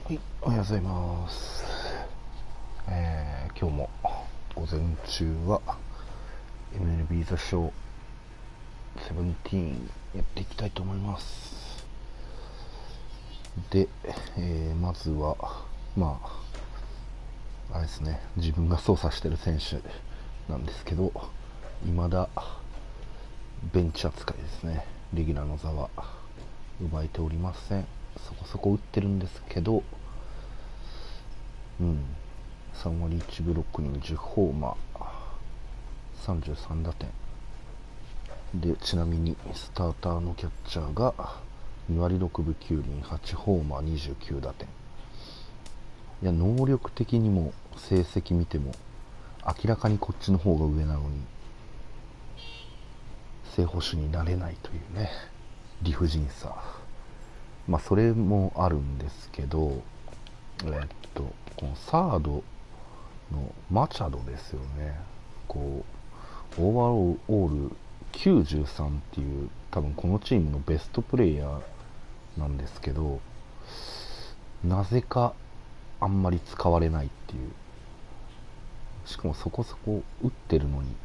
はい、おはようございます。今日も午前中は MLB THE SHOW17 やっていきたいと思います。で、まずはあれですね、自分が操作してる選手なんですけど、未だベンチ扱いですね。レギュラーの座は奪えておりません。そこそこ打ってるんですけど、3割1分6厘10ホーマー33打点で、ちなみにスターターのキャッチャーが2割6分9厘8ホーマー29打点。いや、能力的にも成績見ても明らかにこっちの方が上なのに正捕手になれないというね、理不尽さ。それもあるんですけど、このサードのマチャドですよね。オーバーオール93っていう、多分このチームのベストプレイヤーなんですけど、なぜかあんまり使われないっていう。しかもそこそこ打ってるのに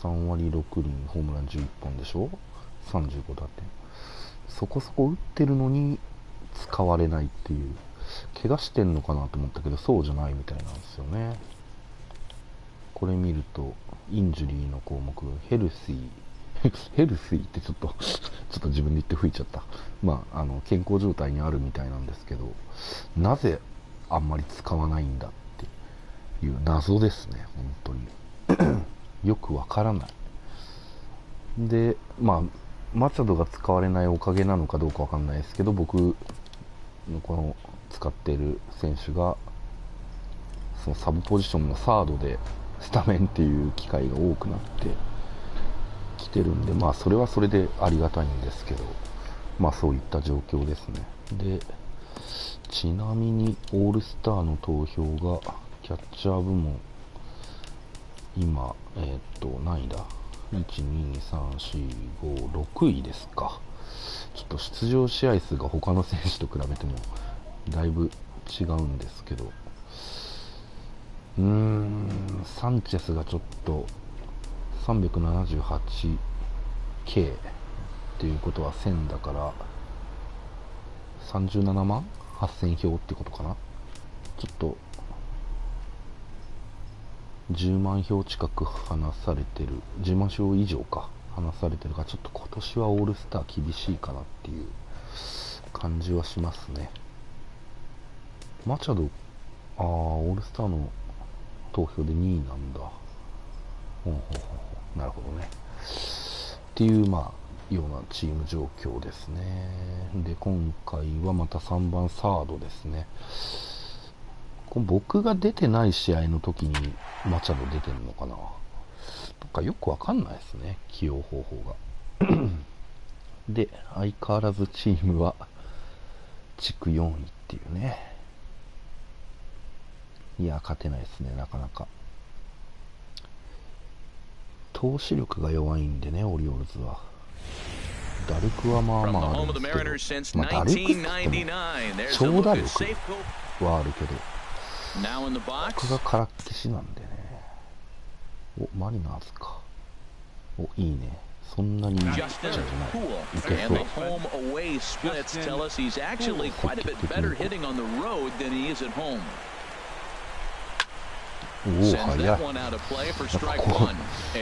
3割6厘ホームラン11本でしょ、35打点。そこそこ打ってるのに使われないっていう。怪我してんのかなと思ったけど、そうじゃないみたいなんですよね。これ見るとインジュリーの項目ヘルシーヘルシーってちょっと自分で言って吹いちゃった。健康状態にあるみたいなんですけど、なぜあんまり使わないんだっていう謎ですね、本当によくわからない。で、マチャドが使われないおかげなのかどうかわかんないですけど、僕のこの使っている選手がそのサブポジションのサードでスタメンっていう機会が多くなってきてるんで、それはそれでありがたいんですけど、そういった状況ですね。で、ちなみにオールスターの投票がキャッチャー部門今何位だ、12345 6位ですか。ちょっと出場試合数が他の選手と比べてもだいぶ違うんですけど、サンチェスがちょっと 378K っていうことは1000だから37万8000票ってことかな。ちょっと10万票近く離されてる、10万票以上か離されてるから、ちょっと今年はオールスター厳しいかなっていう感じはしますね。マチャド、オールスターの投票で2位なんだ。なるほどね。っていうようなチーム状況ですね。で、今回はまた3番サードですね。僕が出てない試合の時にマチャド出てるのかな。よくわかんないですね、起用方法がで、相変わらずチームは地区4位っていうね。いや、勝てないですね、なかなか。投手力が弱いんでね、オリオールズは。打力はあるんですけど、打力って言っても長打力はあるけど、僕がからっきしなんでね。マリナーズか。いいね。そんなにいいピッチャーじゃない。いけそう。早い。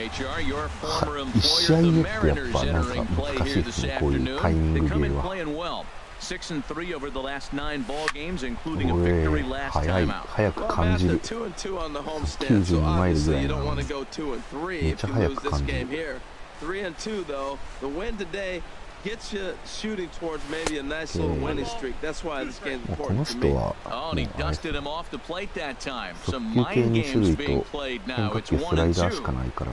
1試合目ってやっぱ難しいですね、こういうタイミングゲーは。早く感じる。92マイルぐらいなのにめっちゃ早く感じる。この人は速球系2種類と変化球スライダーしかないから、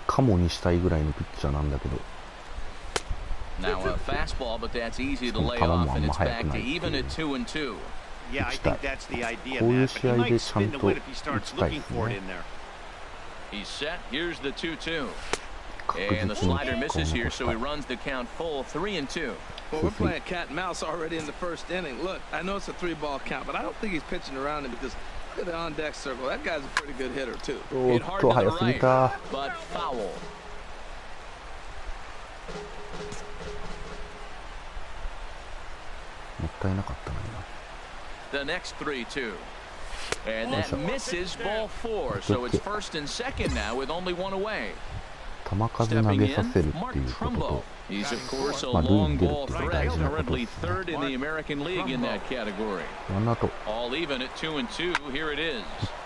カモにしたいぐらいのピッチャーなんだけど、しかも球もあんま速くないっていう。打ちたい。こういう試合でちゃんと打ちたいですね。And the slider misses here, so he runs the count full 3-2. Well, we're playing cat and mouse already in the first inning. Look, I know it's a 3-ball count, but I don't think he's pitching around him because look at the on-deck circle. That guy's a pretty good hitter, too. Hit hard to the right, but foul. The next 3-2. And that misses ball 4, so it's first and second now with only one away. Stepping in, Mark Trumbo. He's, of course, a long ball threat, currently third in the American League in that category. All even at 2-2. Here it is.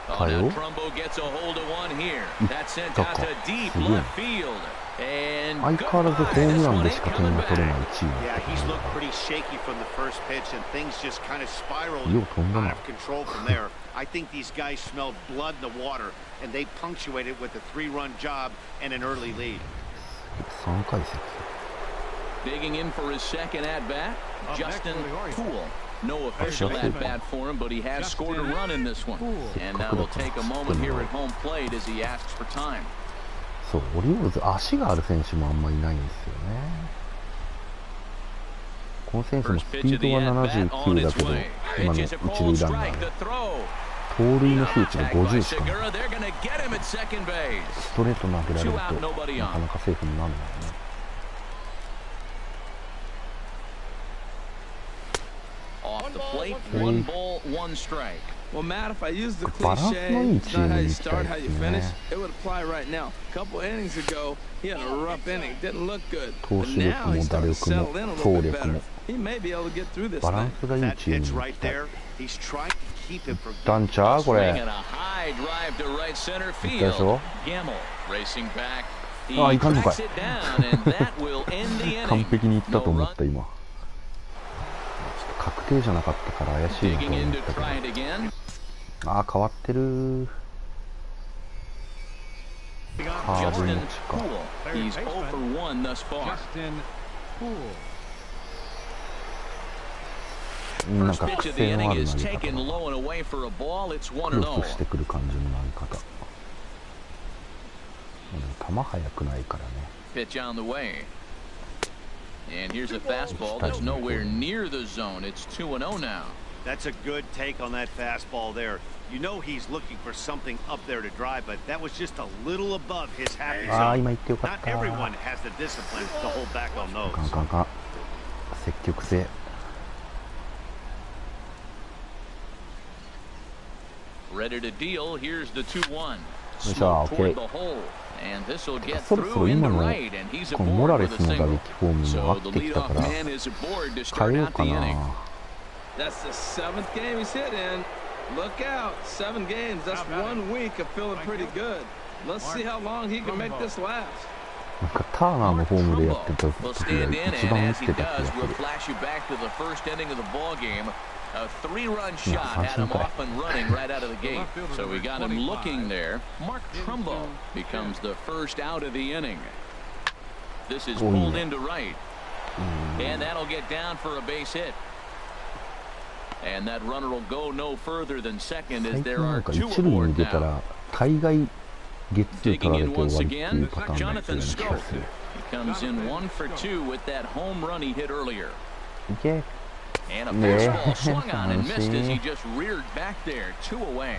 Oh, now Trumbo gets a hold of one here. That's sent out to deep left field. And yeah, he's looked pretty shaky from the first pitch, and things just kind of spiraled out of control from there. I think these guys smelled blood in the water, and they punctuated with a 3-run job and an early lead. Digging in for his second at-bat, Justin Poole. No official at-bat for him, but he has scored a run in this one. And now we'll take a moment here at home plate as he asks for time. そう、オリオールズ足がある選手もあんまりいないんですよね。この選手もスピードは79だけど、今の一塁ランナー盗塁の数値が50しかない。ストレート投げられるとなかなかセーフになるんだよね。Off the plate, 1 ball, 1 strike. Well, Matt, if I use the cliche, it's not how you start, how you finish, it would apply right now. A couple innings ago, he had a rough inning, didn't look good. But now he's starting to settle in a little bit better. He may be able to get through this thing. That pitch right there, he's trying to keep him from getting swinging a high drive to right center field. Gamble racing back. He tracks it down, and that will end the inning. 完璧にいったと思った今。確定じゃなかったから怪しいなと思ったけど。ああ、変わってる。カーブ持ちか。なんか癖のある投げ方。クロスしてくる感じの投げ方。球速くないからね。And here's a fastball that's nowhere near the zone. It's 2-0 now. That's a good take on that fastball there. You know he's looking for something up there to drive, but that was just a little above his happy zone. Not everyone has the discipline to hold back on those. 積極性。Ready to deal. Here's the 2-1. よいしょ、OK。そろそろ今のこのモラレスの打撃フォームにも合ってきたから変えようかな。That's the 7th game he's hit in. Look out, 7 games. That's 1 week of feeling pretty good. Let's see how long he can make this last. なんかターナーのフォームでやってた時が一番打ってた気がする。A 3-run shot had him off and running right out of the gate. So we got him looking there. Mark Trumbo becomes the first out of the inning. This is pulled into right. And that'll get down for a base hit. And that runner will go no further than second as there are 2 aboard now. Digging in once again, Jonathan Scope. He comes in 1 for 2 with that home run he hit earlier. And a fastball swung on and missed as he just reared back there, 2 away.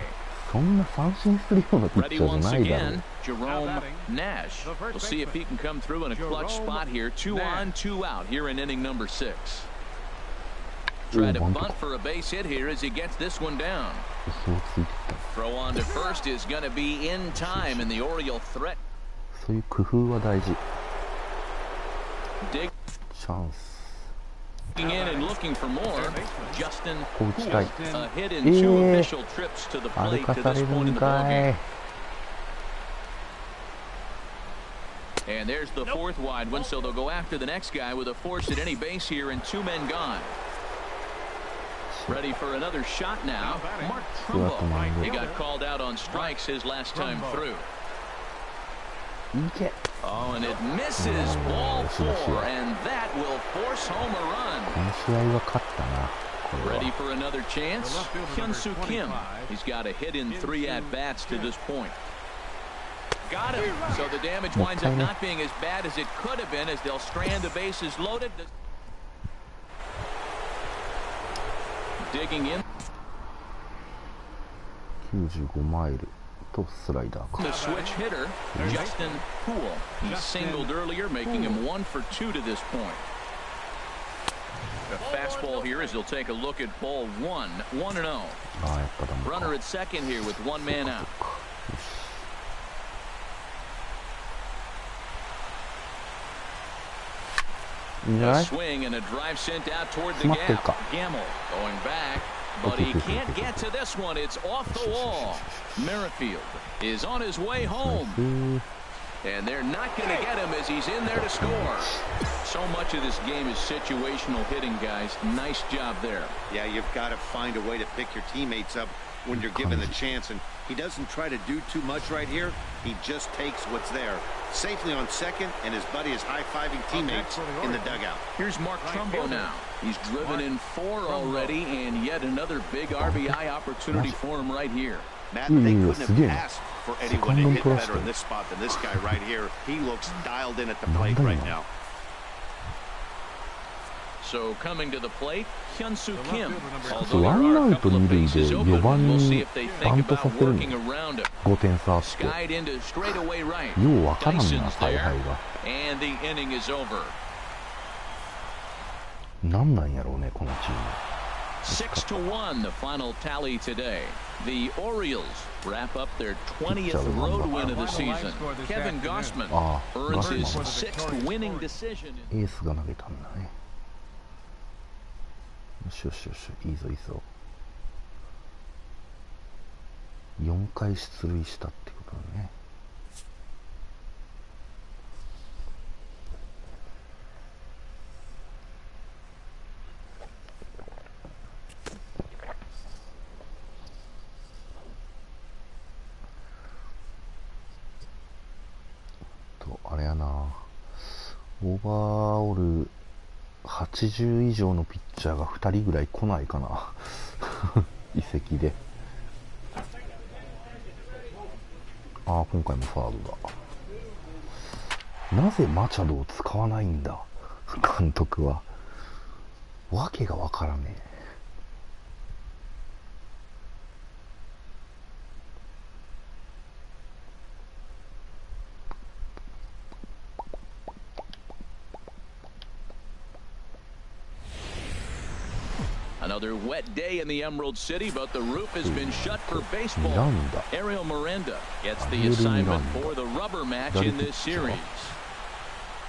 そんな三振するようなピッチャーじゃないだろう。 Jerome Nash. We'll see if he can come through in a clutch spot here. 2 on, 2 out here in inning number 6. Try to bunt for a base hit here as he gets this one down. Throw on to first is going to be in time, and the Oriole threat. そういう工夫は大事。チャンス。 In and looking for more. Justin Poole, a hit in 2 official trips to the plate to this point in the ballgame. And there's the 4th wide one, so they'll go after the next guy with a force at any base here and 2 men gone. Ready for another shot now. Mark Trumbo. He got called out on strikes his last time through. Oh, and it misses ball 4, and that will force home a run. Ready for another chance? Hyun-Soo Kim. He's got a hit in 3 at-bats to this point. Got him. So the damage winds up not being as bad as it could have been as they'll strand the bases loaded. Digging in. 95マイルとスライダーか。 The switch hitter, Justin Poo. He singled earlier, making him 1 for 2 to this point. A fastball here as he'll take a look at ball 1, 1-0. Runner at second here with 1 man out. A swing and a drive sent out toward the gap. Gamble going back, but he can't get to this one. It's off the wall. Merrifield is on his way home. And they're not going to get him as he's in there to score. So much of this game is situational hitting, guys. Nice job there. Yeah, you've got to find a way to pick your teammates up when you're given the chance. And he doesn't try to do too much right here. He just takes what's there. Safely on second, and his buddy is high-fiving teammates in the dugout. Here's Mark Trumbo now. He's driven in 4 already, and yet another big RBI opportunity for him right here. Matt, they couldn't have asked for anyone to hit better in this spot than this guy right here. He looks dialed in at the plate right now. So coming to the plate, Hyun-Soo Kim. Although there are a couple of bases open, we'll see if they think about working around him. Skied into straightaway right. Dyson's there, and the inning is over. なんなんやろうね、このチーム。 6-1, the final tally today. The Orioles wrap up their 20th road win of the season. Kevin Gossman earns his 6th winning decision. エースが投げたんだね。よしよしよし、いいぞいいぞ。4回出塁したってことだね。あれやな、オーバーオール80以上のピッチャーが2人ぐらい来ないかな移籍で。ああ、今回もファードだ。なぜマチャドを使わないんだ監督は。わけがわからねえ。Another wet day in the Emerald City, but the roof has been shut for baseball. Ariel Miranda gets the assignment for the rubber match in this series.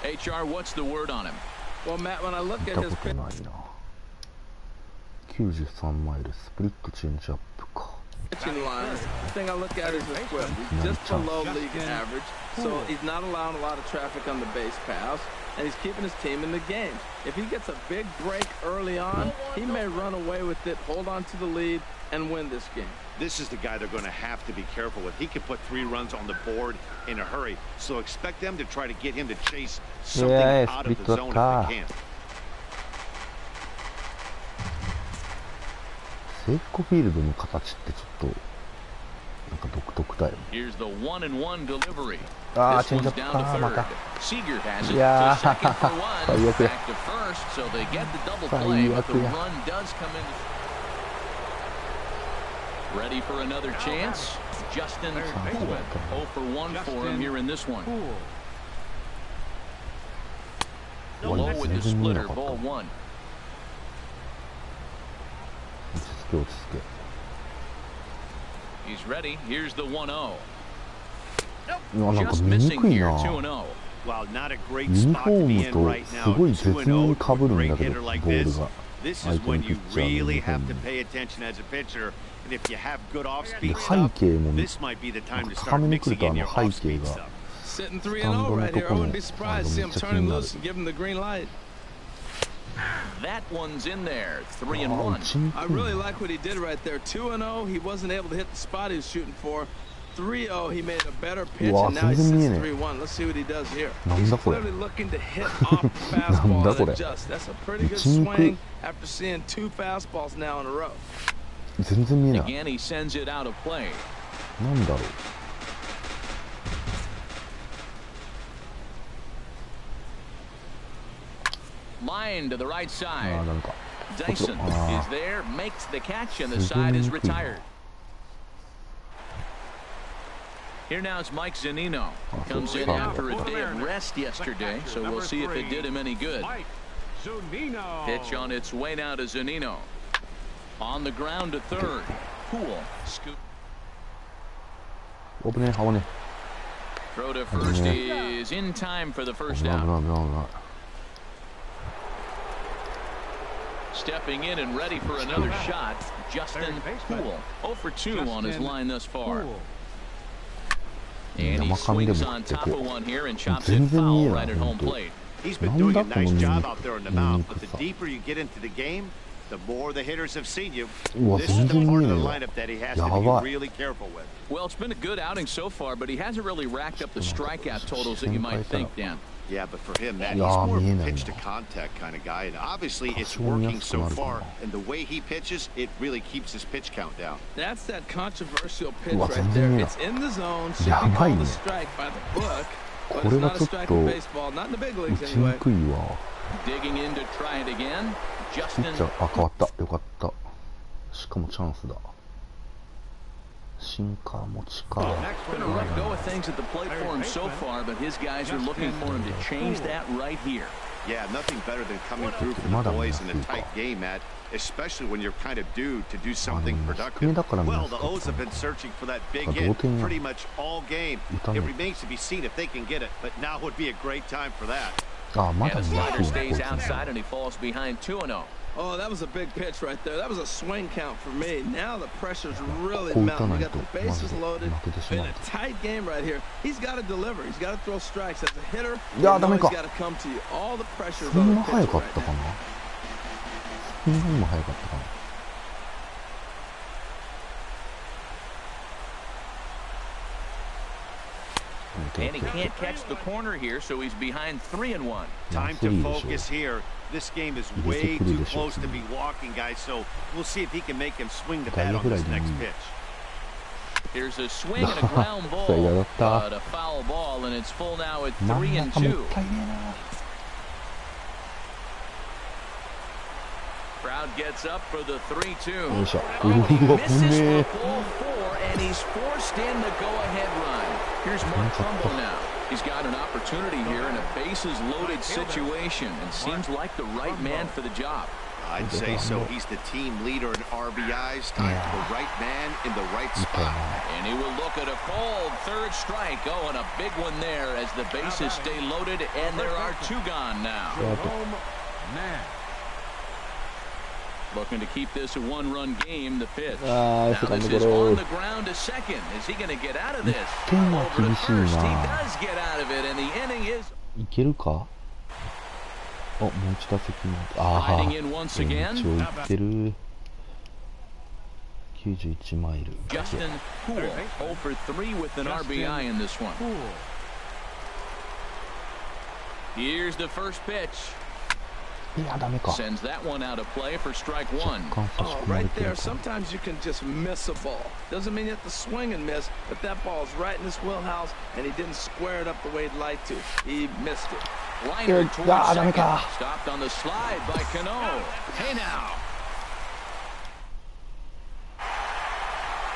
HR, what's the word on him? Well, Matt, when I look at his 93マイルスプリットチェンジアップか。 pitching line, the thing I look at is his whip. He's just below league average, so he's not allowing a lot of traffic on the base paths, and he's keeping his team in the game. If he gets a big break early on, he may run away with it, hold on to the lead, and win this game. This is the guy they're going to have to be careful with. He can put 3 runs on the board in a hurry, so expect them to try to get him to chase something out of the zone if they can. セーフコフィールドの形ってちょっとなんか独特だよね。ああ、チェンジアップか、また。いやー、最悪や。最悪や。Ready for another chance? Justin Poo, 0 for 1 for him here in this one. Low with the splitter, ball 1. 落ち着け落ち着け。 He's ready. Here's the 1-0. なんか見にくいな。ユニフォームとすごい絶妙に被るんだけど、ボールが。相手のピッチャーのユニフォームに。で、背景もなんか高めに来ると背景がスタンドのとこもめっちゃ気になる。 That one's in there. 3-1. I really like what he did right there. 2-0. He wasn't able to hit the spot he was shooting for. 3-0. He made a better pitch, and now he sits 3-1. Let's see what he does here. He's clearly looking to hit off the fastball and adjust. That's a pretty good swing after seeing 2 fastballs now in a row. 全然見えない。 Again, he sends it out of play. なんだろう。Line to the right あ side. あ、ダメか。 Dyson is there, makes the catch, and the side is retired. Here now is Mike Zunino. Comes in after a day of rest yesterday, so we'll see if it did him any good. Pitch on its way now to Zunino. On the ground to third. Poole. Scoop. Throw to first is in time for the first out. Stepping in and ready for another shot, Justin Poole. 0 for 2 on his line thus far. And he swings on top of one here and chops it foul right at home plate. He's been doing a nice job out there in the mound, but the deeper you get into the game, the more the hitters have seen you. This is the part of the lineup that he has to be really careful with. Well, it's been a good outing so far, but he hasn't really racked up the strikeout totals that you might think, Dan. Yeah, but for him, Matt, he's more of a pitch-to-contact kind of guy, and obviously it's working so far, and the way he pitches, it really keeps his pitch count down. That's that controversial pitch right there. It's in the zone, should be called a strike by the book, but it's not a strike in baseball, not in the big leagues anyway. Digging in to try it again. Justin. あ、変わった。よかった。しかもチャンスだ。シンカー持ちか。Been a rough go of things at the plate for him so far, but his guys are looking for him to change that right here. Yeah, nothing better than coming through for the boys in a tight game, Matt, especially when you're kind of due to do something productive. Well, the O's have been searching for that big hit pretty much all game. It remains to be seen if they can get it, but now would be a great time for that. Ah, and the slider stays outside and he falls behind 2-0. Oh, that was a big pitch right there. That was a swing count for me. Now the pressure's really mounting. We got the bases loaded. In a tight game right here. He's got to deliver. He's got to throw strikes. As a hitter, he's got to come to you. All the pressure's on the pitch right now. And he can't catch the corner here, so he's behind 3-1. Time to focus here. This game is way too close to be walking, guys, so we'll see if he can make him swing the bat on this next pitch. Here's a swing and a ground ball, but a foul ball, and it's full now at 3-2. Crowd gets up for the 3-2. Misses for ball 4, and he's forced in the go-ahead run. Here's Mark Trumbo now. He's got an opportunity here in a bases-loaded situation and seems like the right man for the job. I'd say so. He's the team leader in RBIs. Time for the right man in the right spot. And he will look at a cold third strike. Oh, and a big one there as the bases stay loaded, and there are 2 gone now. Looking to keep this a 1-run game, the pitch. Now this is on the ground to second. Is he going to get out of this? Over to first. He does get out of it, and the inning is... いけるか？お、もう一打席目。ああ、一応いってる。91マイル。Justin Poole, 0 for 3 with an RBI in this one. Here's the first pitch. Sends that one out of play for strike 1. Oh, right there. Sometimes you can just miss a ball. Doesn't mean you have to swing and miss, but that ball's right in his wheelhouse, and he didn't square it up the way he'd like to. He missed it. Liner towards second. Stopped on the slide by Cano. Hey now.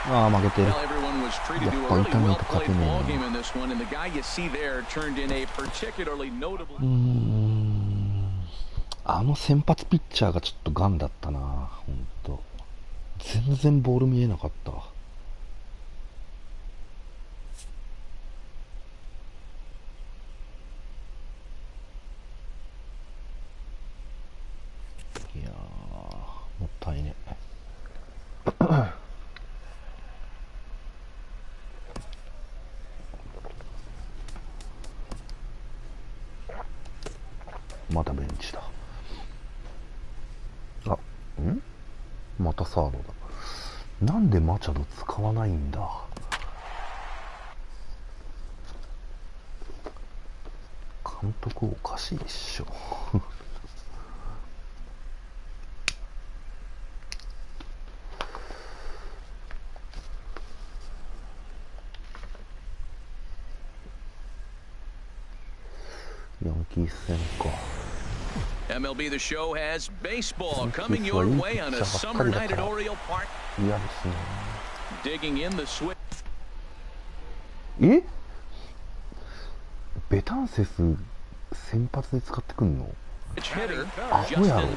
Well, everyone was treated to a really well-played ball game in this one, and the guy you see there turned in a particularly notable. あの先発ピッチャーがちょっとガンだったな、ほんと。全然ボール見えなかった。いやー、もったいね。またベンチだ。またサードだ。なんでマチャド使わないんだ。監督おかしいっしょ。ヤンキース戦か。MLB The Show has baseball coming your way on a summer night at Oriole Park. 嫌ですね。 Digging in the switch. え？ベタンセス先発で使ってくんの？ Hitter, アホやろ。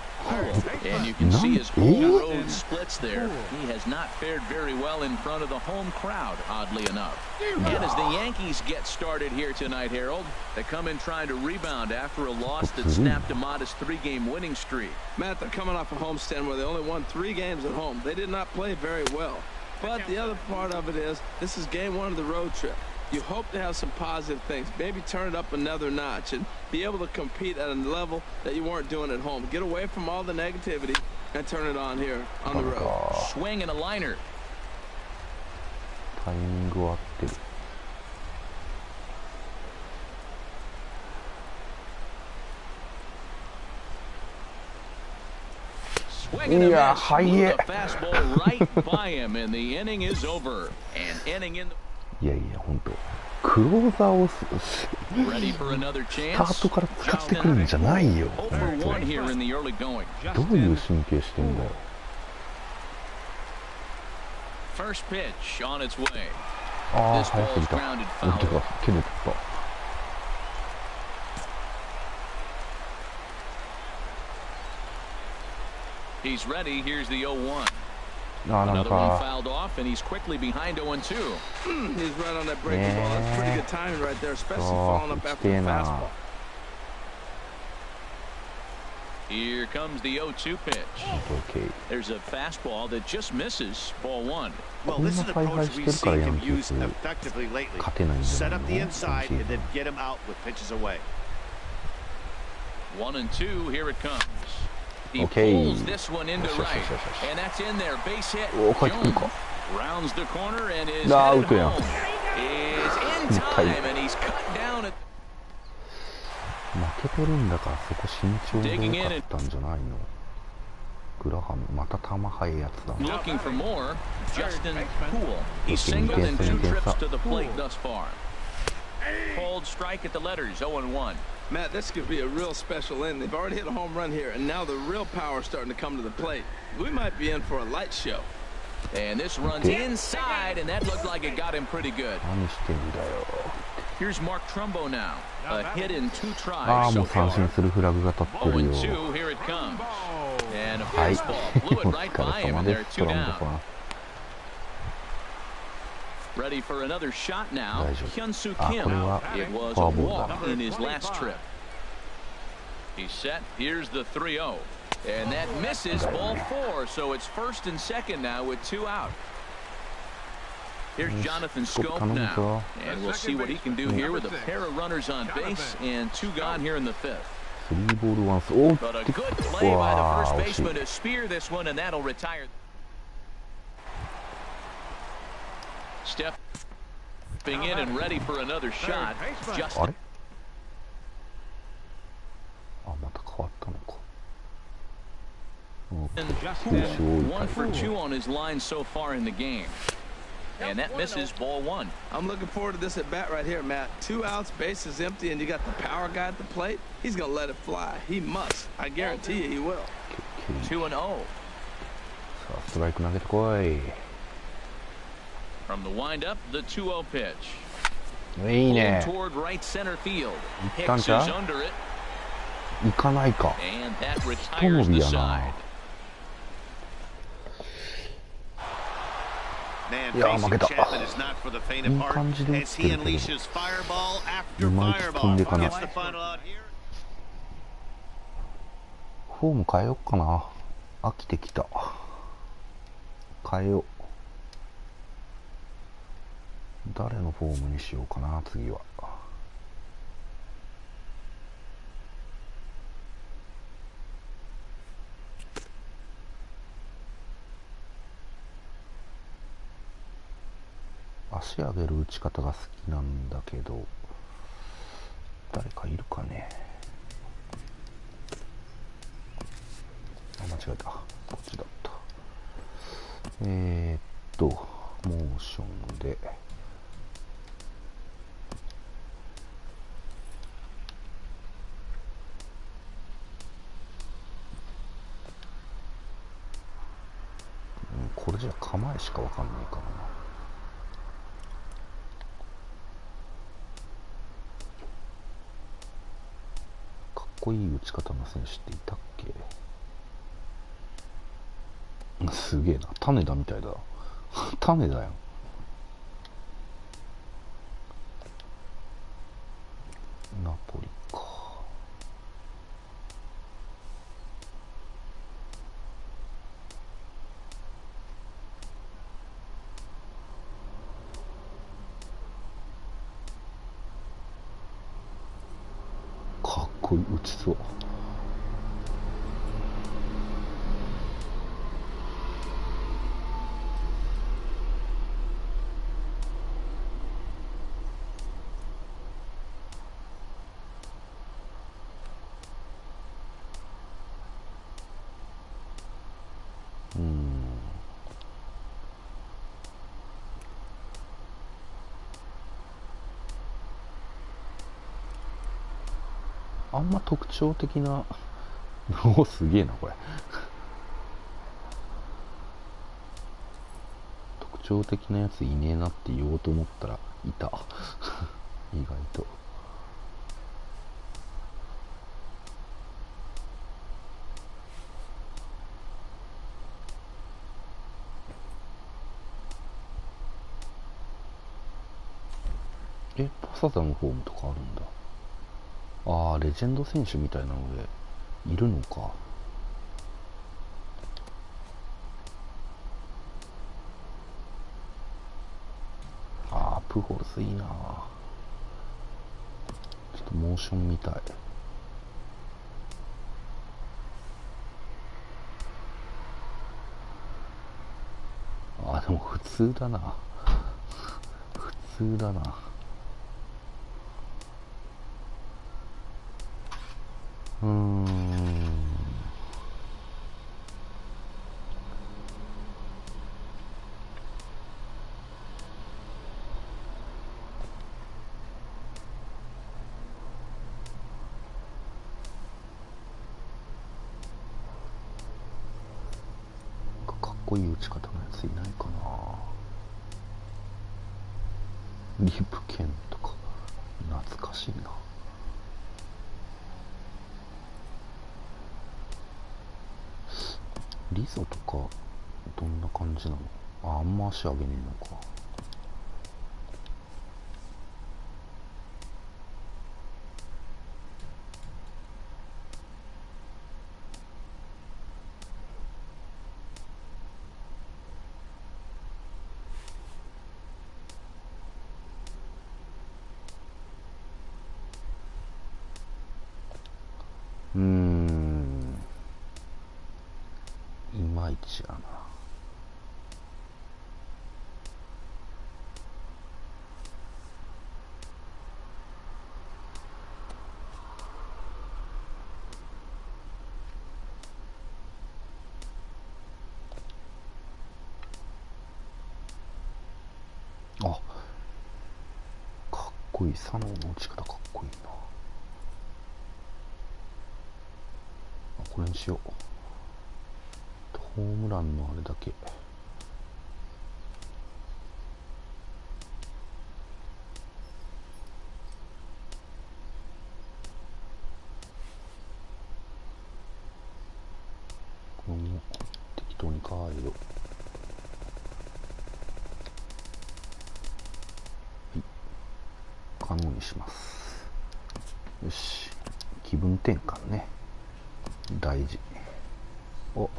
and you can see his whole road splits there. He has not fared very well in front of the home crowd, oddly enough. And as the Yankees get started here tonight, Harold, they come in trying to rebound after a loss that snapped a modest 3-game winning streak. Matt, they're coming off a homestand where they only won 3 games at home. They did not play very well. But the other part of it is, this is game 1 of the road trip. You hope to have some positive things, maybe turn it up another notch and be able to compete at a level that you weren't doing at home. Get away from all the negativity and turn it on here on the road. Swing and a liner. タイミングは合ってる。 Swing and a miss. Blew the fastball right by him, and the inning is over. And inning in the いやいや、本当クローザーをスタートから使ってくるんじゃないよ。本当にどういう神経してんだよ。ああ、早すぎた。本当か、蹴れてた。He's ready. Here's the 0-1. ああ、なん Another one か。 fouled off, and he's quickly behind 0-2. He's right on that breaking ball. That's pretty good timing right there, especially following up after the fastball. Here comes the 0-2 pitch. Okay. There's a fastball that just misses. Ball 1. Well, this is an approach we've seen him use effectively lately. Set up the inside and then get him out with pitches away. 1-2. Here it comes. He pulls this one into right, and that's in there. Base hit. Jones rounds the corner and is headed home. Is in time, and he's cut down at. 負けてるんだからそこ慎重でよかったんじゃないの。グラハムまた球速いやつだ。Looking for more. Justin Poole. He's singled in 2 trips to the plate thus far. Cold strike at the letters. 0-1. Matt, this could be a real special inning. They've already hit a home run here, and now the real power is starting to come to the plate. We might be in for a light show. And this runs inside, and that looked like it got him pretty good. 何してんだよ。 Here's Mark Trumbo now. A hit in 2 tries. ああ、もう三振するフラグが立ってるよ。 0-2, here it comes. And a fastball blew it right by him, and they're 2 down. Ready for another shot now. Hyun-Soo Kim. It was a walk in his last trip. He's set. Here's the 3-0. And that misses. Ball 4. So it's first and second now with 2 out. Here's Jonathan Scope now. And we'll see what he can do here with a pair of runners on base and 2 gone here in the 5th. 3 ボール1ス。おっ But a good play by the first baseman to spear this one, and that'll retire. Stepping in and ready for another shot. Just あれあ、また変わったのか。1 for 2 on his line so far in the game. And that misses. Ball 1. I'm looking forward to this at bat right here, Matt. 2 outs, base is empty, and you got the power guy at the plate. He's going to let it fly. He must. I guarantee you he will. 2-0. さあ、ストライク投げてこい。 From the windup, the 2-0 pitch. いいね。 Toward right center field. 行ったんちゃう？ Hicks is under it. 行かないか。 And that retires the side. Man, facing Chapman is not for the faint of heart as he unleashes fireball after fireball. Gets the final out here. フォーム変えよっかな。飽きてきた。変えよう。誰のフォームにしようかな、次は。足上げる打ち方が好きなんだけど、誰かいるかね。あ、間違えた。こっちだった。モーションで。これじゃ構えしかわかんないからな。かっこいい打ち方の選手っていたっけ。すげえな、種田みたいだ種だよ。ナポリか。かっこいい、打ちそう。あんま特徴的なおすげえなこれ特徴的なやついねえなって言おうと思ったらいた意外と。パサザのフォームとかあるんだ。ああ、レジェンド選手みたいなのでいるのか。ああ、プホルスいいな。ちょっとモーション見たい。ああ、でも普通だな普通だな。かっこいい打ち方のやついないかな。リプケンとか懐かしいな。リゾとかどんな感じなの。あんま足上げねえのか。いまいちやな。あ、かっこいい。佐野の打ち方かっこいいな。これにしよう。ホームランのあれだけ。これも適当に変える。可能にします。よし、気分転換ね、大事。お、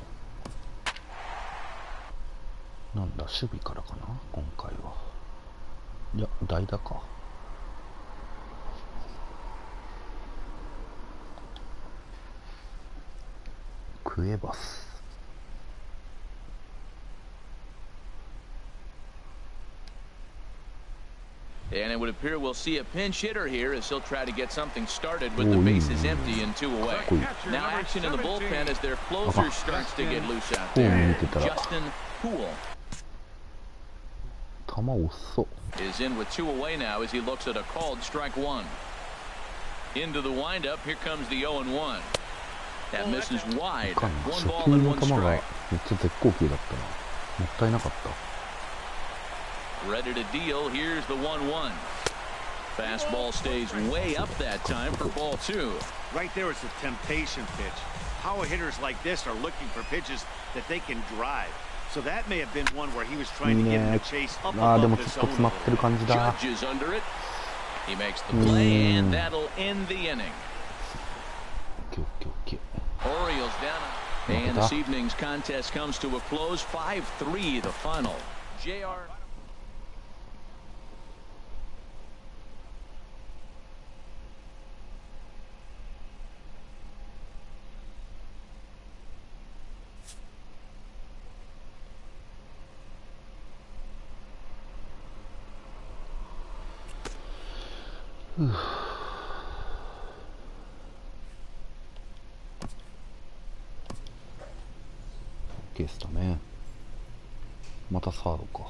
なんだ、守備からかな今回は。いや、代打か。クエバス。And it would appear we'll see a pinch hitter here as he'll try to get something started with the bases empty and 2 away. Now action in the bullpen as their closer starts to get loose out there. Justin Poole is in with 2 away now as he looks at a called strike 1. Into the windup, here comes the 0-1. That misses wide. 1 ball and 1 strike. めっちゃ絶好球だったな。もったいなかった。 Ready to deal. Here's the 1-1. Fastball stays way up that time for ball 2. Right there is a temptation pitch. Power hitters like this are looking for pitches that they can drive. So that may have been one where he was trying to get in the chase up above the zone. Judge is under it. He makes the play, and that'll end the inning. Orioles down. And this evening's contest comes to a close. 5-3 the final. JR. OK でしたね。またサードか。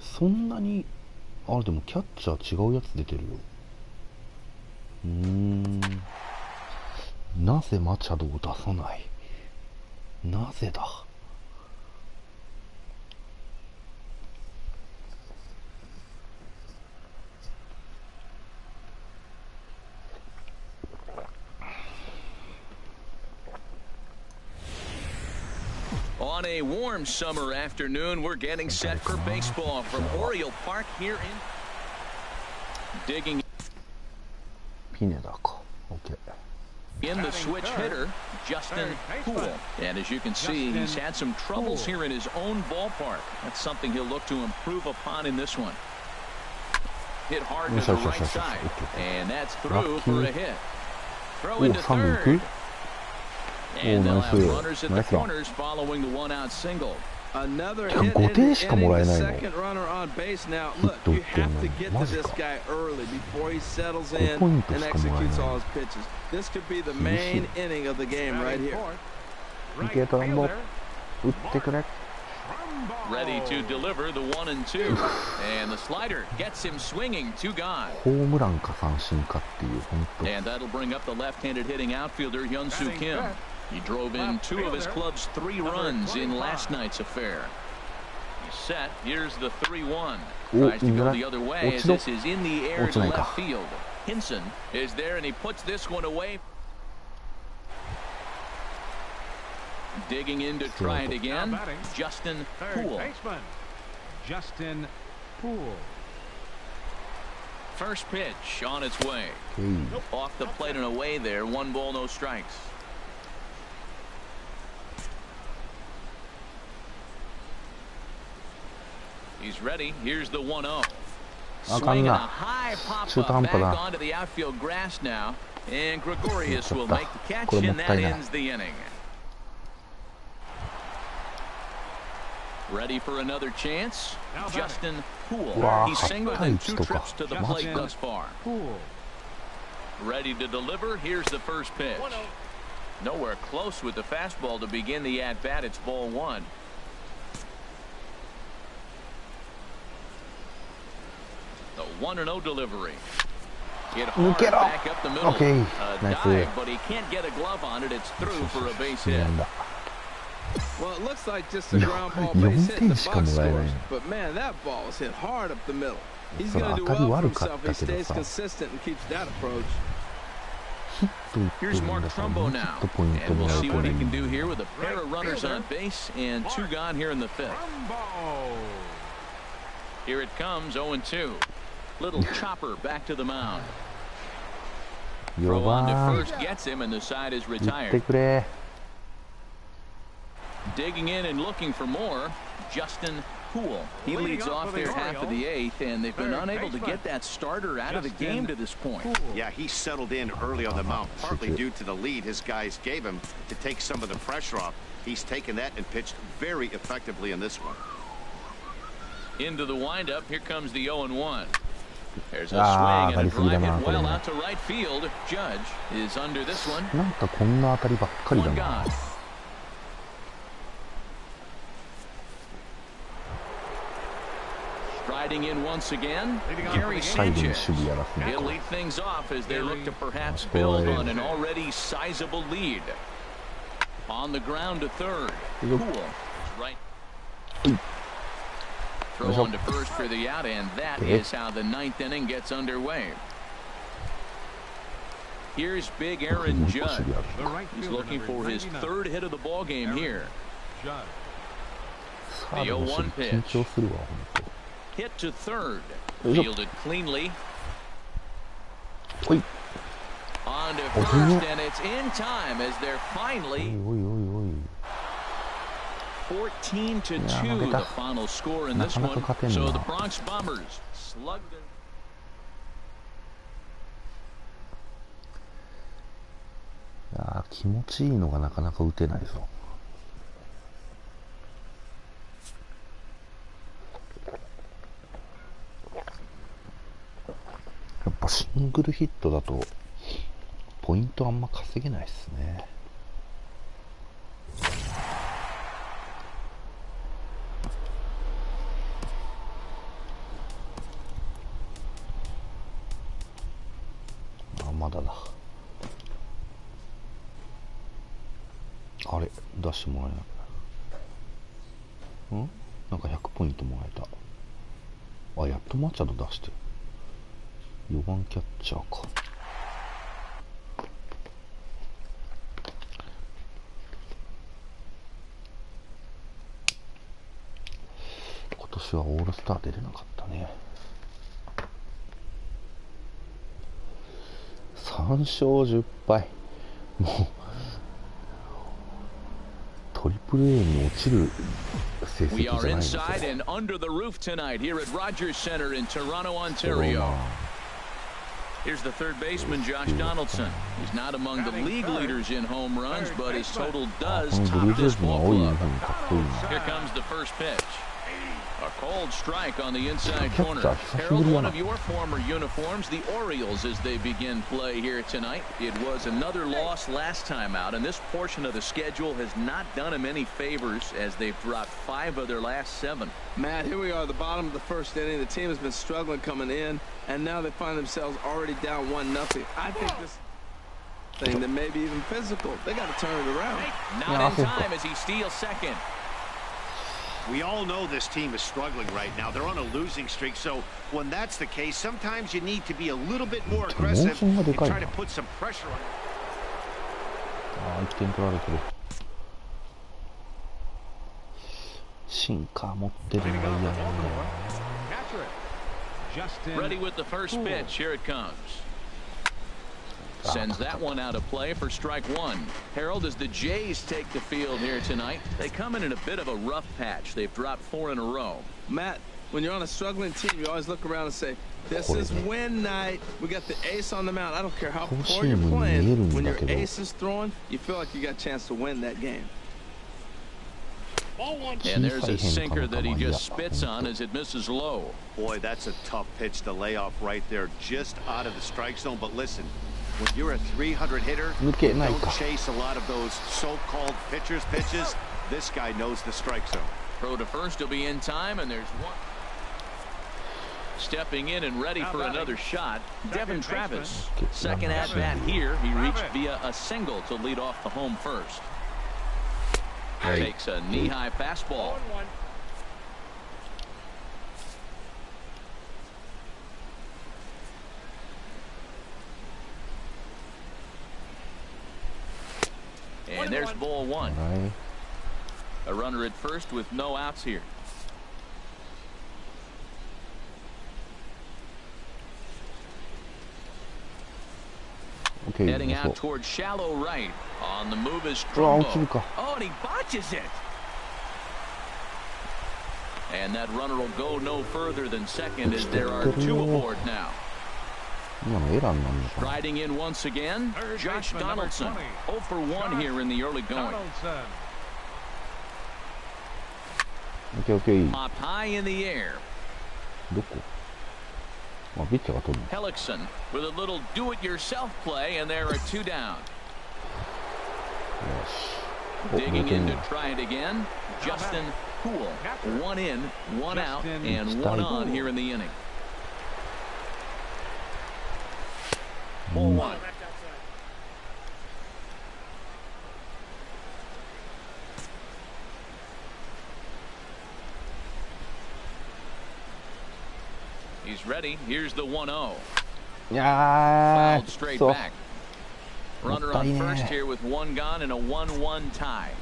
そんなに、あれでもキャッチャー違うやつ出てるよ。なぜマチャドを出さない？なぜだ？On a warm summer afternoon, we're getting set for baseball from Oriole Park here in digging in the switch hitter, Justin Poole. And as you can see, he's had some troubles here in his own ballpark. That's something he'll look to improve upon in this one. Hit hard to the right side, and that's through for a hit. Throw into third. And they'll have runners at the corners following the one-out single. Another hit in the inning, the second runner on base. Now, look, you have to get to this guy early before he settles in and executes all his pitches. This could be the main inning of the game right here. Ready to deliver the 1-2. And the slider gets him swinging, 2 gone. And that'll bring up the left-handed hitting outfielder Hyun-Soo Kim. He drove in 2 of his club's 3 runs in last night's affair. He's set. Here's the 3-1. Tries to go the other way as this is in the air to left field. Hinson is there, and he puts this one away. Digging in to try it again, Justin Poole. Justin Poole. First pitch on its way. Off the plate and away there. 1 ball, no strikes. He's ready. Here's the 1-0. Swinging a high pop-up back onto the outfield grass now. And Gregorius will make the catch, and that ends the inning. Ready for another chance, Justin Poole. He's singled in 2 trips to the plate thus far. Ready to deliver. Here's the first pitch. Nowhere close with the fastball to begin the at-bat. It's ball 1. The 1-0 delivery. Hit hard back up the middle. A dive, but he can't get a glove on it. It's through for a base hit. Well, it looks like just a ground ball base hit in the box scores. But man, that ball is hit hard up the middle. He's going to do well for himself if he stays consistent and keeps that approach. Here's Mark Trumbo now. And we'll see what he can do here with a pair of runners on base and 2 gone here in the 5th. Here it comes, 0-2. Little chopper back to the mound. Throw on to first gets him, and the side is retired. Digging in and looking for more, Justin Poole. He leads off their half of the 8th, and they've been unable to get that starter out of the game to this point. Yeah, he settled in early on the mound, partly due to the lead his guys gave him to take some of the pressure off. He's taken that and pitched very effectively in this one. Into the windup, here comes the 0-1. There's a swing and a drive hit well out to right field. Judge is under this one. 1 gone. Striding in once again, Gary Sanchez. He'll lead things off as they look to perhaps build on an already sizable lead. On the ground to third. Poole right. Throw on to first for the out, and that is how the ninth inning gets underway. Here's big Aaron Judge. He's looking for his third hit of the ball game here. The 0-1 pitch. Hit to third. Fielded cleanly. On to first, and it's in time as they're finally 14-2 the final score in this one. So the Bronx Bombers slugged it. いやー、気持ちいいのがなかなか打てないぞ。やっぱシングルヒットだとポイントあんま稼げないっすね。あ、まだだ。あれ、出してもらえない。なんか100ポイントもらえた。あ、やっとマチャド出してる。4番キャッチャーか。今年はオールスター出れなかったね。3勝10敗。もうトリプル A に落ちる成績じゃないんですよ。Here's the third baseman, Josh Donaldson. He's not among the league leaders in home runs, but his total does top this ball club. Here comes the first pitch. A cold strike on the inside corner. Harold, one of your former uniforms, the Orioles, as they begin play here tonight. It was another loss last time out, and this portion of the schedule has not done them any favors as they've dropped 5 of their last 7. Matt, here we are at the bottom of the first inning. The team has been struggling coming in, and now they find themselves already down 1-0. I think this thing that may be even physical. They got to turn it around. Not in time as he steals second. We all know this team is struggling right now. They're on a losing streak, so when that's the case, sometimes you need to be a little bit more aggressive and try to put some pressure on. あー、1点取られてる。シンカー持ってるのが嫌なんだよ。Ready with the first pitch. Here it comes. Sends that one out of play for strike one. Harold, as the Jays take the field here tonight, they come in a bit of a rough patch. They've dropped 4 in a row. Matt, when you're on a struggling team, you always look around and say, this is win night. We got the ace on the mound. I don't care how poor you're playing. When your ace is throwing, you feel like you got a chance to win that game. And there's a sinker that he just spits on as it misses low. Boy, that's a tough pitch to lay off right there, just out of the strike zone. But listen, when you're a 300 hitter, don't chase a lot of those so-called pitchers' pitches. This guy knows the strike zone. Throw to first will be in time, and there's one. Stepping in and ready for another shot, Devin Travis. Second at-bat here. He reached via a single to lead off the home first. Takes a knee-high fastball. And there's ball one. A runner at first with no outs here. Heading out towards shallow right. On the move is Trumbo. Oh, and he botches it. And that runner will go no further than second as there are 2 aboard now. Riding in once again, Josh Donaldson. 0 for 1 here in the early going. Up high in the air. Hellickson with a little do-it-yourself play, and there are 2 down. Digging in to try it again, Justin Poole. 1 in, 1 out, and 1 on here in the inning. Ball 1. ready. Here's the 1-0. いや Fouled straight そう back. Runner on first here with one gone and a 1-1 tie.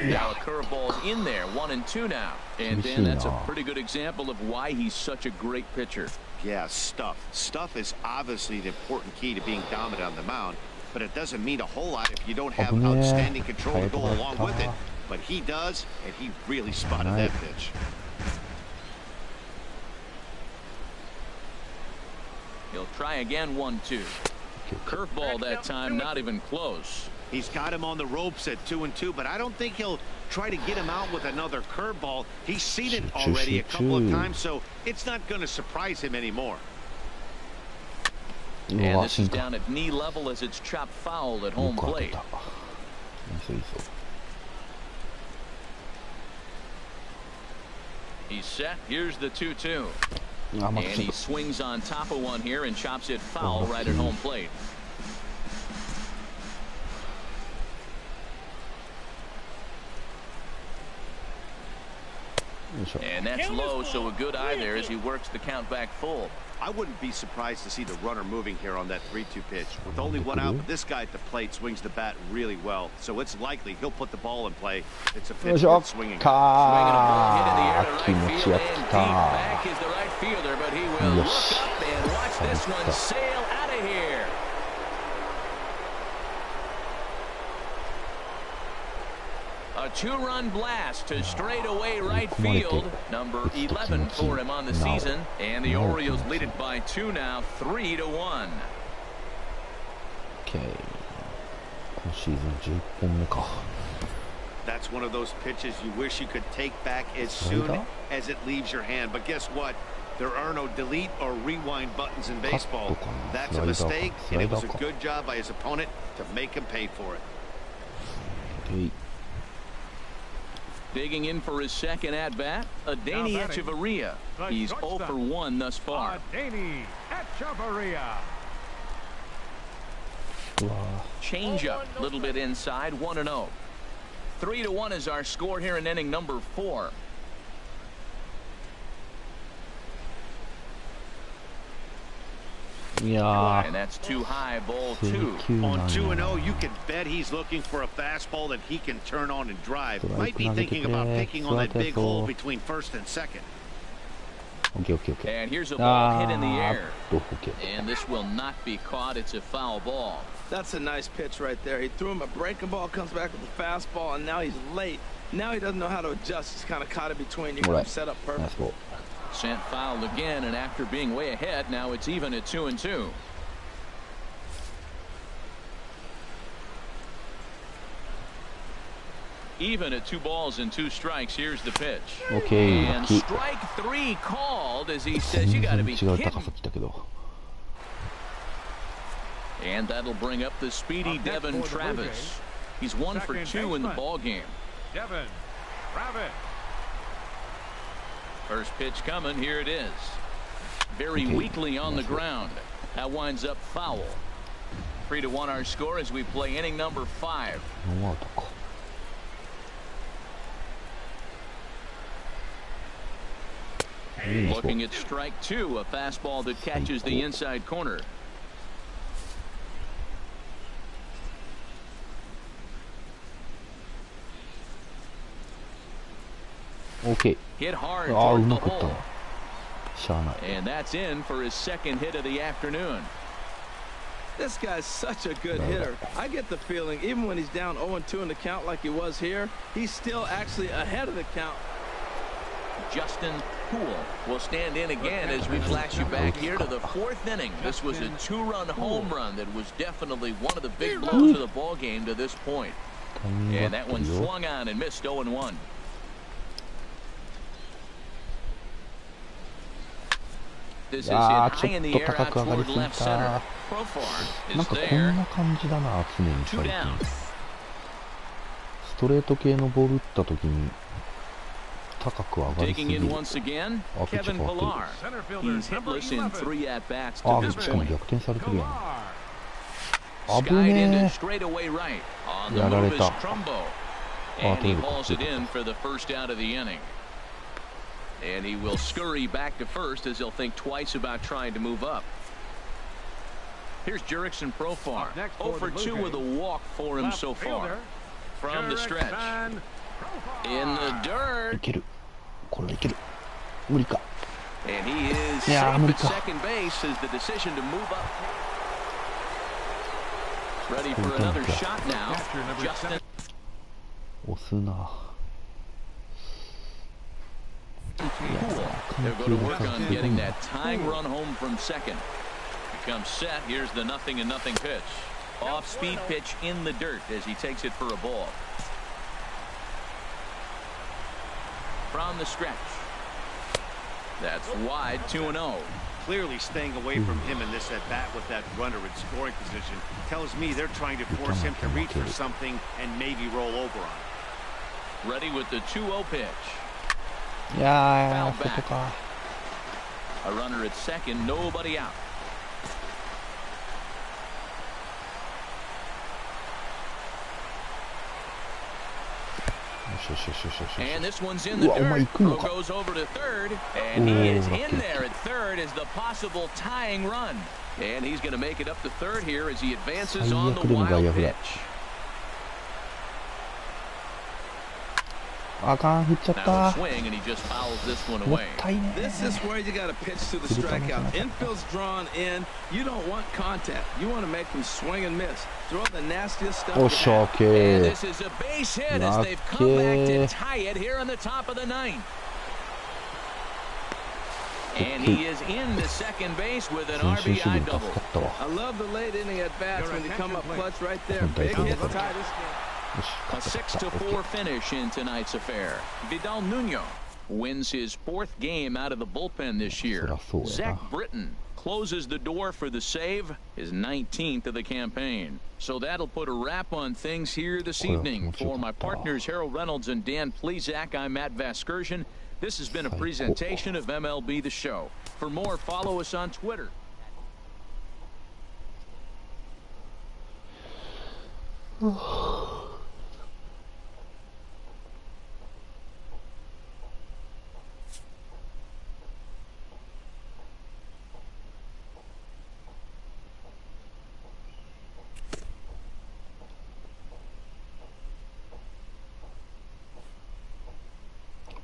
Now a curveball in there, 1-2 now. And then that's a pretty good example of why he's such a great pitcher. Yeah, stuff. Stuff is obviously the important key to being dominant on the mound, but it doesn't mean a whole lot if you don't have outstanding control to go along with it. But he does, and he really spotted that pitch. He'll try again, 1-2. Curveball that time, not even close. He's got him on the ropes at 2-2, but I don't think he'll try to get him out with another curveball. He's seen it already a couple of times, so it's not going to surprise him anymore. And this is down at knee level as it's chopped foul at home plate. He's set. Here's the 2-2. And he swings on top of one here and chops it foul right at home plate. And that's low, so a good eye there as he works the count back full. I wouldn't be surprised to see the runner moving here on that 3-2 pitch. With only one out, this guy at the plate swings the bat really well, so it's likely he'll put the ball in play. It's a pitch worth swinging. Swinging a ball hit in the air to right field, and deep back is the right fielder, but he will look up and watch this one sail out of here. A two-run blast to straightaway right field. Number 11 for him on the season. And the Orioles lead it by 2 now, 3-1. Okay. 今シーズン11本目か。 That's one of those pitches you wish you could take back as soon as it leaves your hand. But guess what? There are no delete or rewind buttons in baseball. That's a mistake, and it was a good job by his opponent to make him pay for it. Okay. Digging in for his second at-bat, Adeiny Echeverria. He's 0 for 1 thus far. Adeiny Echeverria. Change-up, a little bit inside, 1-0. 3-1 is our score here in inning number 4. Yeah. And that's too high, ball 2. On 2-0, you can bet he's looking for a fastball that he can turn on and drive. Might be thinking about picking on that big hole between first and second. Okay. And here's a ball hit in the air. And this will not be caught. It's a foul ball. That's a nice pitch right there. He threw him a breaking ball, comes back with a fastball, and now he's late. Now he doesn't know how to adjust. He's kind of caught in between. You got him set up perfect. Sent fouled again, and after being way ahead, now it's even at 2-2. Even at 2 balls and 2 strikes. Here's the pitch. Okay. And strike 3 called as he says, you got to be kidding. And that'll bring up the speedy Devin Travis. He's 1 for 2 in the ball game. Devin Travis. First pitch coming. Here it is. Very weakly on the ground. That winds up foul. 3-1 our score as we play inning number 5. Looking at strike 2, a fastball that catches the inside corner. Okay. Hit hard toward the hole. And that's in for his second hit of the afternoon. This guy's such a good hitter. I get the feeling even when he's down 0-2 in the count like he was here, he's still actually ahead of the count. Justin Poole will stand in again as we flash you back here to the 4th inning. This was a 2-run home run that was definitely one of the big blows of the ball game to this point. And that one swung on and missed 0-1. This is hit high in the air out toward left center. Profar is there. 2 down. ストレート系のボール打った時に高く上がりすぎる。 Taking in once again, Kevin Pillar. He's hitless in 3 at-bats to this しかも point. 逆転されてるやん。危 Skied ね into え。 straightaway right. On the やら move れ is た。 Trumbo. And he hauls it in for the first out of the inning. And he will scurry back to first as he'll think twice about trying to move up. Here's Jurickson Profar. 0 for 2 with a walk for him so far. From the stretch. In the dirt. いける。これはいける。無理か。 And he is safe at second base as the decision to move up. Ready for another shot now. Justin. 押すな。 They'll go to work on getting that tying run home from second. Becomes set. Here's the 0-0 pitch. Off-speed pitch in the dirt as he takes it for a ball. From the stretch. That's wide, 2-0. Clearly staying away from him in this at-bat with that runner in scoring position tells me they're trying to force him to reach for something and maybe roll over on it. Ready with the 2-0 pitch. いやー、外か。 A runner at second, nobody out. And this one's in the dirt. Throw goes over to third, and he is in there at third as the possible tying run. And he's going to make it up to third here as he advances on the wild pitch. あかん、振っちゃった。 This is where you got to pitch to the strikeout. Infield's drawn in. You don't want contact. You want to make them swing and miss. Throw the nastiest stuff. And this is a base hit as they've come back to tie it here on the top of the ninth. And he is in the second base with an RBI double. I love the late inning at bats when you come up clutch right there. Big hit to tie this game. A 6-4 finish in tonight's affair. Vidal Nuno wins his 4th game out of the bullpen this year. Zach Britton closes the door for the save, his 19th of the campaign. So that'll put a wrap on things here this evening. For my partners Harold Reynolds and Dan Plesac, I'm Matt Vasgersian. This has been a presentation of MLB The Show. For more, follow us on Twitter.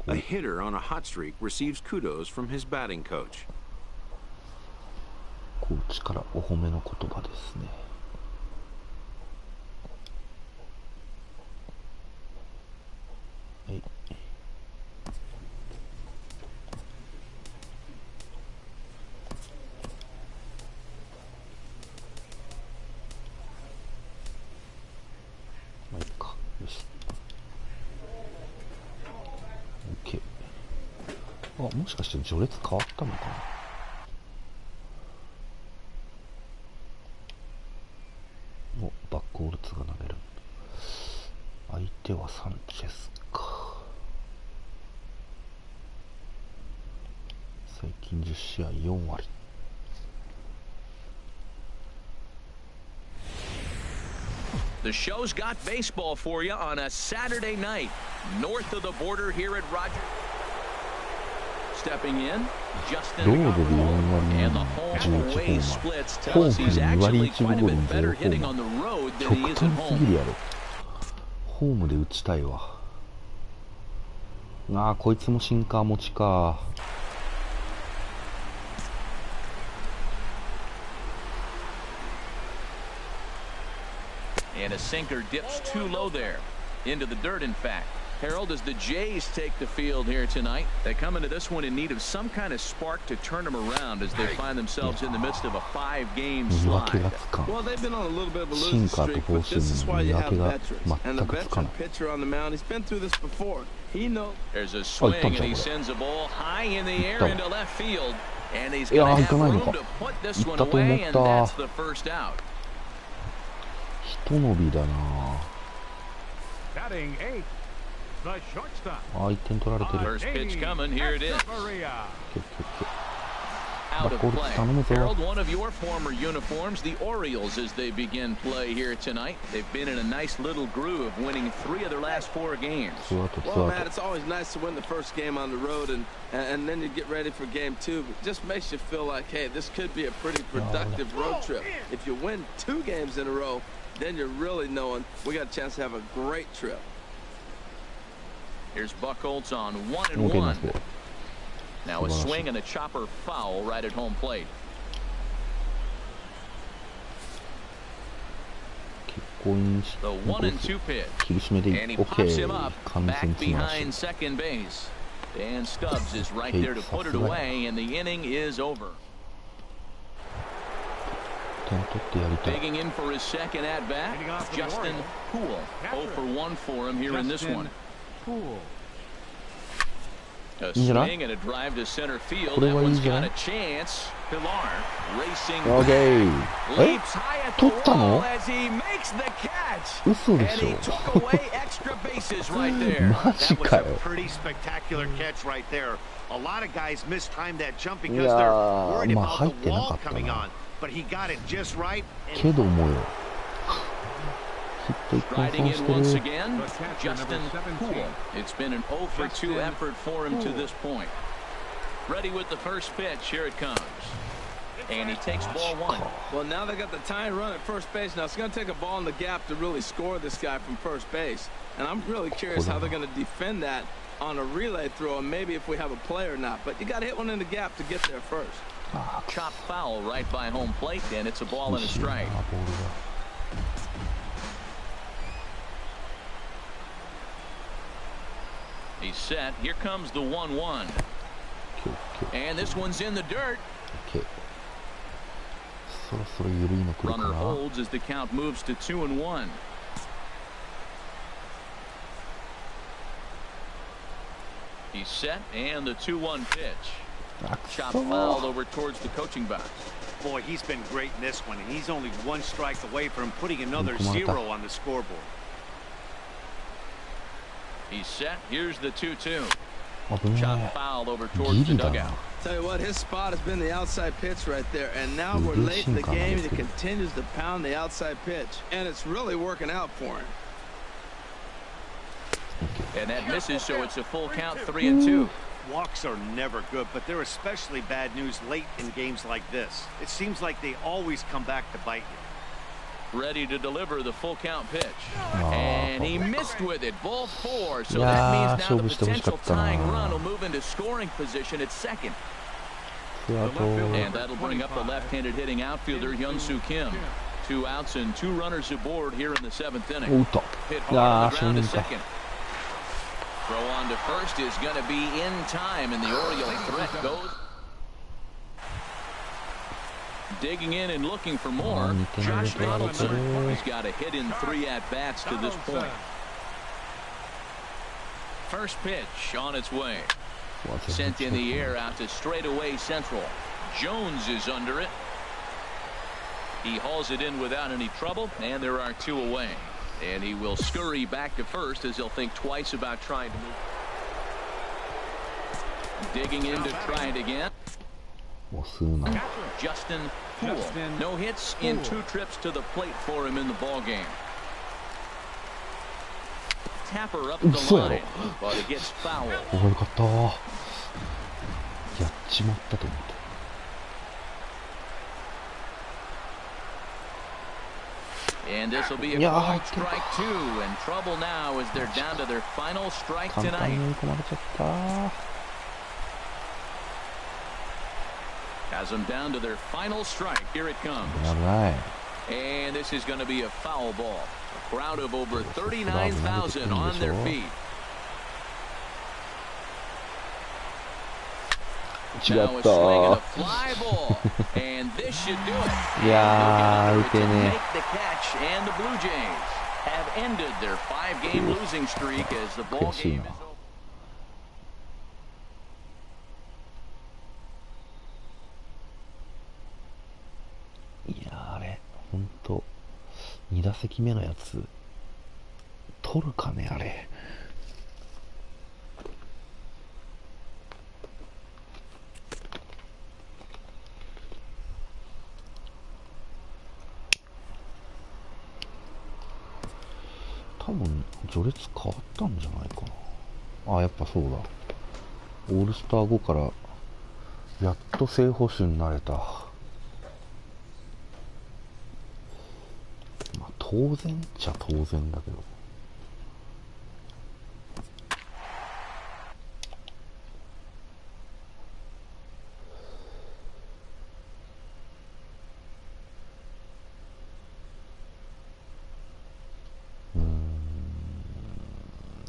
A hitter on a hot streak receives kudos from his batting coach. コーチからお褒めの言葉ですね。はい。まあいいか。よし。OK。あ、もしかして序列変わったのかな。バックオルツが投げる。相手はサンチェスか。最近10試合4割。The show's got baseball for you on a Saturday night north of the border here at Rogers. Stepping in, Justin and the home away splits tell us he's actually quite a bit better hitting on the road than he is at home. ホームで打ちたいわ。ああ、こいつもシンカー持ちか。And a sinker dips too low there. Into the dirt, in fact. Harold, as the Jays take the field here tonight, they come into this one in need of some kind of spark to turn them around as they find themselves in the midst of a 5-game slide. Well, they've been on a little bit of a losing streak, but this is why you have veterans. And the veteran pitcher on the mound, he's been through this before. He knows. There's a swing, and he sends a ball high in the air into left field. And he's going to have room to put this one away, and that's the first out. ひと伸びだな。 Batting 8, the shortstop. あ、1点取られてる。 First pitch coming, here it is. out of play. Harold, one of your former uniforms, the Orioles, as they begin play here tonight. They've been in a nice little groove, winning 3 of their last 4 games. Well, Matt, it's always nice to win the first game on the road, and then you get ready for game 2. It just makes you feel like, hey, this could be a pretty productive road trip. If you win 2 games in a row, then you're really knowing we got a chance to have a great trip. Here's Buchholz on 1-1. Now a swing and a chopper foul right at home plate. The 1-2 pitch. And he pops him up back behind second base. Dan Stubbs is right there to put it away, and the inning is over. Digging in for his second at-bat, Justin Poole. 0 for 1 for him here in this one. A swing and a drive to center field. That one's got a chance. Pilar racing back, leaps high at the wall as he makes the catch. And he took away extra bases right there. That was a pretty spectacular catch right there. A lot of guys mistime that jump because they're worried about the wall coming on. But he got it just right. Riding in once again, Justin Poole. It's been an 0 for 2 effort for him to this point. Ready with the first pitch. Here it comes. And he takes ball 1. Well, now they got the tying run at first base. Now it's going to take a ball in the gap to really score this guy from first base. And I'm really curious how they're going to defend that on a relay throw, and maybe if we have a play or not. But you got to hit one in the gap to get there first. Chop foul right by home plate, and it's a ball and a strike. He's set. Here comes the 1-1. And this one's in the dirt. Runner holds as the count moves to 2-1. He's set, and the 2-1 pitch. Chop foul over towards the coaching box. Boy, he's been great in this one, and he's only 1 strike away from putting another 0 on the scoreboard. He's set. Here's the 2-2. Chop foul over towards the dugout. Tell you what, his spot has been the outside pitch right there, and now we're late in the game, and he continues to pound the outside pitch, and it's really working out for him. And that misses, so it's a full count, 3-2. Walks are never good, but they're especially bad news late in games like this. It seems like they always come back to bite you. Ready to deliver the full count pitch. And he missed with it. Ball 4. So that means now the potential tying run will move into scoring position at second. And that'll bring up the left-handed hitting outfielder Hyun-Soo Kim. 2 outs and 2 runners aboard here in the 7th inning. Hit hard on the ground to second. Throw on to first is going to be in time, and the Oriole threat goes. Digging in and looking for more. Josh Donaldson. He's got a hit in 3 at-bats to this point. First pitch on its way. Sent in the air out to straightaway central. Jones is under it. He hauls it in without any trouble, and there are 2 away. And he will scurry back to first as he'll think twice about trying to move. Digging in to try it again. Justin Poole. No hits in 2 trips to the plate for him in the ball game. Tapper up the line, but it gets foul. And this will be a called strike 2, and trouble now as they're down to their final strike tonight. Has them down to their final strike. Here it comes. And this is going to be a foul ball. A crowd of over 39,000 on their feet. Now a swing and a fly ball, and this should do it. To make the catch, and the Blue Jays have ended their 5-game losing streak as the ball game is over. Yeah, 本当2打席目のやつ取るかねあれ。多分序列変わったんじゃないかな。あ、やっぱそうだ。オールスター後からやっと正捕手になれた。まあ当然っちゃ当然だけど。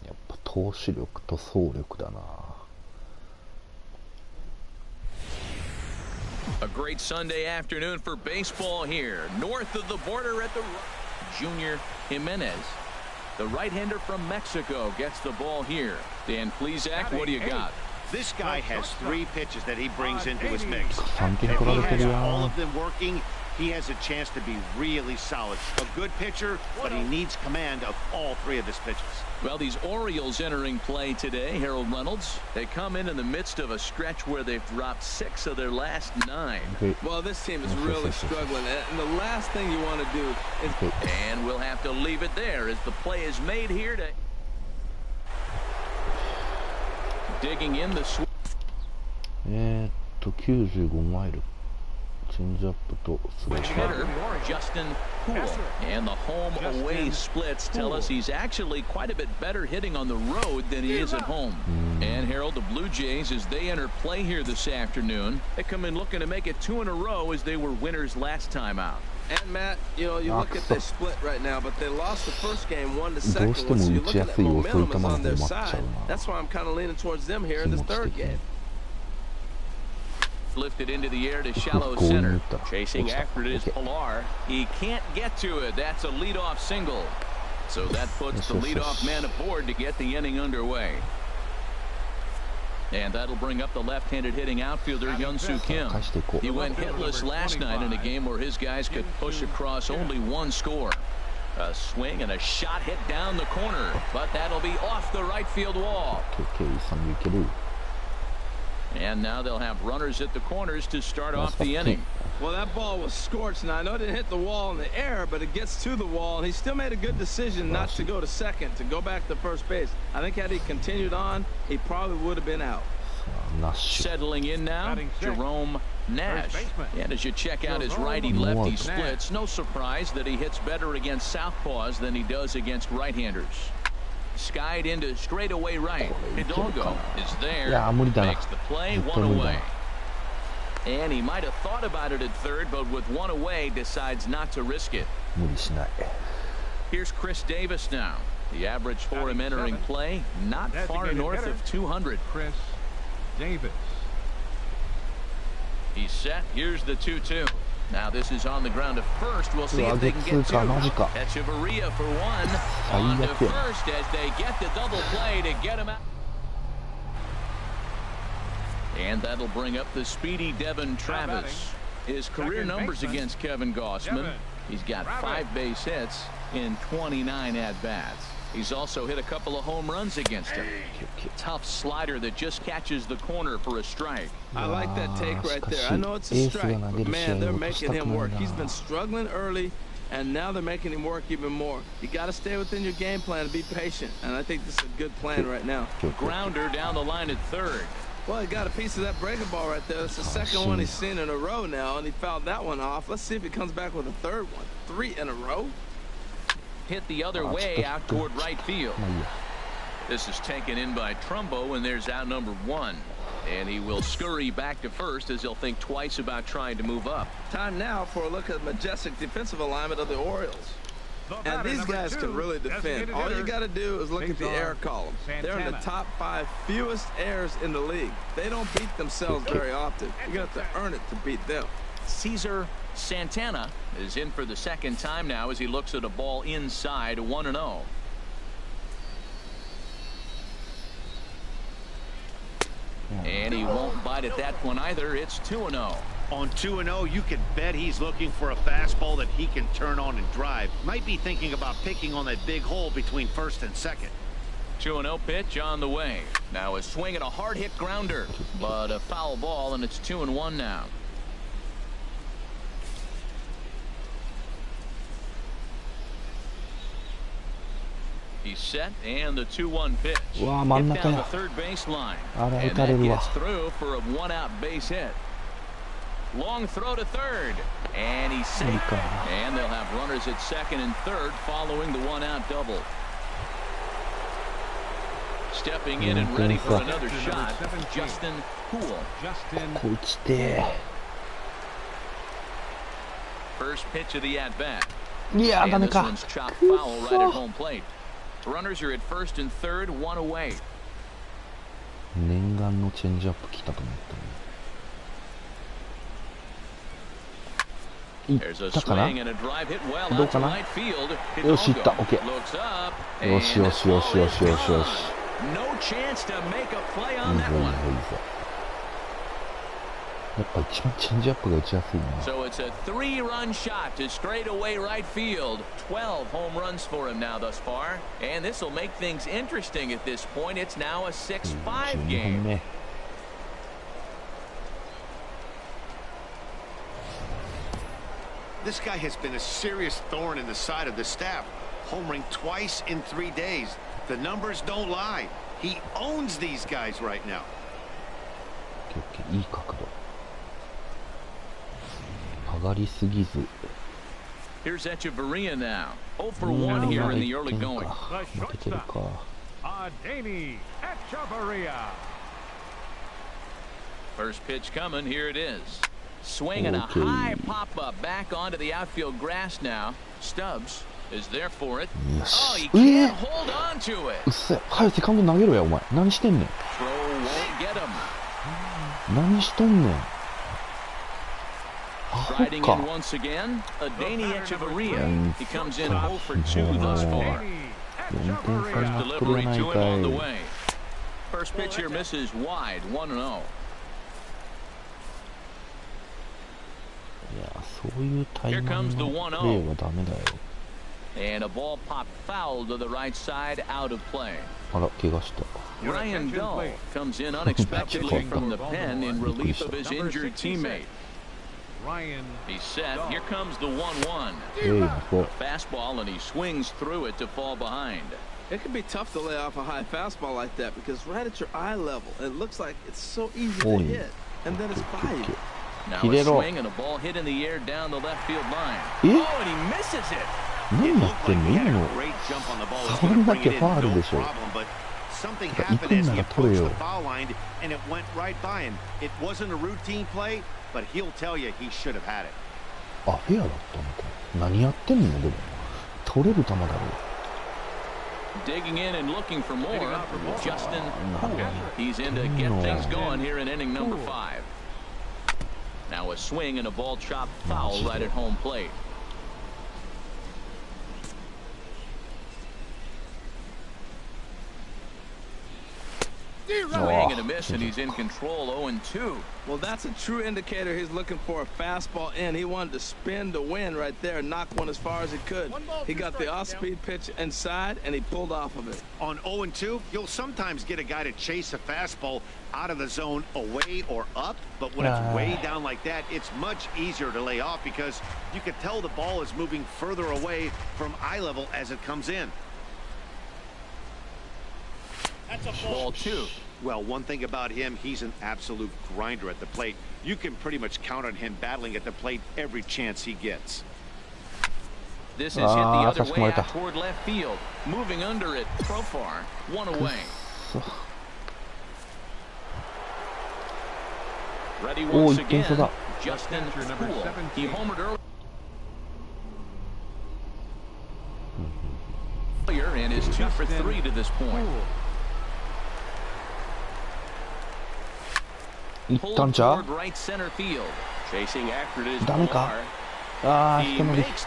やっぱ投手力と走力だな。A great Sunday afternoon for baseball here. North of the border at the Junior Jimenez. The right-hander from Mexico gets the ball here. Dan Plesac, what do you got? This guy has 3 pitches that he brings into his mix. 3点取られてるや All ん。 of them working. He has a chance to be really solid. A good pitcher, but he needs command of all 3 of his pitches. Well, these Orioles entering play today, Harold Reynolds, they come in the midst of a stretch where they've dropped 6 of their last 9. Well, this team is really struggling, and the last thing you want to do is... And we'll have to leave it there as the play is made here to... Digging in the... 95マイル。チェンジアップとスライダー。 Hitter Justin Poole, and the home away splits tell us he's actually quite a bit better hitting on the road than he is at home. And Harold, the Blue Jays, as they enter play here this afternoon, they come in looking to make it 2 in a row as they were winners last time out. And Matt, you know, you look at the split right now, but they lost the first game 1 to 2nd, so you look at that momentum is on their side. That's why I'm kind of leaning towards them here in this 3rd game. Lifted into the air to shallow center. Chasing after it is Pilar. He can't get to it. That's a leadoff single. So that puts the leadoff man aboard to get the inning underway. And that'll bring up the left-handed hitting outfielder Hyun-Soo Kim. He went hitless last night in a game where his guys could push across only 1 score. A swing and a shot hit down the corner, but that'll be off the right field wall. And now they'll have runners at the corners to start off the inning. Well, that ball was scorched. Now, I know it didn't hit the wall in the air, but it gets to the wall, and he still made a good decision not to go to second, to go back to first base. I think had he continued on, he probably would have been out. Settling in now, Jerome Nash. And as you check out his righty-lefty splits, no surprise that he hits better against southpaws than he does against right-handers. Skied into straightaway right. Hidalgo is there. Makes the play 1 away. And he might have thought about it at 3rd, but with 1 away, decides not to risk it. Here's Chris Davis now. The average for him entering play, not far north of 200. Chris Davis. He's set. Here's the 2-2. Now this is on the ground to first. We'll see if they can get 2. Echeverria for 1. On to first as they get the double play to get him out. And that'll bring up the speedy Devin Travis. His career numbers against Kevin Gossman. He's got 5 base hits in 29 at-bats. He's also hit a couple of home runs against him. Tough slider that just catches the corner for a strike. I like that take right there. I know it's a strike, but man, they're making him work. He's been struggling early, and now they're making him work even more. You got to stay within your game plan and be patient, and I think this is a good plan right now. Grounder down the line at 3rd. Well, he got a piece of that breaking ball right there. That's the 2nd one he's seen in a row now, and he fouled that one off. Let's see if he comes back with a 3rd one. 3 in a row. Hit the other way out toward right field. This is taken in by Trumbo, and there's out number 1. And he will scurry back to first as he'll think twice about trying to move up. Time now for a look at the majestic defensive alignment of the Orioles. And these guys can really defend. All you got to do is look at the error column. They're in the top 5 fewest errors in the league. They don't beat themselves very often. You got to earn it to beat them. Cesar Santana is in for the 2nd time now as he looks at a ball inside 1-0. And he won't bite at that one either. It's 2-0. On 2-0, you can bet he's looking for a fastball that he can turn on and drive. Might be thinking about picking on that big hole between 1st and 2nd. 2-0 pitch on the way. Now a swing and a hard hit grounder, but a foul ball, and it's 2-1 now. He's set and the 2-1 pitch. Hit down the third baseline. And that gets through for a one-out base hit. Long throw to third, and he's safe. And they'll have runners at second and third following the one-out double. Stepping in and ready for another shot, Justin Poo. First pitch of the at-bat. And this one's chopped foul right at home plate. Runners are at first and third, one away. 念願のチェンジアップ来たと思ったね。いったかな？どうかな？よし、いった。オッケー。よしよしよしよしよしよし。やっぱ一番チェンジアップが打ちやすいな。So it's a 3-run shot to straightaway right field. 12 home runs for him now thus far, and this will make things interesting at this point. It's now a 6-5 game. This guy has been a serious thorn in the side of the staff, homering twice in 3 days. The numbers don't lie. He owns these guys right now. いい角度。上がりすぎず。Here's Echeverria now. 0 for 1 here in the early going. 負けてるか。First pitch coming. Here it is. Swing and a high pop-up back onto the outfield grass now. Stubbs is there for it. Oh, he can't hold on to it. うっせ。早くセカンド投げろや、お前。何してんねん。Throw won't get him. 何しとんねん。Riding in once again, Adeiny Echeverria. He comes in 0 for 2 thus far. First delivery to him on the way. First pitch here misses wide, 1-0. いや、そういうタイミングのプレーはダメだよ。And a ball popped foul to the right side, out of play. あら、怪我した。Ryan Dull comes in unexpectedly from the pen in relief of his injured teammate. He's set. Here comes the 1-1. A fastball, and he swings through it to fall behind. It can be tough to lay off a high fastball like that because right at your eye level, it looks like it's so easy to hit, and then it's by you. Now a swing and a ball hit in the air down the left field line. Oh, and he misses it. 何やってんの？今の触んなきゃファウルでしょ。Something happened as he approached the foul line, and it went right by him. It wasn't a routine play, but he'll tell you he should have had it. あ、フェアだったのか。何やってんのでも。取れる球だろう。Digging in and looking for more, Justin Poo. He's in to get things going here in inning number 5. Now a swing and a ball chopped foul right at home plate. Swing and a miss, and he's in control, 0-2. Well, that's a true indicator he's looking for a fastball in. He wanted to spin to win right there and knock one as far as he could. He got the off-speed pitch inside, and he pulled off of it. On 0-2, you'll sometimes get a guy to chase a fastball out of the zone away or up, but when it's way down like that, it's much easier to lay off because you can tell the ball is moving further away from eye level as it comes in. That's a ball 2. Well, one thing about him, he's an absolute grinder at the plate. You can pretty much count on him battling at the plate every chance he gets. This is hit the other way out toward left field. Moving under it, Profar, 1 away. Ready once again, Justin Poo. He homered earlier and is 2 for 3 to this point. いったんちゃう？ダメか？ああ、人のり。くっそ。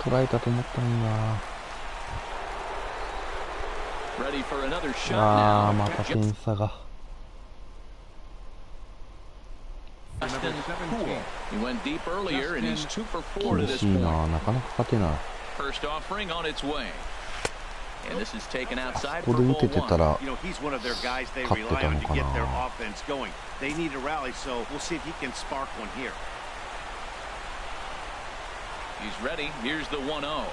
捉えたと思ったのにな。ああ、また点差が。厳しいな、なかなか勝てない。And this is taken outside ここで打ててたら he's one of their guys they rely on to get their offense going. They need a rally, so we'll see if he can spark one here. He's ready. Here's the 1-0.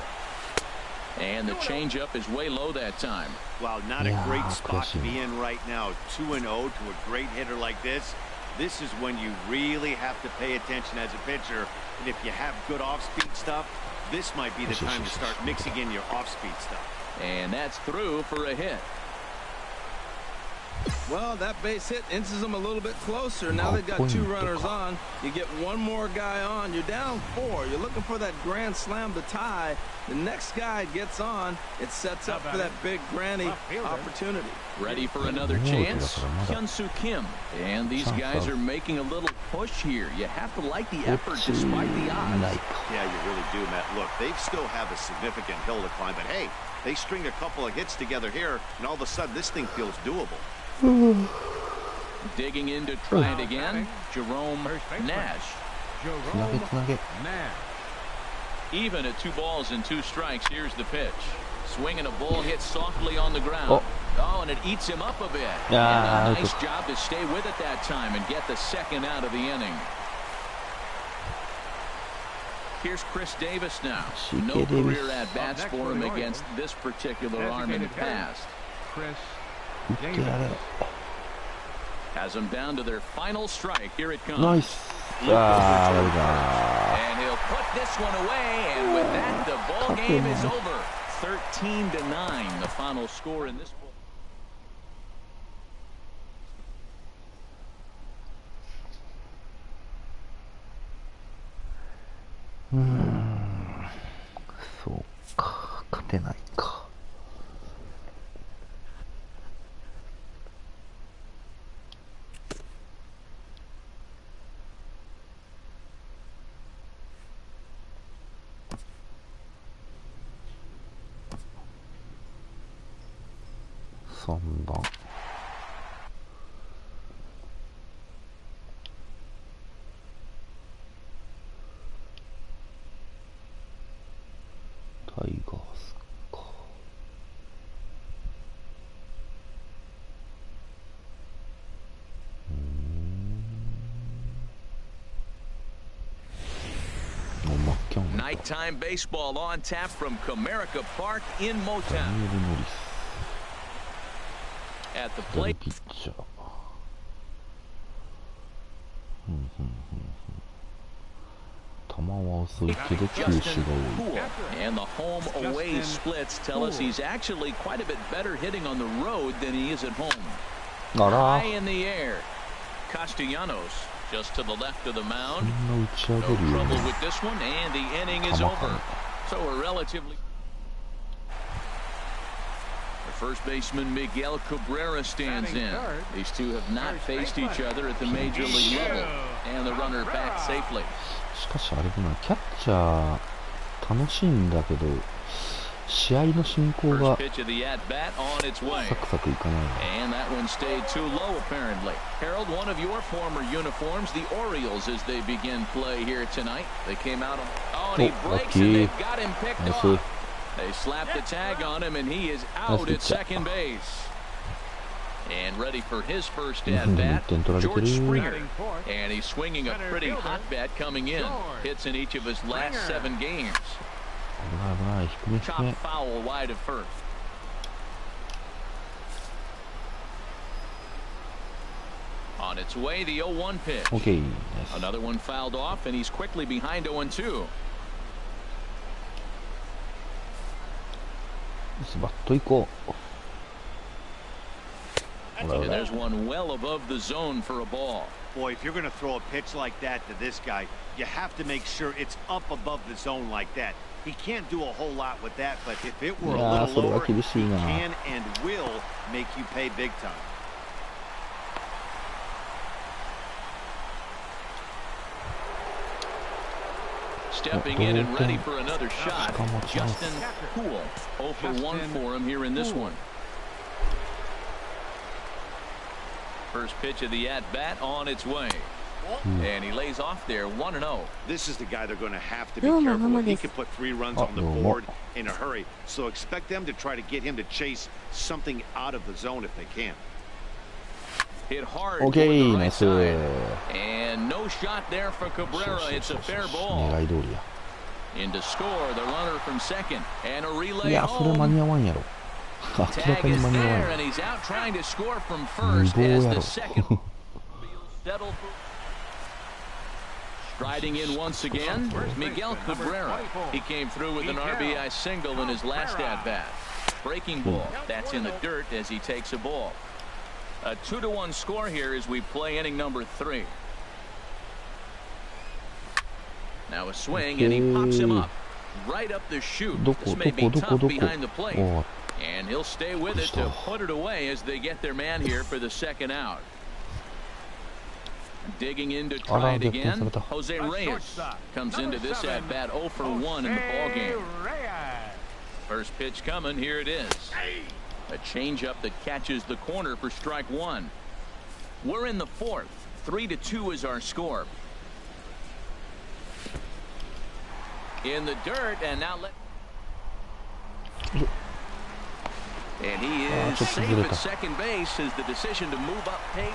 And the changeup is way low that time. Well, not a great spot to be in right now. 2-0 to a great hitter like this. This is when you really have to pay attention as a pitcher. And if you have good off-speed stuff, this might be the time to start mixing in your off-speed stuff. And that's through for a hit. Well, that base hit inches them a little bit closer. Now they've got 2 runners on. You get one more guy on. You're down 4. You're looking for that grand slam to tie. The next guy gets on. It sets up for that big granny opportunity. Ready for another chance? Hyun-Soo Kim. And these guys are making a little push here. You have to like the effort despite the odds. Yeah, you really do, Matt. Look, they still have a significant hill to climb. But, hey, they string a couple of hits together here, and all of a sudden this thing feels doable. Digging in to try it again, Jerome Nash. Even at 2 balls and 2 strikes, here's the pitch. Swinging a ball hit softly on the ground. Oh, and it eats him up a bit. And a nice job to stay with it that time and get the second out of the inning. Here's Chris Davis now. No career at-bats for him against this particular arm in the past. Has them down to their final strike. Here it comes. Nice. And he'll put this one away, and with that, the ball game is over. 13-9, the final score in this ball.そうか、勝てないか。3番。タイガースか。Nighttime baseball on tap from Comerica Park in Motown. At the plate. And the home away splits tell us he's actually quite a bit better hitting on the road than he is at home. High in the air. Castellanos just to the left of the mound. No trouble with this one, and the inning is over. So a relatively... First baseman Miguel Cabrera stands in. These two have not faced each other at the major league level. And the runner back safely. しかしあれだな、キャッチャー楽しいんだけど、試合の進行がサクサクいかない。And that one stayed too low apparently. Harold, one of your former uniforms, the Orioles, as they begin play here tonight. They came out on... Oh, and he breaks and they got him picked off. They slapped the tag on him, and he is out at second base. And ready for his first at-bat, George Springer. And he's swinging a pretty hot bat coming in. Hits in each of his last 7 games. Chop foul wide of first. On its way, the 0-1 pitch. Okay, nice. Another one fouled off, and he's quickly behind 0-2. ズバッといこう。And there's one well above the zone for a ball. Boy, if you're going to throw a pitch like that to this guy, you have to make sure it's up above the zone like that. He can't do a whole lot with that, but if it were a little lower, he can and will make you pay big time. Stepping in and ready for another shot, Justin Poole. 0 for 1 for him here in this one. First pitch of the at-bat on its way. And he lays off there 1-0. This is the guy they're going to have to be careful with. He could put 3 runs on the board in a hurry. So expect them to try to get him to chase something out of the zone if they can. Hit hard toward the right side. And no shot there for Cabrera. It's a fair ball. In to score the runner from second and a い relay や、それ間 home. に合わんやろ。明ら Tag かに is 間に合わん there や and he's out trying to score from ろ。 first 無 as 謀や the second ろ。 settled. Striding in once again, Miguel Cabrera. He came through with an RBI single in his last at-bat. Breaking ball. That's in the dirt as he takes a ball. A 2-1 score here as we play inning number 3. Now a swing and he pops him up right up the chute. This may be tough behind the plate. And he'll stay with it to put it away as they get their man here for the second out. Digging in to try it again. Jose Reyes comes into this at bat 0 for 1 in the ballgame. First pitch coming. Here it is. A changeup that catches the corner for strike 1. We're in the 4th. 3-2 is our score. In the dirt, and now and he is safe at second base as the decision to move up pays.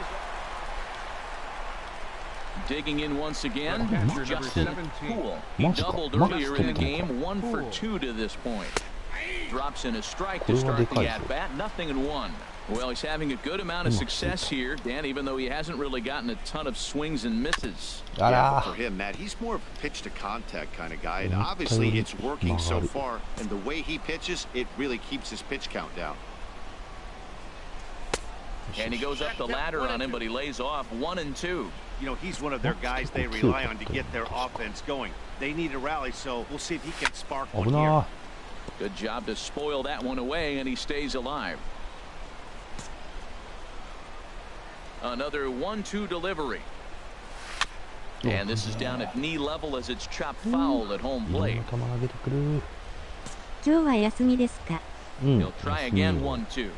Digging in once again, Justin Poole. He doubled earlier in the game, 1 for 2 to this point. Drops in a strike to start the at-bat, 0-1. Well, he's having a good amount of success here, Dan, even though he hasn't really gotten a ton of swings and misses. Yeah, for him, Matt, he's more of a pitch-to-contact kind of guy, and obviously it's working so far, and the way he pitches, it really keeps his pitch count down. And he goes up the ladder on him, but he lays off 1-2. You know, he's one of their guys they rely on to get their offense going. They need a rally, so we'll see if he can spark one here. Good job to spoil that one away, and he stays alive. Another 1-2 delivery. And this is down at knee level as it's chopped foul at home plate. He'll try again 1-2.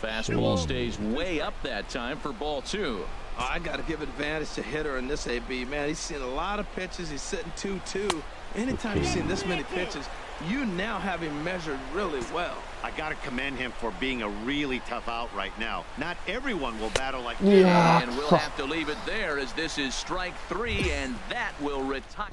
Fastball stays way up that time for ball 2. Oh, I got to give advantage to hitter in this AB, man. He's seen a lot of pitches. He's sitting 2-2. Anytime you've seen this many pitches, you now have him measured really well. I got to commend him for being a really tough out right now. Not everyone will battle like this. And we'll have to leave it there as this is strike 3, and that will retire.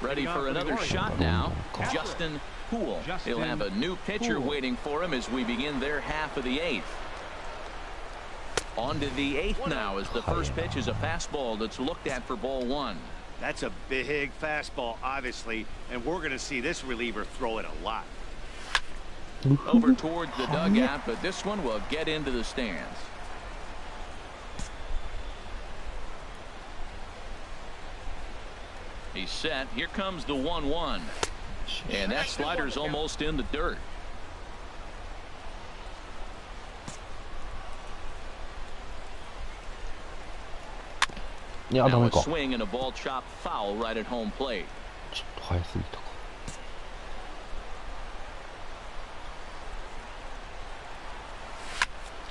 Ready for another shot now. Justin Poole. He'll have a new pitcher waiting for him as we begin their half of the 8th. On to the 8th now as the first pitch is a fastball that's looked at for ball 1. That's a big fastball, obviously, and we're going to see this reliever throw it a lot. Over towards the dugout, but this one will get into the stands. He's set. Here comes the 1-1. And that slider's almost in the dirt. Now a swing and a ball chopped foul right at home plate. High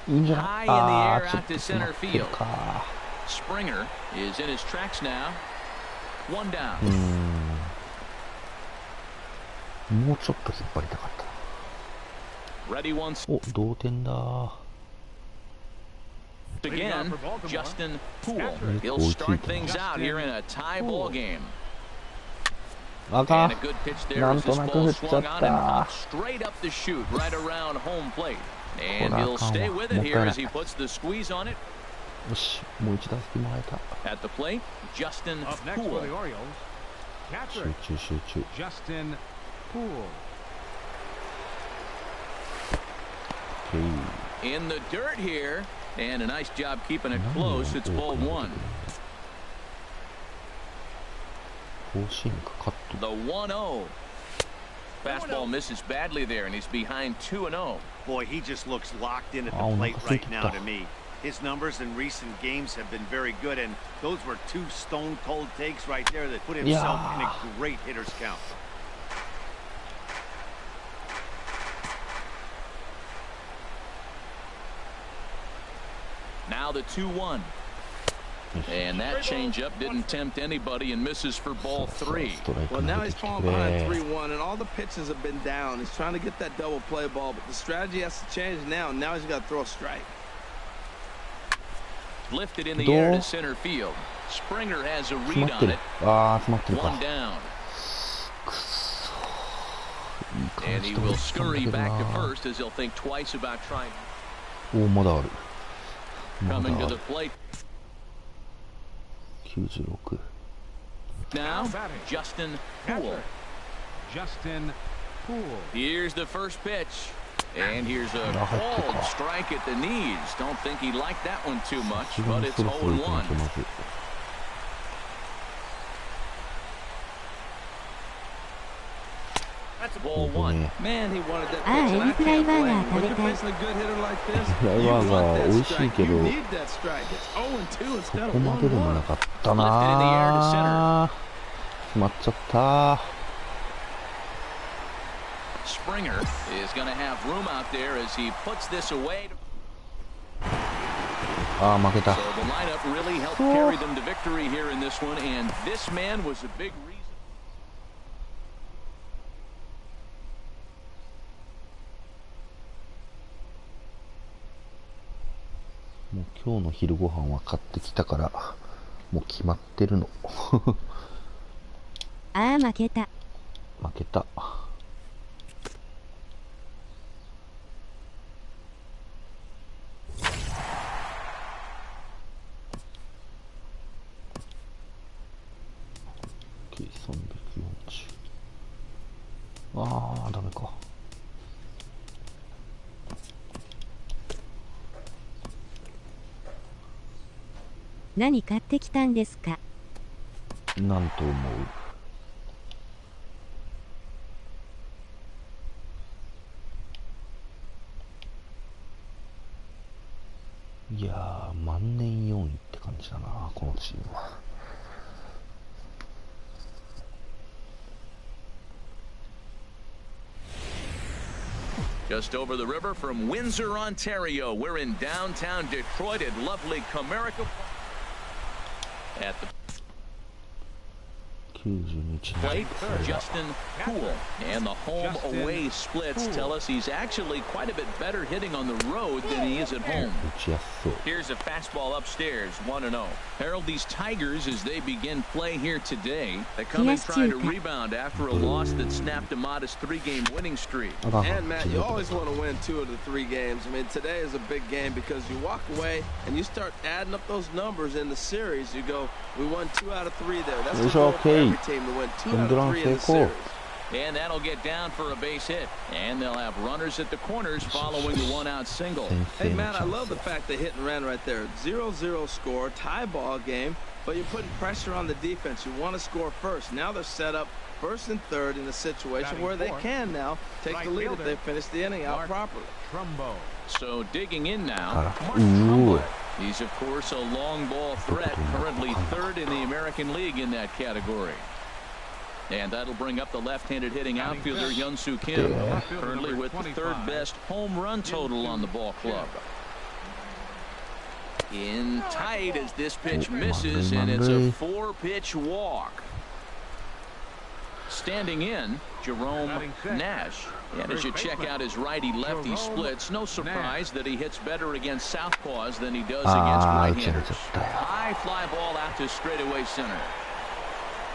in the air out to center field. Springer is in his tracks now. 1 down. もうちょっと引っ張りたかった。 Ready once. お、同点だ。 Again, Justin Poole. He'll start things out here in a tie ball game. And a good pitch there as this ball swung on and popped straight up the chute right around home plate. And he'll stay with it here as he puts the squeeze on it. At the plate, Justin Poole. Justin Poole. In the dirt here, and a nice job keeping it close. It's ball 1. The 1-0. Fastball misses badly there, and he's behind 2-0. Boy, he just looks locked in at the plate right now to me. His numbers in recent games have been very good, and those were 2 stone-cold takes right there that put himself in a great hitter's count. Now the 2-1. And that changeup didn't tempt anybody and misses for ball 3. Well, now he's falling behind 3-1, and all the pitches have been down. He's trying to get that double play ball, but the strategy has to change now. Now he's got to throw a strike. Lifted in the air to center field. Springer has a read on it. One down. And he will scurry back to first as he'll think twice about trying. Coming to the plate. 96. Now, Justin Poole. Here's the first pitch. And here's a cold strike at the knees. Don't think he liked that one too much, but it's 0-1. That's ball one. Man, he wanted that pitch, and I can't blame him. When you're facing a good hitter like this, you want that strike. You need that strike. It's 0-2 instead of 1-1. Lifted in the air to center. 決まっちゃった。 Springer is going to have room out there as he puts this away. 負けた。 So the lineup really helped carry them to victory here in this one, and this man was a big reason. もう今日の昼ご飯は買ってきたからもう決まってるの。負けた。負けた。340。ダメか。何買ってきたんですか？なんと思う？いやー、万年4位って感じだな、このチームは。Just over the river from Windsor, Ontario, we're in downtown Detroit at lovely Comerica. At the plate, Justin Poole. And the home-away splits tell us he's actually quite a bit better hitting on the road than he is at home. Here's a fastball upstairs, 1-0. Harold, these Tigers, as they begin play here today, they come in trying to rebound after a loss that snapped a modest 3-game winning streak. And, Matt, you always want to win 2 of the 3 games. I mean, today is a big game because you walk away and you start adding up those numbers in the series. You go, we won 2 out of 3 there. That's the goal for every team to win 2 out of 3 in the series. And that'll get down for a base hit. And they'll have runners at the corners following the 1-out single. Hey, Matt, I love the fact they hit and ran right there. 0-0 score, tie ball game, but you're putting pressure on the defense. You want to score first. Now they're set up first and third in a situation where they can now take the lead if they finish the inning out properly. So digging in now, Trumbo. He's, of course, a long ball threat, currently 3rd in the American League in that category. And that'll bring up the left-handed hitting outfielder Hyun-Soo Kim, currently with the 3rd best home run total on the ball club. In tight as this pitch misses, and it's a 4-pitch walk. Standing in, Jerome Nash. And as you check out his righty-lefty splits, no surprise that he hits better against southpaws than he does against right-handers. High fly ball out to straightaway center.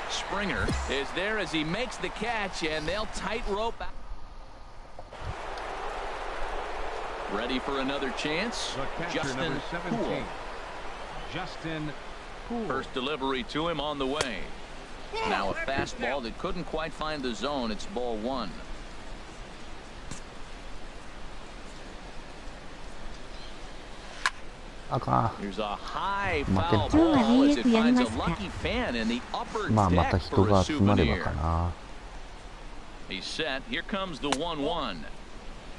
Springer is there as he makes the catch, and they'll tightrope out. Ready for another chance? Justin Poole. First delivery to him on the way. Now a fastball that couldn't quite find the zone. It's ball 1. Here's a high foul ball as it finds a lucky fan in the upper deck for a souvenir. He's set. Here comes the 1-1.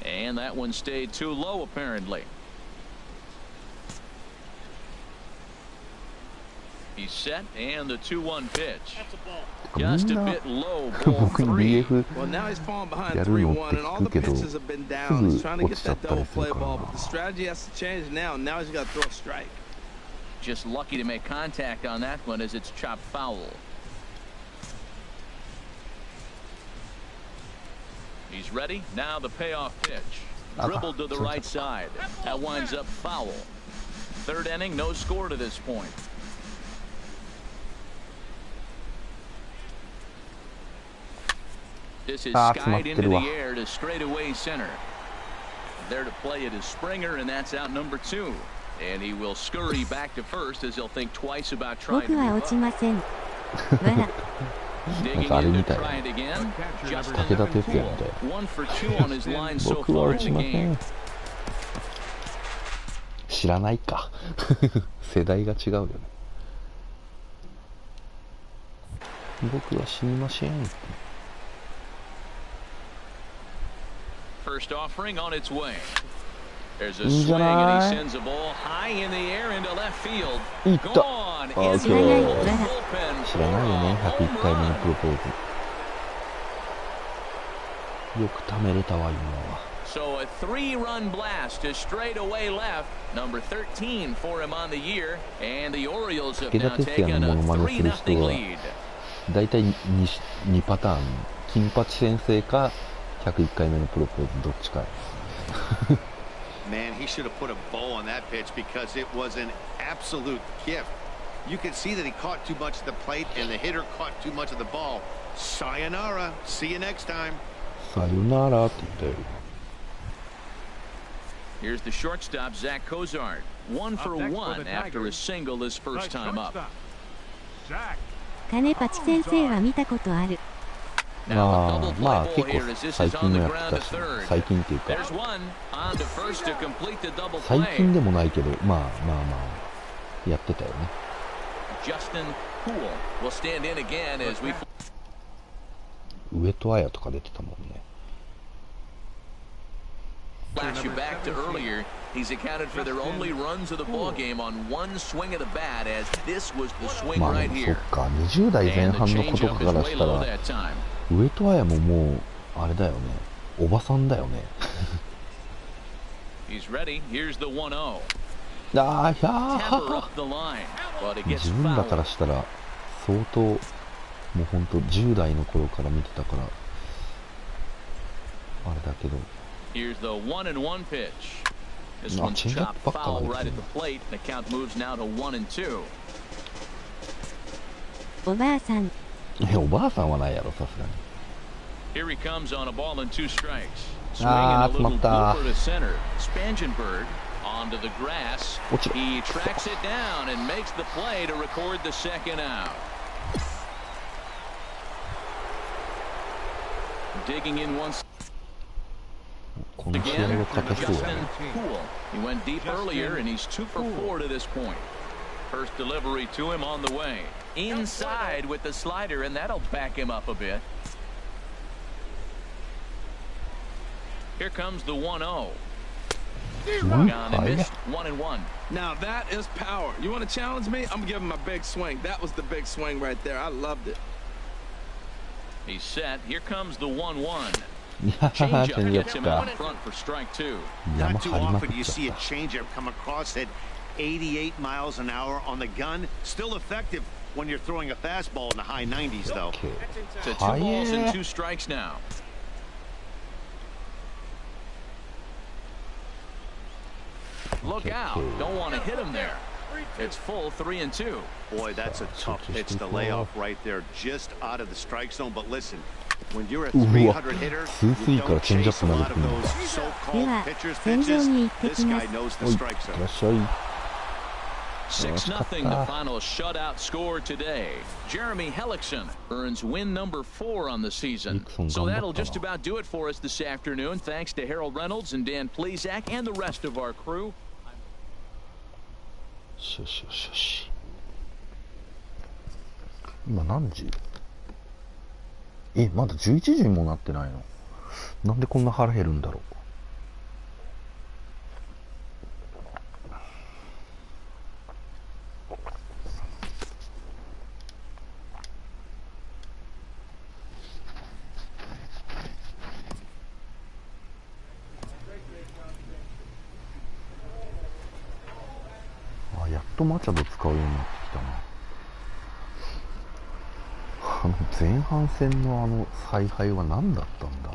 And that one stayed too low, apparently. He's set, and the 2-1 pitch. Just a bit low, ball 3. Well, now he's falling behind 3-1, and all the pitches have been down. He's trying to get that double play ball, but the strategy has to change now. Now he's got to throw a strike. Just lucky to make contact on that one as it's chopped foul. He's ready. Now the payoff pitch. Dribbled to the right side. That winds up foul. third inning, no score to this point. This is skied into the air to straightaway center. There to play it is Springer, and that's out number 2. And he will scurry back to first as he'll think twice about trying to move up. Digging in to try it again. Justin Poole, 1 for 2 on his line so far in the game. 知らないか世代が違うよね。僕は死にません。First offering on its way. There's a swing and he sends a ball high in the air into left field. Gone into the bullpen. 知らないよね、101回目のプロポーズ。よく貯めれたわ今は。So a 3-run blast to straightaway left, number 13 for him on the year, and the Orioles have now taken a 3-0 lead. だいたい 2パターン、金八先生か101回目のプロポーズどっちか。Man, he should have put a bow on that pitch because it was an absolute gift. You could see that he caught too much at the plate and the hitter caught too much of the ball. Sayonara. See you next time. さよならって言ったよ。Here's the shortstop, Zach Cozart. 1 for 1 after a single his first time up. 金八先生は見たことある。まあ結構最近のやってたし、最近っていうか最近でもないけど、まあやってたよね。上戸彩とか出てたもんね。Flash you back to earlier. He's accounted for their only runs of the ball game on one swing of the bat, as this was the swing right here. そっか、20代前半の子とかからしたら上戸彩ももうあれだよね、おばさんだよね。He's ready. Here's the 1-0. ああ、自分らからしたら相当もう本当10代の頃から見てたからあれだけど。Here's the 1-1 pitch. This one's chopped foul right at the plate. The count moves now to 1-2. おばあさん。おばあさんはないやろ、さすがに。Here he comes on a ball and 2 strikes. Swinging a little blooper to center. Spangenberg onto the grass. He tracks it down and makes the play to record the second out. Digging in once. Again, Justin Poole. He went deep earlier, and he's 2 for 4 to this point. First delivery to him on the way. Inside with the slider, and that'll back him up a bit. Here comes the 1-0. Gone and missed. 1-1. Now that is power. You want to challenge me? I'm giving my big swing. That was the big swing right there. I loved it. He's set. Here comes the 1-1. いやー、チェンジアップか。Not too often you see a changeup come across at 88 miles an hour on the gun. Still effective when you're throwing a fastball in the high 90s, though. So 2 balls and 2 strikes now. Look out! Don't want to hit him there. It's full 3-2. Boy, that's a tough pitch to lay off right there, just out of the strike zone. But listen. When you're a 300 hitter, you don't chase a lot of those so-called pitchers' pitches. This guy knows the strike zone. 6-0 the final shutout score today. Jeremy Hellickson earns win number 4 on the season. So that'll just about do it for us this afternoon. Thanks to Harold Reynolds and Dan Plezak and the rest of our crew. 今何時？まだ11時にもなってないの？なんでこんな腹減るんだろう。やっとマチャド使うようになってきたな。前半戦の采配は何だったんだ。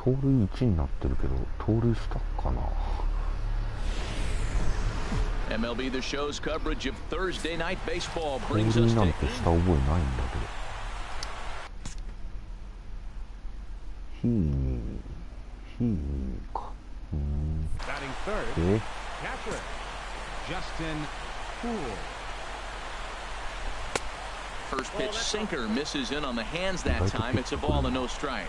盗塁1になってるけど盗塁したかな。 MLB The Show's coverage of Thursday night baseball 盗 brings 塁 us なん to てした覚えないんだけど。ヒーニーか。Batting third, で catcher, Justin Poole. first pitch sinker misses in on the hands that time. It's a ball and no strikes.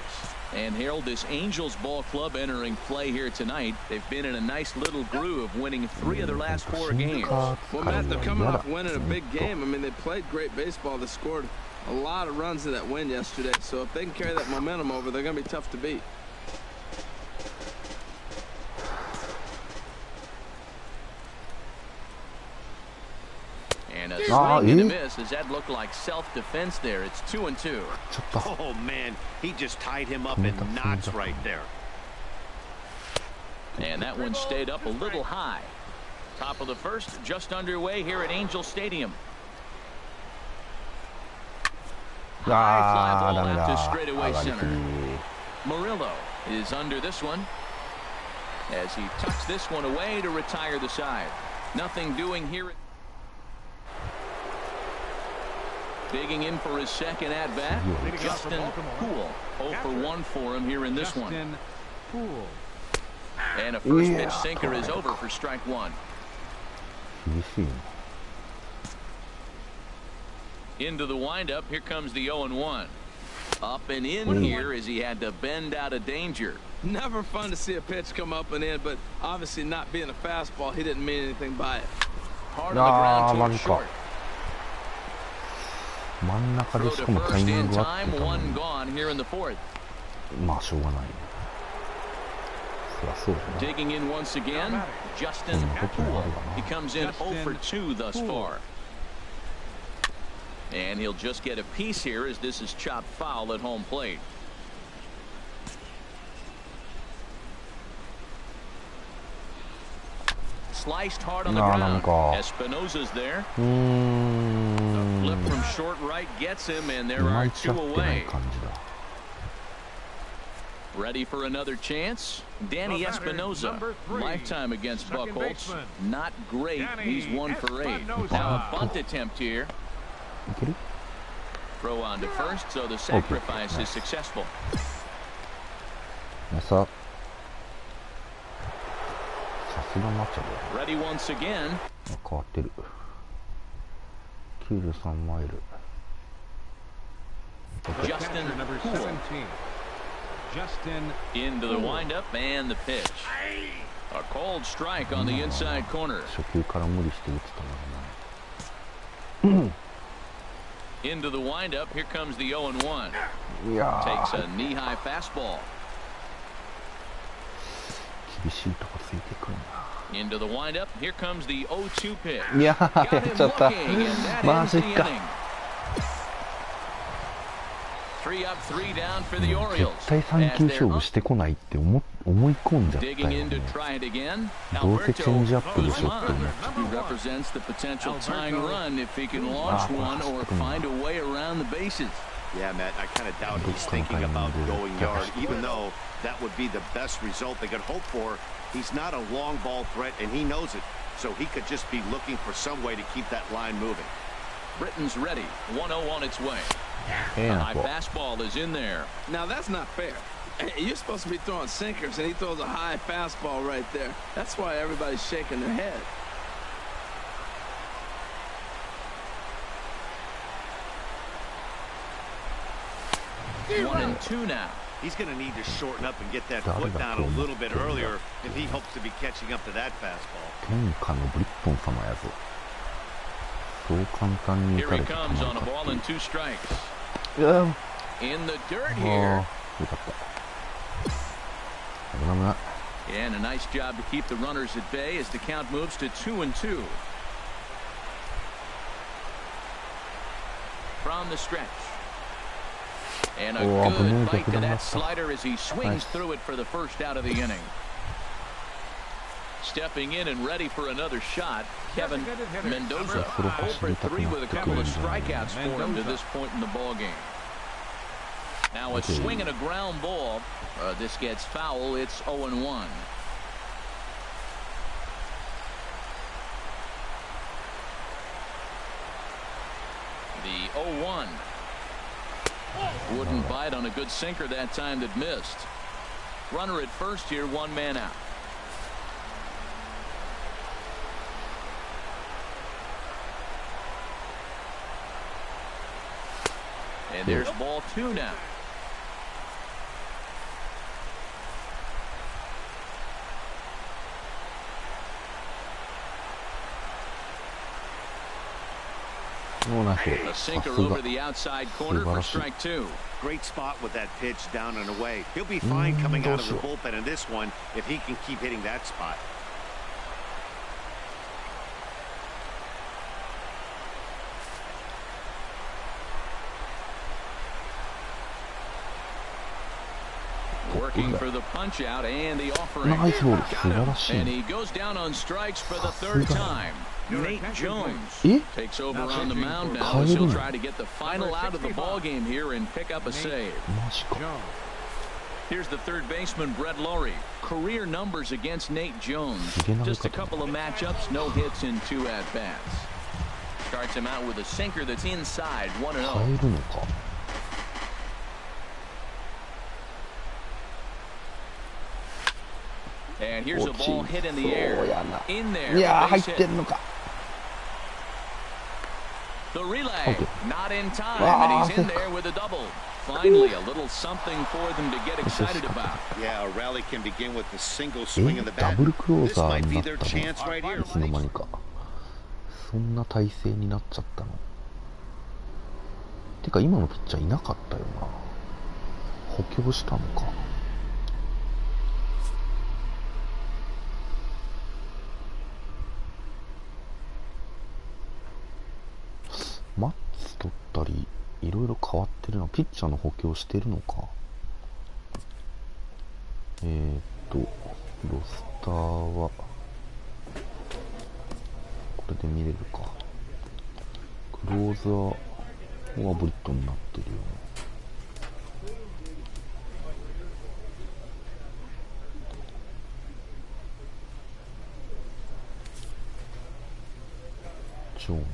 And Harold, this Angels ball club entering play here tonight. They've been in a nice little groove, winning 3 of their last 4 games. Well, Matt, they're coming off winning a big game. I mean, they played great baseball. They scored a lot of runs in that win yesterday. So if they can carry that momentum over, they're going to be tough to beat. And a swing and a miss. Does that look like self-defense there? It's 2-2. Oh, man. He just tied him up in knots right there. And that one stayed up a little high. Top of the first, just underway here at Angel Stadium. High fly ball out to straightaway center. Murillo is under this one as he tucks this one away to retire the side. Nothing doing here. Digging in for his second at-bat, Justin Poole. 0 for 1 for him here in this one. And a first pitch sinker is over for strike 1. Into the windup, here comes the 0-1. Up and in here as he had to bend out of danger. Never fun to see a pitch come up and in, but obviously not being a fastball, he didn't mean anything by it. Hard on the ground towards short. 真ん中で Throw し to かもタイ first ミン in グが合って time, たの one に gone here in the fourth. まあしょうがないね。そりゃそうだな。 Digging in once again, Justin Poole. He comes in 0 for 2 thus far. And he'll just get a piece here as this is chopped foul at home plate. Sliced hard on the ground. Espinosa's there. The flip from short right gets him, and there are 2 away. Ready for another chance? Danny Espinosa. Lifetime against Buckholz. Not great. He's 1 for 8. Now a bunt attempt here. Throw on to first, so the sacrifice is successful. Ready once again. 変わってる。93マイル。Justin Poole. Into the windup and the pitch. A cold strike on the inside corner. 初球から無理して打ってたのにな。Into the windup, here comes the 0-1. Takes a knee-high fastball. 厳しいとこついてくるな。Into the windup, here comes the 0-2 pitch. いやー、やっちゃった。マジか。 3 up, 3 down for the Orioles. 絶対3球勝負してこないって思い込んじゃったよね。どうせチェンジアップでしょって思って。He represents the potential tying run if he can launch one or find a way around the bases. Yeah, Matt, I kind of doubt he's thinking about going yard, even though that would be the best result they could hope for. He's not a long ball threat, and he knows it. So he could just be looking for some way to keep that line moving. Britton's ready. 1-0 on its way. The high fastball is in there. Now that's not fair. You're supposed to be throwing sinkers, and he throws a high fastball right there. That's why everybody's shaking their head. One and two now. He's going to need to shorten up and get that foot down a little bit earlier if he hopes to be catching up to that fastball. 天下のブリットン様やぞ。そう簡単に打 Here た he れてた comes ま on る a か ball っていう。 and 2 strikes. いや In the dirt あ here. よかった。危ない。 And a nice job to keep the runners at bay as the count moves to 2-2. From the stretch. And a good bite to that slider as he swings through it for the first out of the inning. Stepping in and ready for another shot, Kevin Mendoza. 0 for 3 with a couple of strikeouts for him to this point in the ballgame. Now a swing and a ground ball. This gets foul. It's 0-1. The 0-1. Wouldn't bite on a good sinker that time that missed. Runner at first here, one man out. And there's ball 2 now. A sinker over the outside corner for strike 2. Great spot with that pitch down and away. He'll be fine coming out of the bullpen in this one if he can keep hitting that spot. Working for the punch out and the offering. And he goes down on strikes for the 3rd time. Nate Jones takes over on the mound now as he'll try to get the final out of the ball game here and pick up a save. Here's the third baseman, Brett Lowry. Career numbers against Nate Jones. Just a couple of matchups, no hits in 2 at-bats. Starts him out with a sinker that's inside, 1-0. And here's a ball hit in the air. In there. The relay, not in time, and he's in there with a double. Finally, a little something for them to get excited about. Yeah, a rally can begin with a single swing in the bat. This might be their chance right here. そんな体勢になっちゃったの。てか今のピッチャーいなかったよな。補強したのか。マッツ取ったりいろいろ変わってるな。ピッチャーの補強してるのか。ロスターはこれで見れるか。クローザーはブリットになってるよね。ジョーンズ。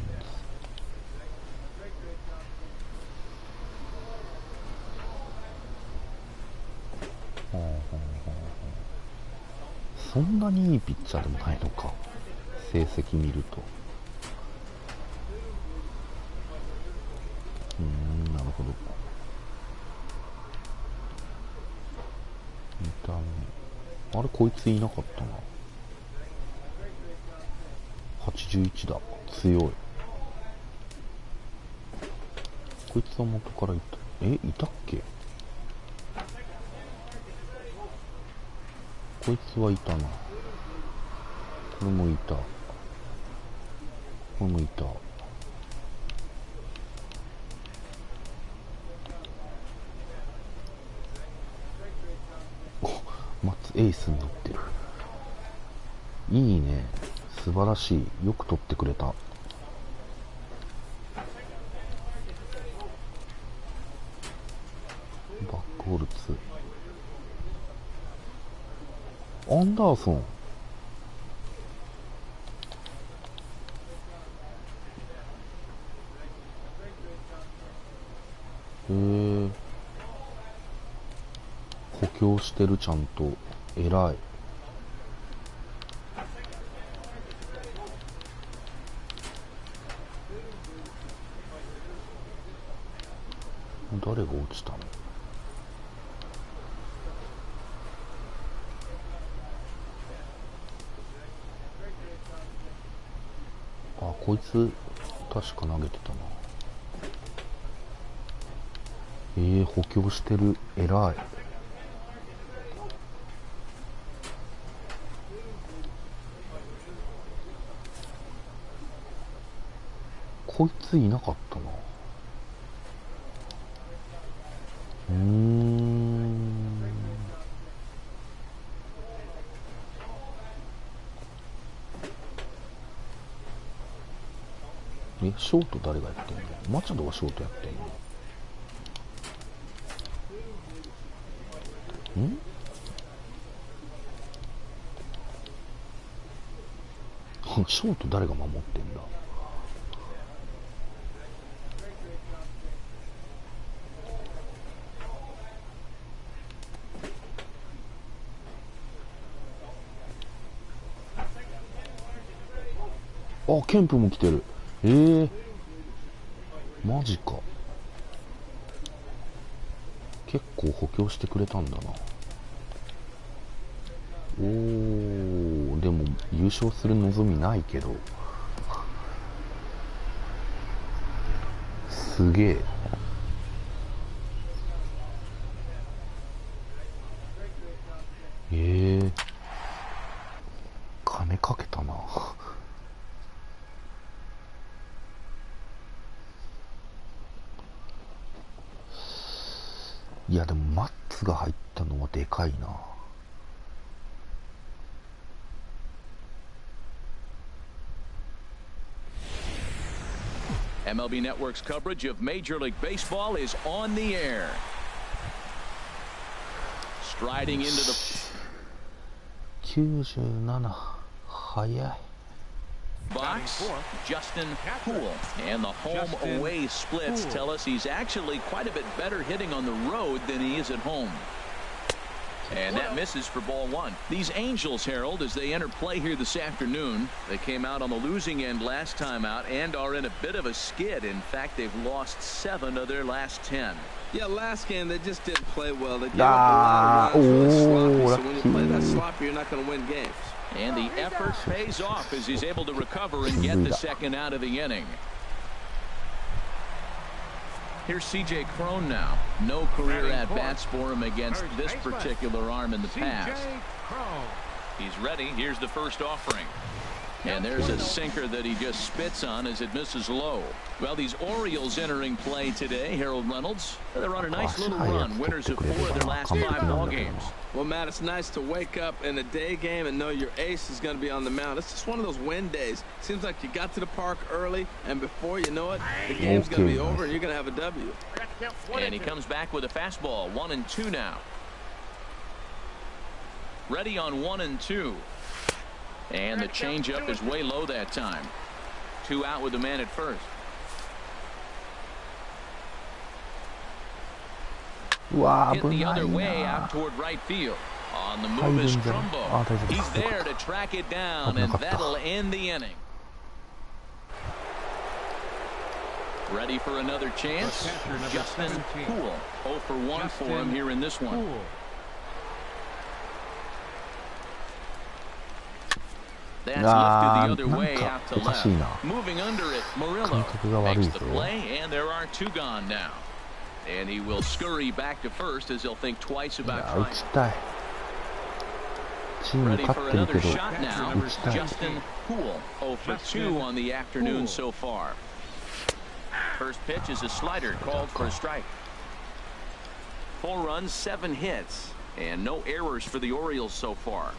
そんなにいいピッチャーでもないのか、成績見ると。なるほど。見た目あれ、こいついなかったな。81だ。強い。こいつは元からいた。いたっけ。こいつはいたな。これもいた。これもいた。松エースになってる。いいね。素晴らしい。よく取ってくれた。バックホルツ。アンダーソン。補強してる、ちゃんと。偉い。誰が落ちたの？あ、こいつ確か投げてたな。補強してる。偉い。こいついなかったな。ショート誰がやってんの？マチャドがショートやってんの？ショート誰が守ってんだ。あ、ケンプも来てる。マジか。結構補強してくれたんだな。おー、でも優勝する望みないけど、すげえ。金かけたな。いやでもマッツが入ったのはでかいな。MLB Network's coverage of Major League Baseball is on the air. Striding into the 97、早い。box, Justin Poole. And the home-away splits tell us he's actually quite a bit better hitting on the road than he is at home. And that misses for ball one. These Angels, Harold, as they enter play here this afternoon, they came out on the losing end last time out and are in a bit of a skid. In fact, they've lost 7 of their last 10. Yeah, last game they just didn't play well. They gave up a lot of runs, really sloppy. So when you play that sloppy, you're not going to win games. And the effort pays off as he's able to recover and get the second out of the inning. Here's C.J. Cron now. No career at-bats for him against this particular arm in the past. He's ready. Here's the first offering. And there's a sinker that he just spits on as it misses low. Well, these Orioles entering play today, Harold Reynolds, they're on a nice little run. Winners of 4 of their last 5 ball games. Well, Matt, it's nice to wake up in a day game and know your ace is going to be on the mound. It's just one of those win days. Seems like you got to the park early, and before you know it, the game's going to be over, and you're going to have a W. And he comes back with a fastball, 1-2 now. Ready on 1-2. And the changeup is way low that time. 2 out with the man at first. Hit the other way out toward right field. On the move is Trumbo. He's there to track it down, and that'll end the inning. Ready for another chance? Justin Poole. 0 for 1 for him here in this one. That's lifted the other way out to left. Moving under it, Murillo makes the play, and there are 2 gone now. And he will scurry back to first as he'll think twice about trying. Ready for another shot now. Justin Poole, 0 for 2 on the afternoon so far. First pitch is a slider called for a strike. 4 runs, 7 hits, and no errors for the Orioles so far.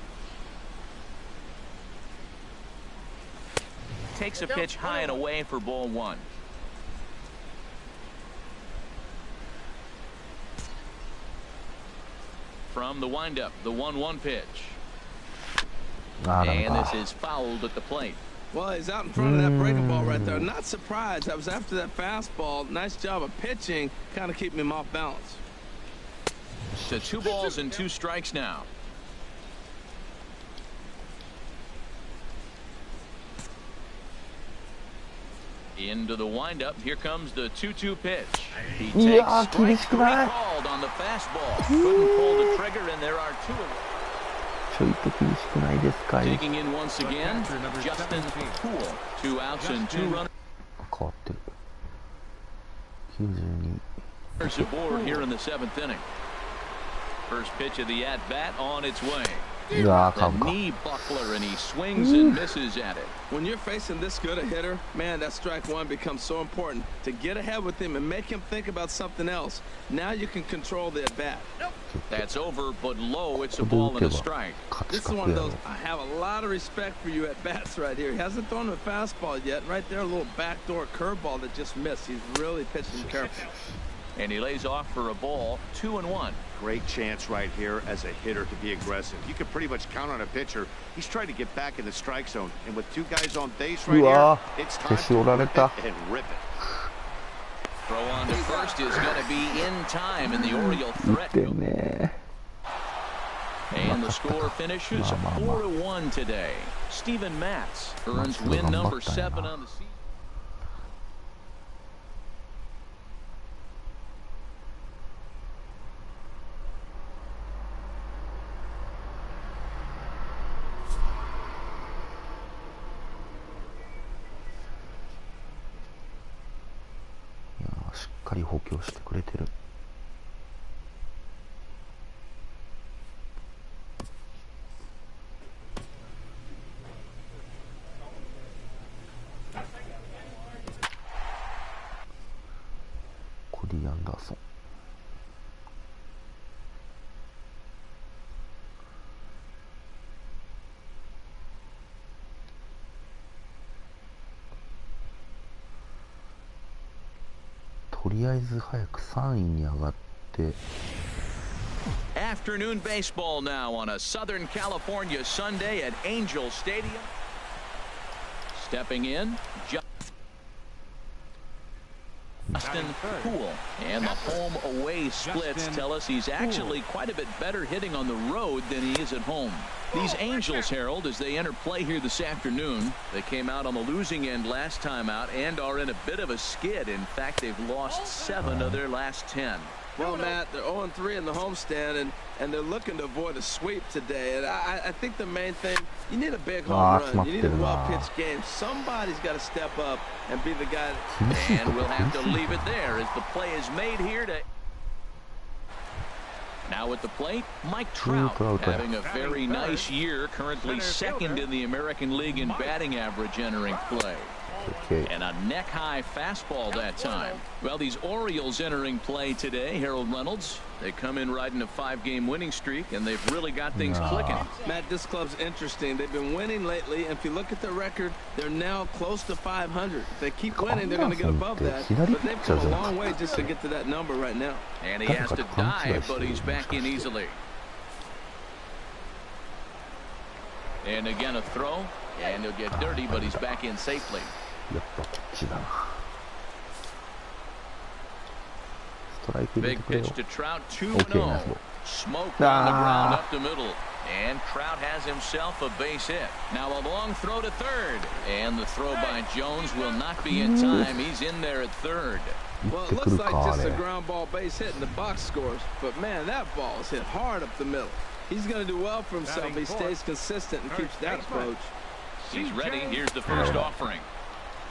Takes a pitch high and away for ball 1. From the windup, the 1-1 pitch. And this is fouled at the plate. Well, he's out in front of that breaking ball right there. Not surprised. I was after that fastball. Nice job of pitching, kind of keeping him off balance. So 2 balls and 2 strikes now. Into the windup. Here comes the 2-2 pitch. He takes strike 3 called on the fastball. Couldn't pull the trigger, and there are 2 of them. Taking in once again, Justin Poole. 2 outs and 2 runners. There's aboard here in the 7th inning. First pitch of the at-bat on its way. The knee buckler, and he swings and misses at it. When you're facing this good a hitter, man, that strike 1 becomes so important to get ahead with him and make him think about something else. Now you can control the at-bat. That's over, but low. It's a ball and a strike. This is one of those, I have a lot of respect for you at-bats right here. He hasn't thrown a fastball yet. Right there, a little backdoor curveball that just missed. He's really pitching careful. And he lays off for a ball, 2-1. Great chance right here as a hitter to be aggressive. You can pretty much count on a pitcher. He's trying to get back in the strike zone. And with two guys on base right here, it's time to rip it and rip it. Throw on to first is going to be in time, and the Oriole threat. And the score finishes 4-1 today. Steven Matz earns win number 7 on the season. しっかり補強してくれてる。コディ・アンダーソン。とりあえず早く3位に上がって。 Afternoon baseball now on a Southern California Sunday at Angel Stadium. Stepping in, Justin Poole. And the home-away splits tell us he's actually quite a bit better hitting on the road than he is at home. These Angels, Harold, as they enter play here this afternoon, they came out on the losing end last time out and are in a bit of a skid. In fact, they've lost 7 of their last 10. Well, Matt, they're 0-3 in the homestand, and they're looking to avoid a sweep today. And I think the main thing, you need a big home run. You need a well-pitched game. Somebody's got to step up and be the guy. And we'll have to leave it there as the play is made here to... Now at the plate, Mike Trout having a very nice year, currently second in the American League in batting average entering play. And a neck-high fastball that time. Well, these Orioles entering play today, Harold Reynolds, they come in riding a 5-game winning streak, and they've really got things clicking. Matt, this club's interesting. They've been winning lately, and if you look at their record, they're now close to 500. If they keep winning, they're going to get above that. But they've come a long way just to get to that number right now. And he has to dive, but he's back in easily. And again, a throw, and he'll get dirty, but he's back in safely. やっぱこっちだな。ストライク入れてくれよ。Big pitch to Trout, 2-0. Smoke on the ground up the middle. And Trout has himself a base hit. Now a long throw to third. And the throw by Jones will not be in time. He's in there at third. Well, it looks like just a ground ball base hit in the box scores. But man, that ball is hit hard up the middle. He's going to do well for himself if he stays consistent and keeps that approach. He's ready. Here's the first offering.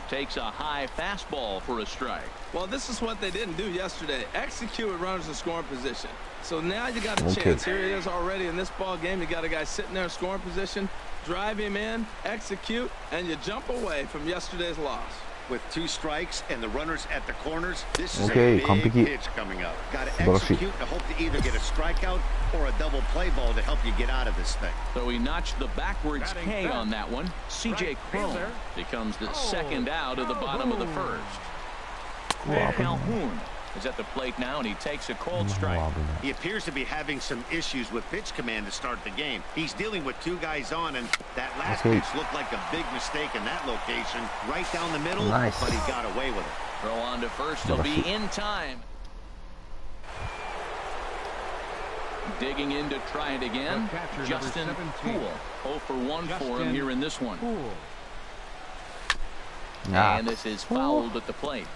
Takes a high fastball for a strike. Well, this is what they didn't do yesterday. Execute with runners in scoring position. So now you got a chance. Here he is already in this ball game. You got a guy sitting there in scoring position. Drive him in, execute, and you jump away from yesterday's loss. With 2 strikes and the runners at the corners, this is a big pitch coming up. Got to execute to hope to either get a strikeout or a double play ball to help you get out of this thing. So he notched the backwards K on that one. C.J. Cron becomes the second out of the bottom of the first. Calhoun is at the plate now, and he takes a cold strike. He appears to be having some issues with pitch command to start the game. He's dealing with 2 guys on, and that last pitch looked like a big mistake in that location. Right down the middle, but he got away with it. Throw on to first. He'll be in time. Digging in to try it again. Justin Poole. 0 for 1 for him here in this one. And this is fouled at the plate.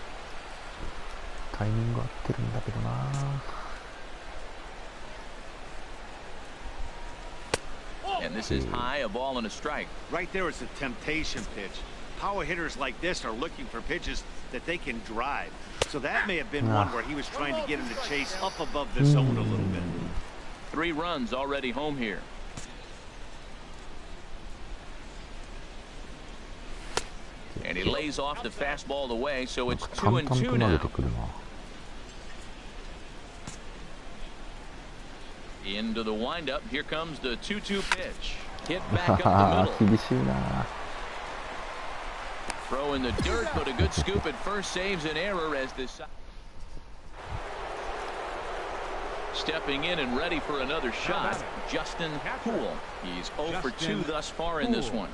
タイミング合ってるんだけどな。And this is high, a ball and a strike. Right there is a temptation pitch. Power hitters like this are looking for pitches that they can drive. So that may have been one where he was trying to get him to chase up above the zone a little bit. 3 runs already home here. And he lays off the fastball away, so it's 2-2 now. Into the windup. Here comes the 2-2 pitch. Hit back up the middle. Throw in the dirt, but a good scoop at first saves an error as this. stepping in and ready for another shot, Justin Poole. He's 0 for 2 thus far in this one.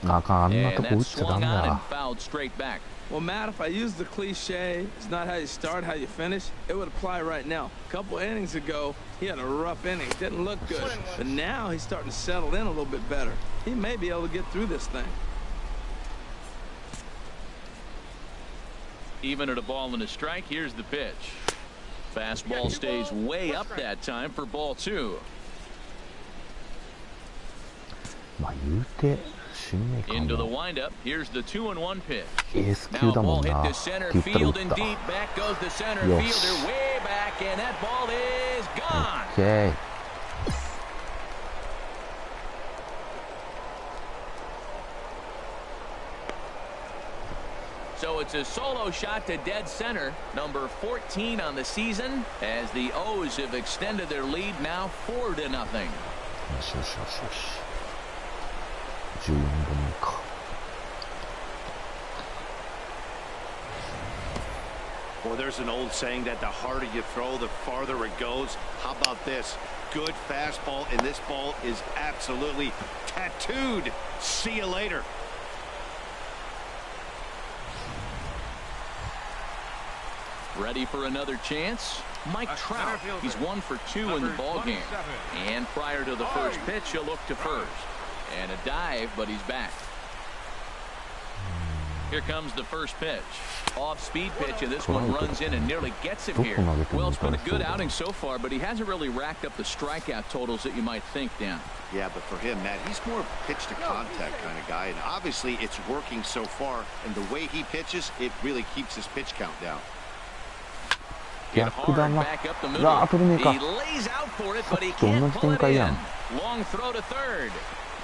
あかん、あんなと And こ打っ that's ちゃダ swung メ on and だ。 fouled straight back. Well, Matt, if I use the cliche, it's not how you start, how you finish, it would apply right now. A couple innings ago, he had a rough inning. Didn't look good. But now he's starting to settle in a little bit better. He may be able to get through this thing. Even at a ball and a strike, here's the pitch. Fastball stays way up that time for ball 2. まあ言うて新名か Into the も windup. Here's the 2-1 pitch. エース級 Now だも ball ん hit な。 to center って言ったら field 打っ and た。 deep. Back goes the center よ fielder し。 way back, and that ball is gone. OK。So it's a solo shot to dead center, number 14 on the season, as the O's have extended their lead now 4-0. よしよしよしよし。14分目か。Well, there's an old saying that the harder you throw, the farther it goes. How about this? Good fastball, and this ball is absolutely tattooed. See you later. Ready for another chance? Mike Trout. He's 1 for 2 in the ballgame. And prior to the first pitch, he'll look to first. And a dive, but he's back. Here comes the first pitch. Off-speed pitch, and this one runs in and nearly gets him here. Well, it's been a good outing so far, but he hasn't really racked up the strikeout totals that you might think, Dan. Yeah, but for him, Matt, he's more of a pitch-to-contact kind of guy, and obviously it's working so far, and the way he pitches, it really keeps his pitch count down. Hit 逆 hard だな。 back up the うわ middle. ー、取れねえか。 He lays out for it, but he 同 can't じ pull 展 it 開や in. ん。 Long throw to third.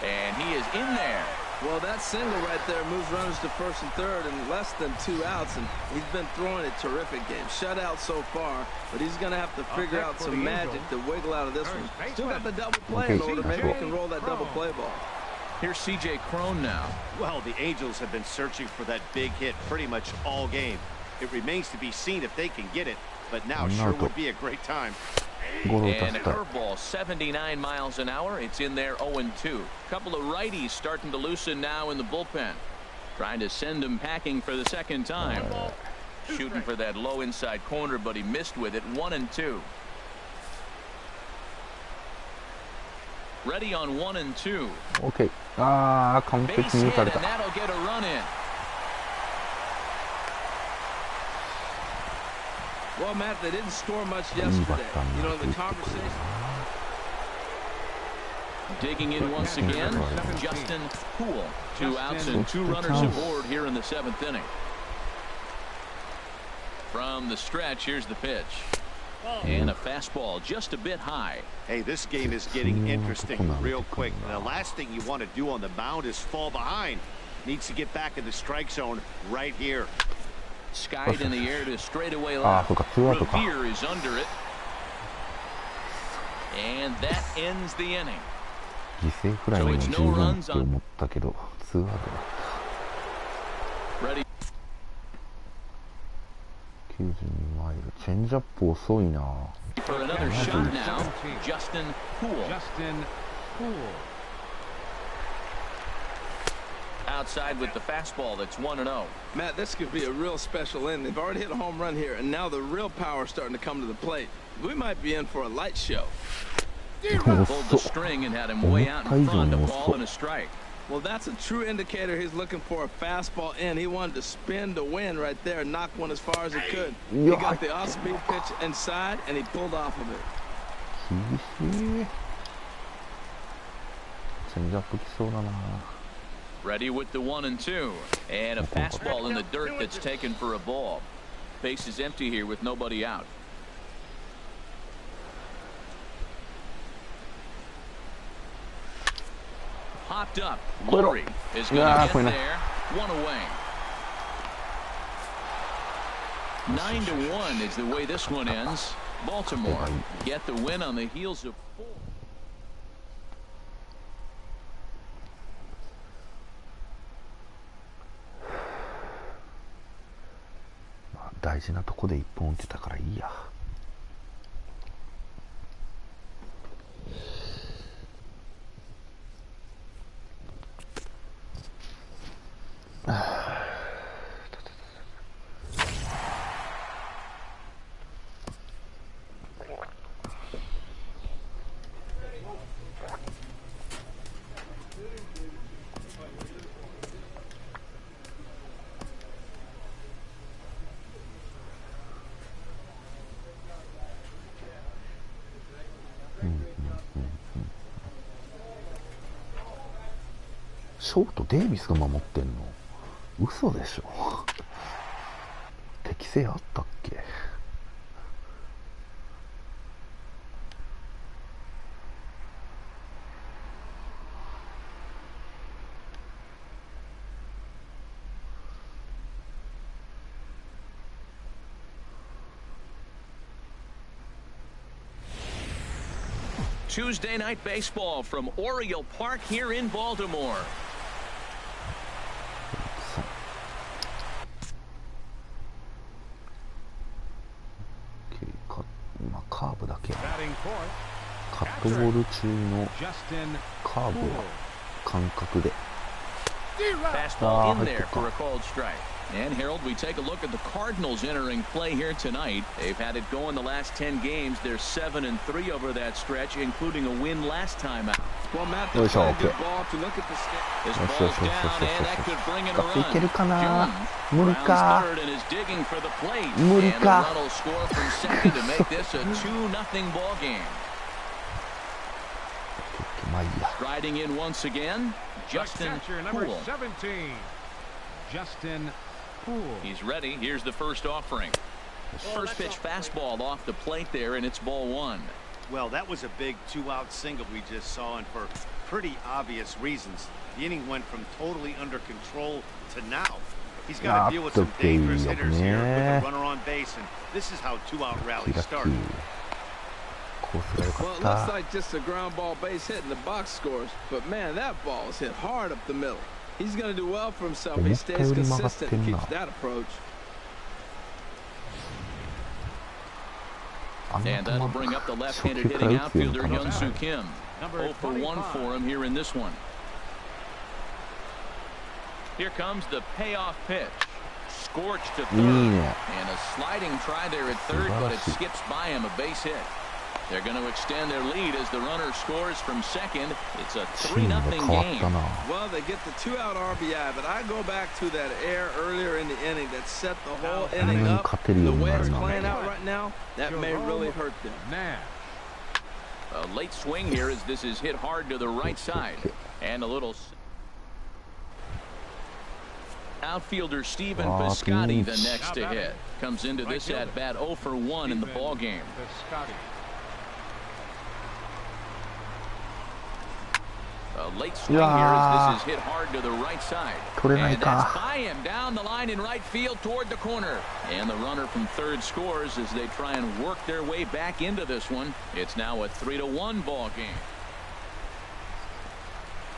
And he is in there. Well, that single right there moves runners to first and third in less than 2 outs, and he's been throwing a terrific game. Shutout so far, but he's going to have to figure out some magic to wiggle out of this one. Still got the double play in order. Maybe he can roll that double play ball. Here's C.J. Crone now. Well, the Angels have been searching for that big hit pretty much all game. It remains to be seen if they can get it, but now sure would be a great time. And a curveball, 79 miles an hour. It's in there 0-2. Couple of righties starting to loosen now in the bullpen. Trying to send him packing for the second time. Shooting for that low inside corner, but he missed with it. 1-2. Ready on 1-2. OK。ああ、完璧 Base に打 hit, た and れた。 that'll get a run in. Well, Matt, they didn't score much yesterday. You know, the conversation. Digging in once again, Justin Poole. 2 outs and 2 runners aboard here in the 7th inning. From the stretch, here's the pitch. And a fastball just a bit high. Hey, this game is getting interesting real quick. The last thing you want to do on the mound is fall behind. Needs to get back in the strike zone right here. Skied in the air to straightaway ああ、 left. そうか、ツーアウトか。 Revere is under it. And that ends the inning. 犠牲フライにも十分って思ったけど、ツーアウトだった。 Ready. 92マイル。チェンジアップ遅いな。 For another shot now, Justin Poole. Outside with the fastball, that's 1-0. Matt, this could be a real special inning. They've already hit a home run here, and now the real power is starting to come to the plate. We might be in for a light show. Pulled the string and had him way out in front, a ball and a strike. Well, that's a true indicator he's looking for a fastball in. He wanted to spin to win right there, knock one as far as he could. He got the off-speed pitch inside, and he pulled off of it. 厳しい。チェンジアップきそうだな。 Ready with the 1-2. And a fastball in the dirt that's taken for a ball. Base is empty here with nobody out. Popped up. Lowry is going to get there. 1 away. 9-1 is the way this one ends. Baltimore get the win on the heels of 4. 大事なとこで1本打ってたからいいや。ショートデイビスが守ってんの？嘘でしょ。適性あったっけ？Tuesday night baseball from Oriole Park here in Baltimore.今カーブだけ。カットボール中のカーブは感覚で。Fastball in there for a called strike. And Harold, we take a look at the Cardinals entering play here tonight. They've had it going the last 10 games. They're 7-3 over that stretch, including a win last time out. Well, Matt, that's a good ball to look at the stick. This ball's down, and that could bring in a run. Jones rounds third and is digging for the plate. And the run will score from second to make this a 2-0 ball game. Riding in once again, Justin Poole. Justin He's ready. Here's the first offering. First pitch fastball off the plate there, and it's ball one. Well, that was a big two-out single we just saw, and for pretty obvious reasons. The inning went from totally under control to now. He's got to deal with some dangerous hitters here with a runner on base, and this is how two-out rallies start. Well, it looks like just a ground ball base hit in the box scores, but man, that ball is hit hard up the middle. He's going to do well for himself if he stays consistent and keeps that approach. And that'll bring up the left-handed hitting outfielder Hyun-Soo Kim. 0 for 1 for him here in this one. Here comes the payoff pitch. Scorched to third. And a sliding try there at third, but it skips by him, a base hit. They're going to extend their lead as the runner scores from second. It's a 3-0 game. Well, they get the two-out RBI, but I go back to that error earlier in the inning that set the whole inning up. The way it's playing out right now, that may really hurt them. A late swing here as this is hit hard to the right side. And a little... Outfielder Steven Piscotty the next to hit. Comes into this at-bat 0 for 1 in the ballgame. A late swing here as this is hit hard to the right side. And that's by him down the line in right field toward the corner. And the runner from third scores as they try and work their way back into this one. It's now a 3-1 ball game.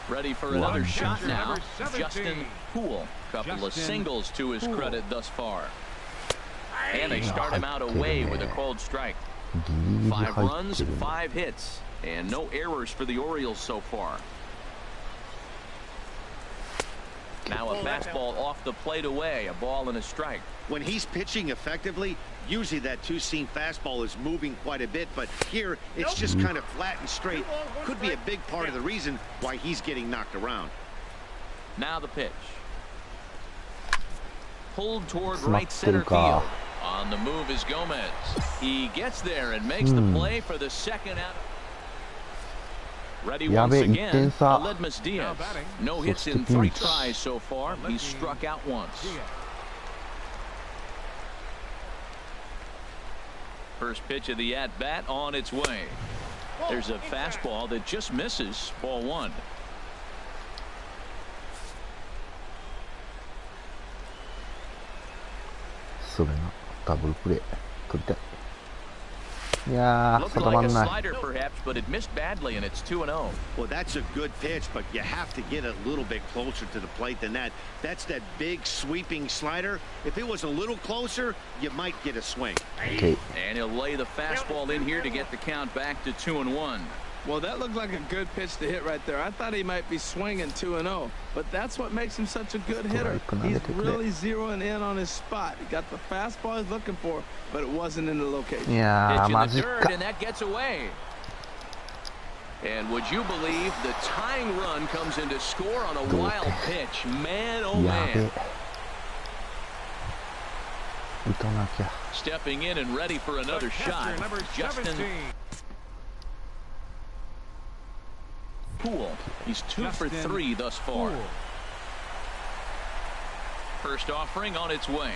Ready for another shot now. Justin Poole. Couple of singles to his credit thus far. And they start him out away with a called strike. 5 runs, 5 hits, and no errors for the Orioles so far. Now a fastball off the plate away, a ball and a strike. When he's pitching effectively, usually that two-seam fastball is moving quite a bit, but here it's just kind of flat and straight. Could be a big part of the reason why he's getting knocked around. Now the pitch. Pulled toward right center field. On the move is Gomez. He gets there and makes the play for the second out. Ready once again, Aledmus Diaz. No hits in 3 tries so far. He's struck out once. First pitch of the at-bat on its way. There's a fastball that just misses. Ball 1. Looked like a slider perhaps, but it missed badly, and it's 2-0. Well, that's a good pitch, but you have to get a little bit closer to the plate than that. That's that big sweeping slider. If it was a little closer, you might get a swing. And he'll lay the fastball in here to get the count back to 2-1. Well, that looked like a good pitch to hit right there. I thought he might be swinging 2-0, but that's what makes him such a good hitter. He's really zeroing in on his spot. He got the fastball he's looking for, but it wasn't in the location. Pitch in the dirt, and that gets away. And would you believe the tying run comes in to score on a wild pitch? Man, oh man. Stepping in and ready for another shot. Justin. Poo. He's 2 for 3 thus far. First offering on its way.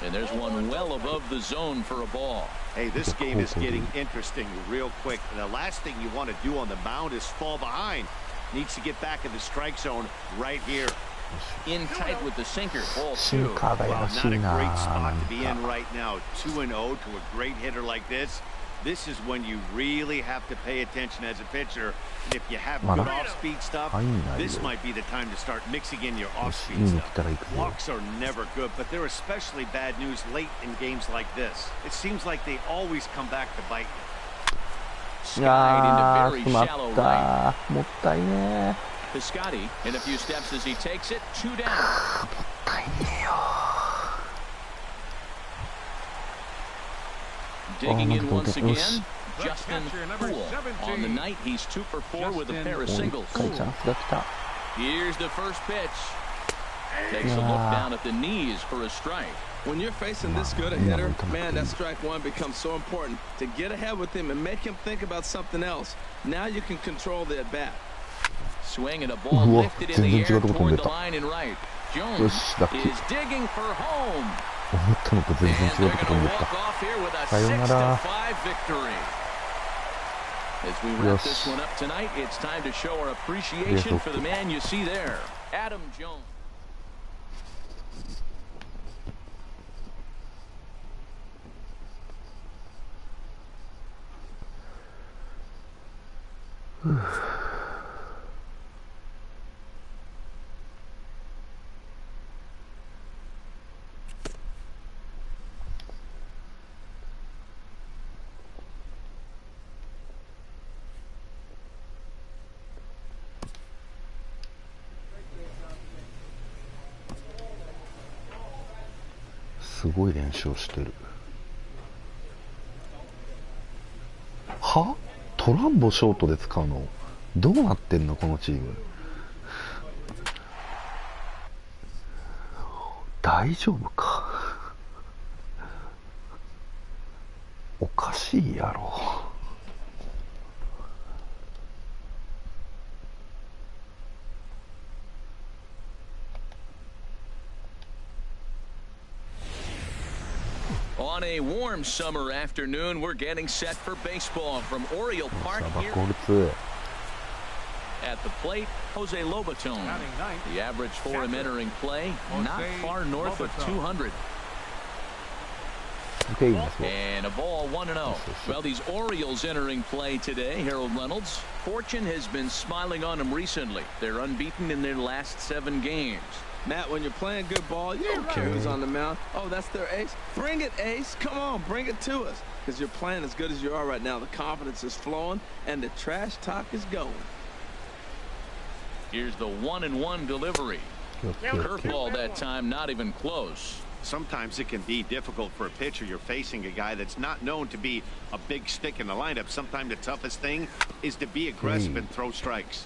And there's one well above the zone for a ball. Hey, this game is getting interesting real quick. And the last thing you want to do on the mound is fall behind. Needs to get back in the strike zone right here. In tight with the sinker, ball 2. Well, not a great spot to be in right now. 2-0 to a great hitter like this. This is when you really have to pay attention as a pitcher. And if you have good off-speed stuff, this might be the time to start mixing in your off-speed stuff. Walks are never good, but they're especially bad news late in games like this. It seems like they always come back to bite you. Skied into very shallow right. Piscotty in a few steps as he takes it. 2 down. Digging in once again, Justin Poo. On the night, he's 2 for 4 with a pair of singles. Here's the first pitch. Takes a look down at the knees for a strike. When you're facing this good a hitter, man, that strike one becomes so important. To get ahead with him and make him think about something else. Now you can control the at-bat. Swing and a ball lifted in the air toward the line and right. Jones is digging for home. And they're going to walk off here with a 6-5 victory. As we wrap this one up tonight, it's time to show our appreciation for the man you see there, Adam Jones.すごい練習をしてる。は？トランボショートで使うの？どうなってんのこのチーム。大丈夫か？おかしいやろ。On a warm summer afternoon, we're getting set for baseball from Oriole Park here. At the plate, Jose Lobaton. The average for him entering play, not far north of 200. And a ball 1-0. Well, these Orioles entering play today, Harold Reynolds. Fortune has been smiling on them recently. They're unbeaten in their last 7 games. Matt, when you're playing good ball, you don't care who's on the mound. Oh, that's their ace. Bring it, ace. Come on, bring it to us. Because you're playing as good as you are right now. The confidence is flowing, and the trash talk is going. Here's the 1-1 delivery. Curveball that time, not even close. Sometimes it can be difficult for a pitcher. You're facing a guy that's not known to be a big stick in the lineup. Sometimes the toughest thing is to be aggressive and throw strikes.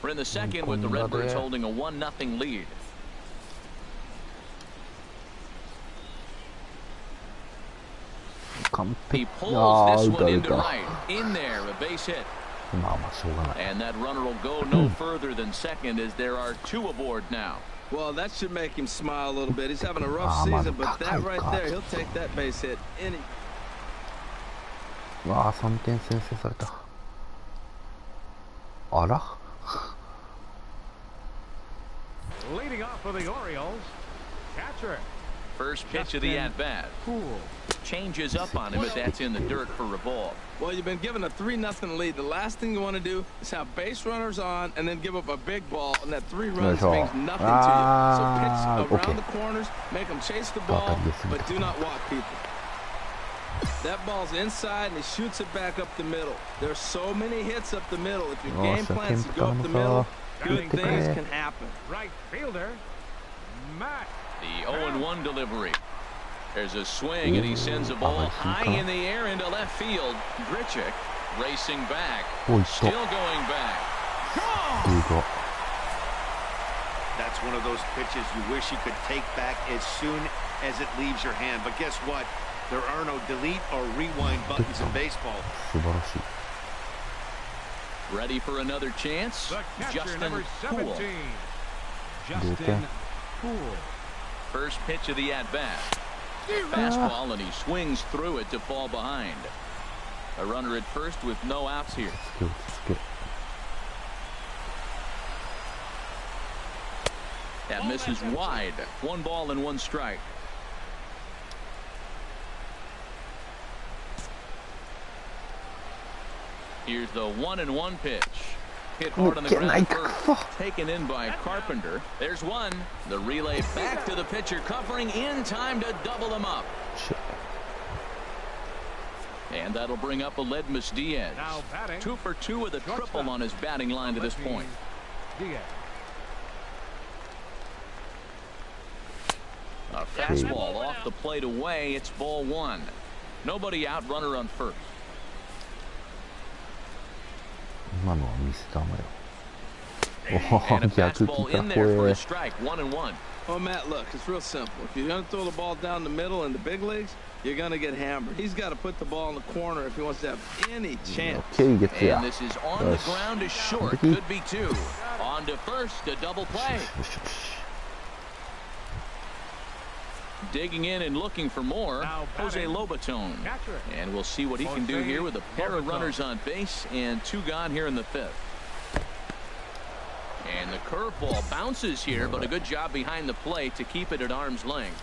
We're in the second with the Redbirds holding a 1-0 lead. He pulls this one into right. In there, a base hit. And that runner will go no further than second as there are 2 aboard now. Well, that should make him smile a little bit. He's having a rough season, but that right there, he'll take that base hit. Wow, 3点先制された。あら？ Leading off for the Orioles, catcher. First pitch of the at-bat. Changes up on him, but that's in the dirt for a ball. Well, you've been given a 3-0 lead. The last thing you want to do is have base runners on and then give up a big ball, and that 3 runs means nothing to you. So pitch around the corners, make them chase the ball, but do not walk people. That ball's inside, and he shoots it back up the middle. There's so many hits up the middle. If your game plan is to go up the middle, good things can happen. Right fielder, Matt. The 0-1 delivery. There's a swing, and he sends a ball high in the air into left field. Grichuk racing back. Still going back. That's one of those pitches you wish you could take back as soon as it leaves your hand. But guess what? There are no delete or rewind buttons in baseball. Ready for another chance. Justin Poole. Justin Poole. First pitch of the at-bat. Fastball, and he swings through it to fall behind. A runner at first with no outs here. That misses wide. 1 ball and 1 strike. Here's the 1-1 pitch. Hit hard on the ground first. Taken in by Carpenter. There's one. The relay back to the pitcher, covering in time to double him up. And that'll bring up Aledmus Diaz. 2 for 2 with a triple on his batting line to this point. A fastball off the plate away. It's ball 1. Nobody out, runner on first. 今のはミスターマよ。 And a fastball in there for a strike. 1-1. Well, Matt, look, it's real simple. If you're going to throw the ball down the middle in the big leagues, you're going to get hammered. He's got to put the ball in the corner if he wants to have any chance. And this is on the ground is short. Could be 2. On to first, a double play. Digging in and looking for more, Jose Lobaton. And we'll see what he can do here with a pair of runners on base and 2 gone here in the 5th. And the curveball bounces here, but a good job behind the plate to keep it at arm's length.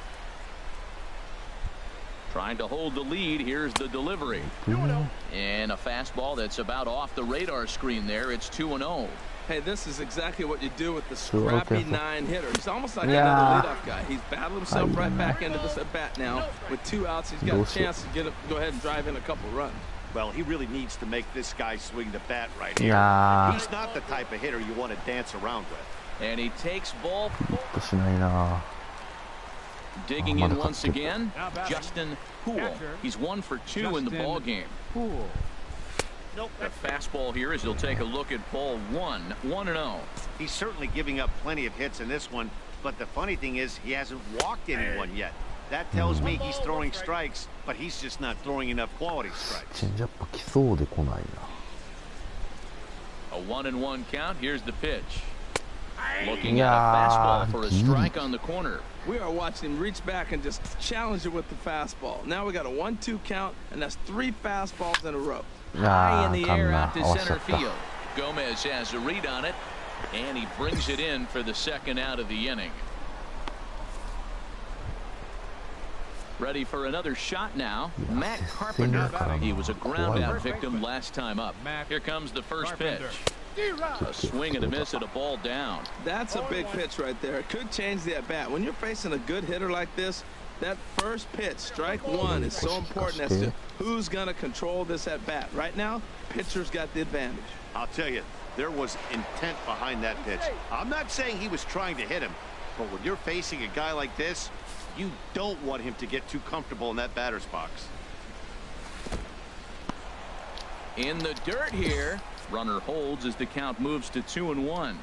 Trying to hold the lead. Here's the delivery. And a fastball that's about off the radar screen there. It's 2-0. Hey, this is exactly what you do with the scrappy 9-hitter. He's almost like another leadoff guy. He's battled himself right back into this at bat now. With 2 outs, he's got a chance to go ahead and drive in a couple runs. Well, he really needs to make this guy swing the bat right here. He's not the type of hitter you want to dance around with. And he takes ball 4. Digging in once again, Justin Poole. He's 1 for 2 in the ball game. A fastball here as he'll take a look at ball 1. 1-0. He's certainly giving up plenty of hits in this one, but the funny thing is he hasn't walked anyone yet. That tells me he's throwing strikes, but he's just not throwing enough quality strikes. A 1-1 count. Here's the pitch. Looking at a fastball for a strike on the corner. We are watching him reach back and just challenge it with the fastball. Now we got a 1-2 count, and that's 3 fastballs in a row. High in the air out to center field. Gomez has a read on it, and he brings it in for the 2nd out of the inning. Ready for another shot now. Matt Carpenter. He was a ground out victim last time up. Here comes the first pitch. A swing and a miss at a ball down. That's a big pitch right there. It could change the at bat. When you're facing a good hitter like this, that first pitch, strike 1, is so important as to who's going to control this at bat. Right now, pitcher's got the advantage. I'll tell you, there was intent behind that pitch. I'm not saying he was trying to hit him, but when you're facing a guy like this, you don't want him to get too comfortable in that batter's box. In the dirt here. Runner holds as the count moves to 2-1.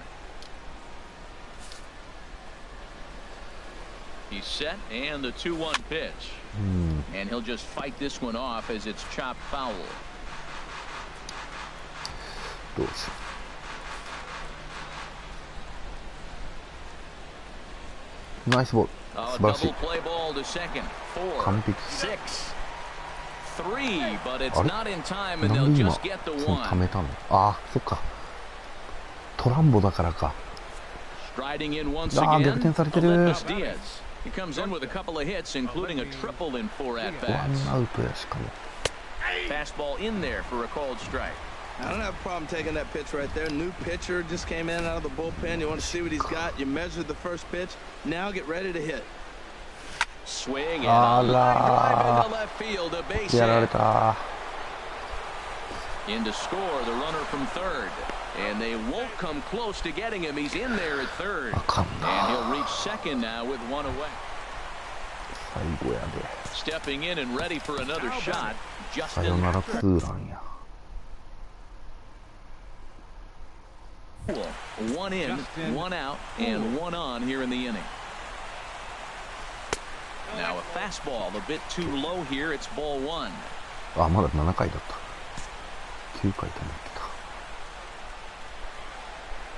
He's set, and the 2-1 pitch. And he'll just fight this one off as it's chopped foul. Nice ball. Double play ball to second. 4, 6, 3, but it's not in time, and they'll just get the 1. Striding in once again, Aledmus Diaz. He comes in with a couple of hits, including a triple in 4 at-bats. Fastball in there for a called strike. I don't have a problem taking that pitch right there. New pitcher just came in out of the bullpen. You want to see what he's got. You measured the first pitch. Now get ready to hit. Swing and a drive into left field. A base hit. In to score, the runner from third. And they won't come close to getting him. He's in there at third. And he'll reach second now with 1 away. Stepping in and ready for another shot, Justin. 1 in, 1 out, and 1 on here in the inning. Now a fastball a bit too low here. It's ball 1.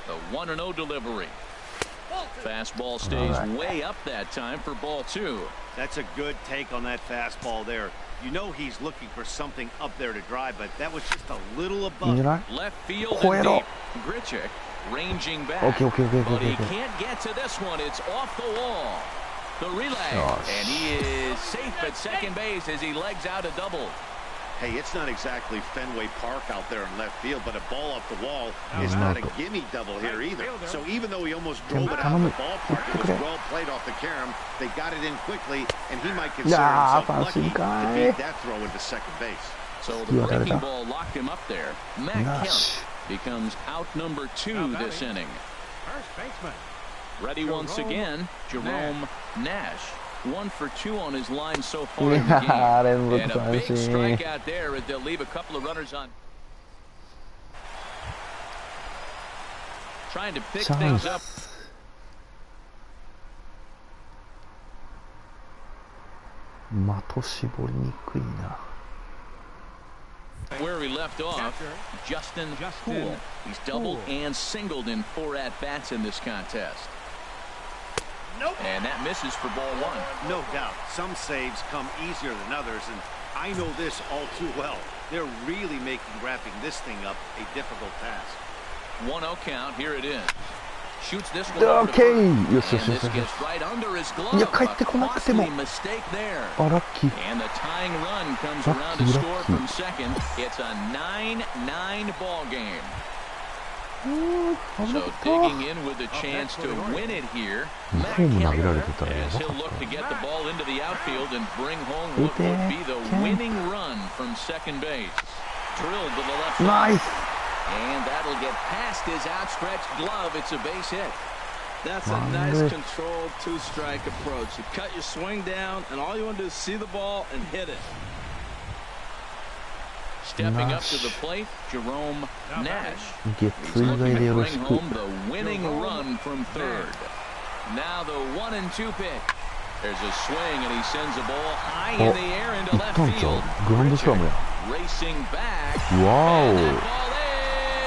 The 1-0 delivery. Fastball stays way up that time for ball 2. That's a good take on that fastball there. You know he's looking for something up there to drive, but that was just a little above. Left field and deep. Grichuk ranging back, but he can't get to this one. It's off the wall. The relay, and he is safe at second base as he legs out a double. Hey, it's not exactly Fenway Park out there in left field, but a ball up the wall is not a gimme double here either. So even though he almost drove it out of the ballpark, it was well played off the carom. They got it in quickly, and he might consider himself lucky to beat that throw into second base. So the breaking ball locked him up there. Matt Kemp becomes out number 2 this inning. First baseman. Ready once again, Jerome Nash. 1 for 2 on his line so far in the game. And a big strikeout there as they'll leave a couple of runners on. Trying to pick things up. Where he left off, Justin Poole. He's doubled and singled in 4 at-bats in this contest. And that misses for ball 1. No doubt. Some saves come easier than others, and I know this all too well. They're really making wrapping this thing up a difficult task. 1-0 count. Here it is. Shoots this one over to first, and this gets right under his glove. A costly mistake there. And the tying run comes around to score from second. It's a 9-9 ball game. So digging in with a chance to win it here. Matt Kemp, as he'll look to get the ball into the outfield and bring home what would be the winning run from second base. Drilled to the left side. And that'll get past his outstretched glove. It's a base hit. That's a nice controlled 2-strike approach. You cut your swing down, and all you want to do is see the ball and hit it. Stepping up to the plate, Jerome Nash. He's looking to bring home the winning run from third. Now the 1-2 pitch. There's a swing, and he sends a ball high in the air into left field. Richard racing back. And that ball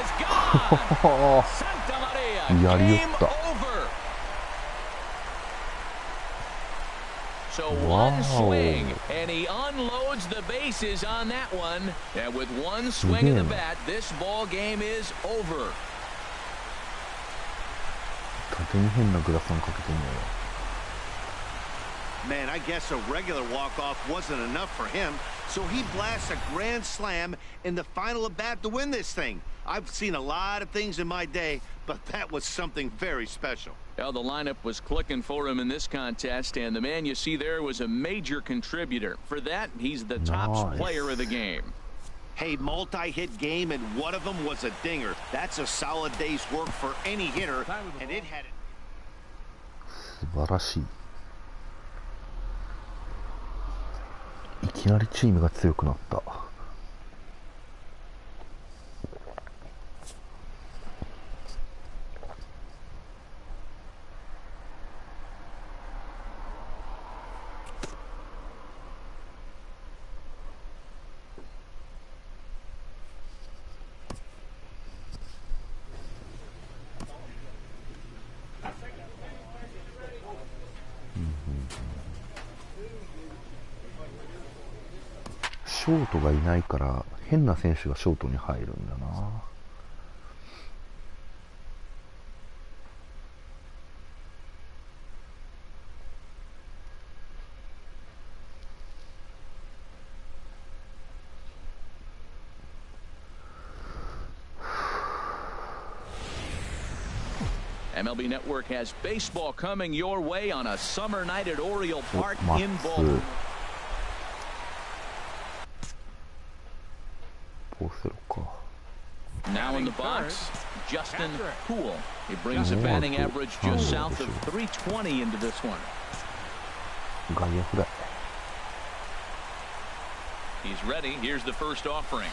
is gone. Santa Maria. Game over. So one swing, and he unloads the bases on that one. And with one swing of the bat, this ball game is over. Man, I guess a regular walk-off wasn't enough for him, so he blasts a grand slam in the final at bat to win this thing. I've seen a lot of things in my day, but that was something very special. Well, the lineup was clicking for him in this contest, and the man you see there was a major contributor. For that, he's the top player of the game. Hey, multi-hit game, and one of them was a dinger. That's a solid day's work for any hitter, and it had it. 素晴らしい。いきなりチームが強くなった。ショートがいないから変な選手がショートに入るんだな。MLB Network has baseball coming your way on a summer night at Oriole Park in Baltimore. Now in the box, Justin Poole. He brings a batting average just south of 320 into this one. He's ready. Here's the first offering.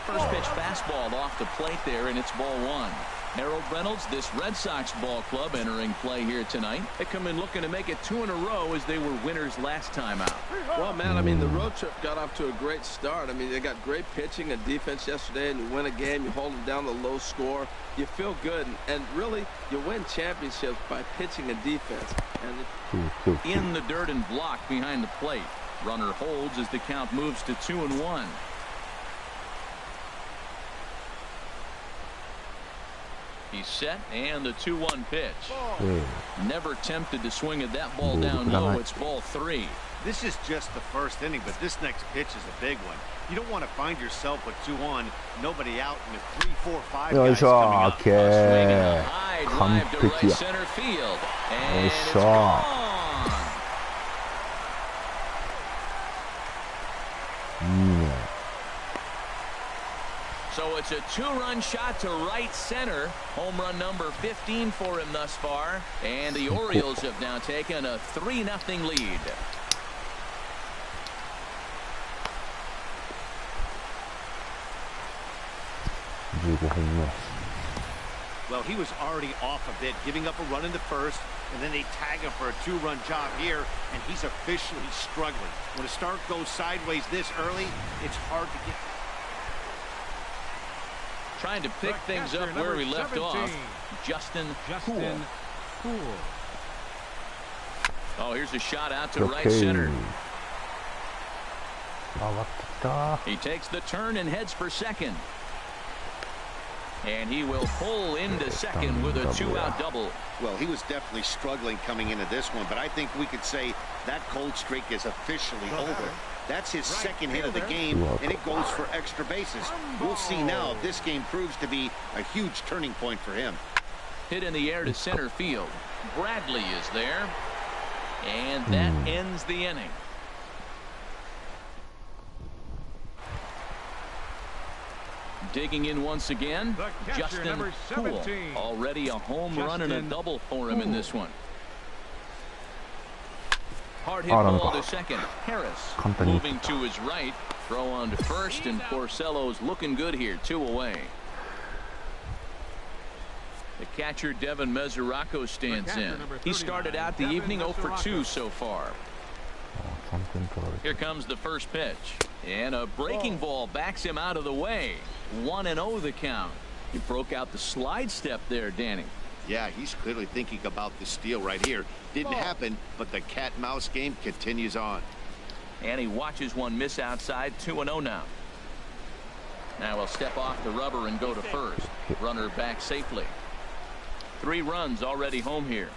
First pitch fastball off the plate there, and it's ball 1. Harold Reynolds, this Red Sox ball club entering play here tonight. They come in looking to make it 2 in a row as they were winners last time out. Well, man, I mean, the road trip got off to a great start. I mean, they got great pitching and defense yesterday, and you win a game, you hold them down to a low score, you feel good, and really, you win championships by pitching and defense. And in the dirt and blocked behind the plate. Runner holds as the count moves to 2-1. He's set, and the 2-1 pitch. Never tempted to swing at that ball down low. It's ball 3. This is just the first inning, but this next pitch is a big one. You don't want to find yourself with 2-1, nobody out, and with 3, 4, 5 guys coming up. Swing and a high drive to right center field, and it's gone. So it's a 2-run shot to right center. Home run number 15 for him thus far. And the Orioles have now taken a 3-0 lead. Well, he was already off a bit, giving up a run in the first, and then they tag him for a 2-run job here, and he's officially struggling. When a start goes sideways this early, it's hard to get. Trying to pick things up where we left off. Justin Poole. Oh, here's a shot out to right center. He takes the turn and heads for second. And he will pull into second with a 2-out double. Well, he was definitely struggling coming into this one, but I think we could say that cold streak is officially over. That's his second hit of the game, and it goes for extra bases. We'll see now if this game proves to be a huge turning point for him. Hit in the air to center field. Bradley is there, and that ends the inning. Digging in once again, Justin Poole. Already a home run and a double for him in this one. Hard hit ball to second. Harris moving to his right. Throw on to first, and Porcello's looking good here. 2 away. The catcher Devin Mesoraco stands in. He started out the evening 0 for 2 so far. Here comes the first pitch, and a breaking ball backs him out of the way. 1-0 the count. He broke out the slide step there, Danny. Yeah, he's clearly thinking about the steal right here. Didn't happen, but the cat-mouse game continues on. And he watches one miss outside. 2-0 now. Now he'll step off the rubber and go to first. Runner back safely. 3 runs already home here.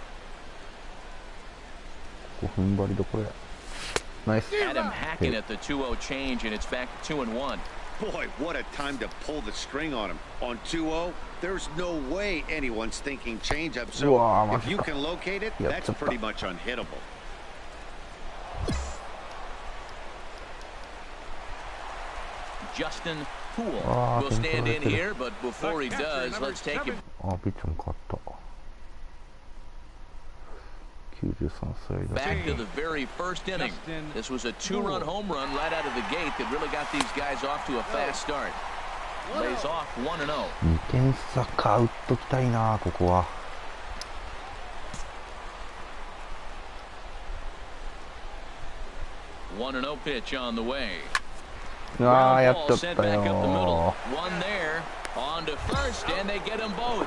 Nice. Adam hacking at the 2-0 change, and it's back to 2-1. Boy, what a time to pull the string on him. On 2-0, there's no way anyone's thinking changeup. So if you can locate it, that's pretty much unhittable. Justin Poole will stand in here, but before he does, let's take him. Back to the very first inning. This was a 2-run home run right out of the gate that really got these guys off to a fast start. Lays off 1-0. 2点差か、打っときたいな、ここは。1-0 pitch on the way. ああ、やっちゃったよ。 One there, on to first, and they get them both.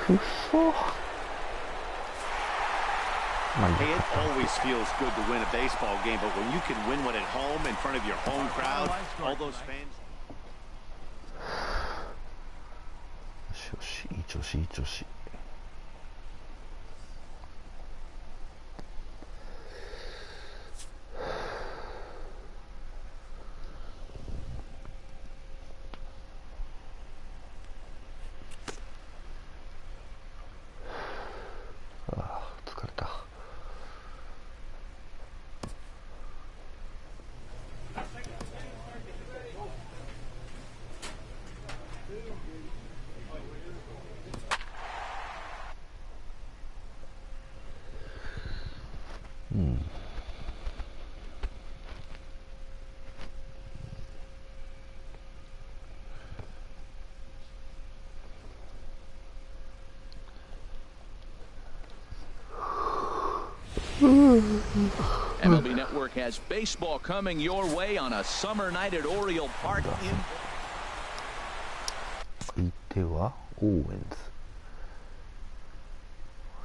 Hey, it always feels good to win a baseball game, but when you can win one at home in front of your home crowd, all those fans. よし、いい調子、いい調子。疲れた。MLB Network has baseball coming your way on a summer night at Oriole Park. 相手はオーウェンズ。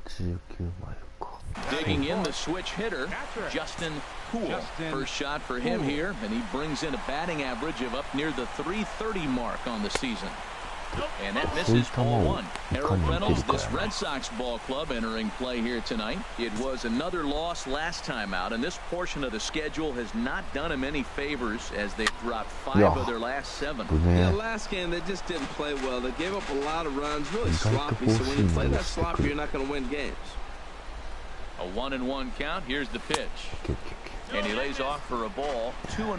89マイルか。Digging in the switch hitter, Justin Poo. First shot for him here, and he brings in a batting average of up near the 330 mark on the season. And that misses ball one. Harold Reynolds, this Red Sox ball club entering play here tonight. It was another loss last time out, and this portion of the schedule has not done him any favors as they've dropped 5 of their last 7. Yeah, last game they just didn't play well. They gave up a lot of runs, really sloppy. So when you play that sloppy, you're not going to win games. A 1-1 count. Here's the pitch. And he lays off for a ball. 2-1.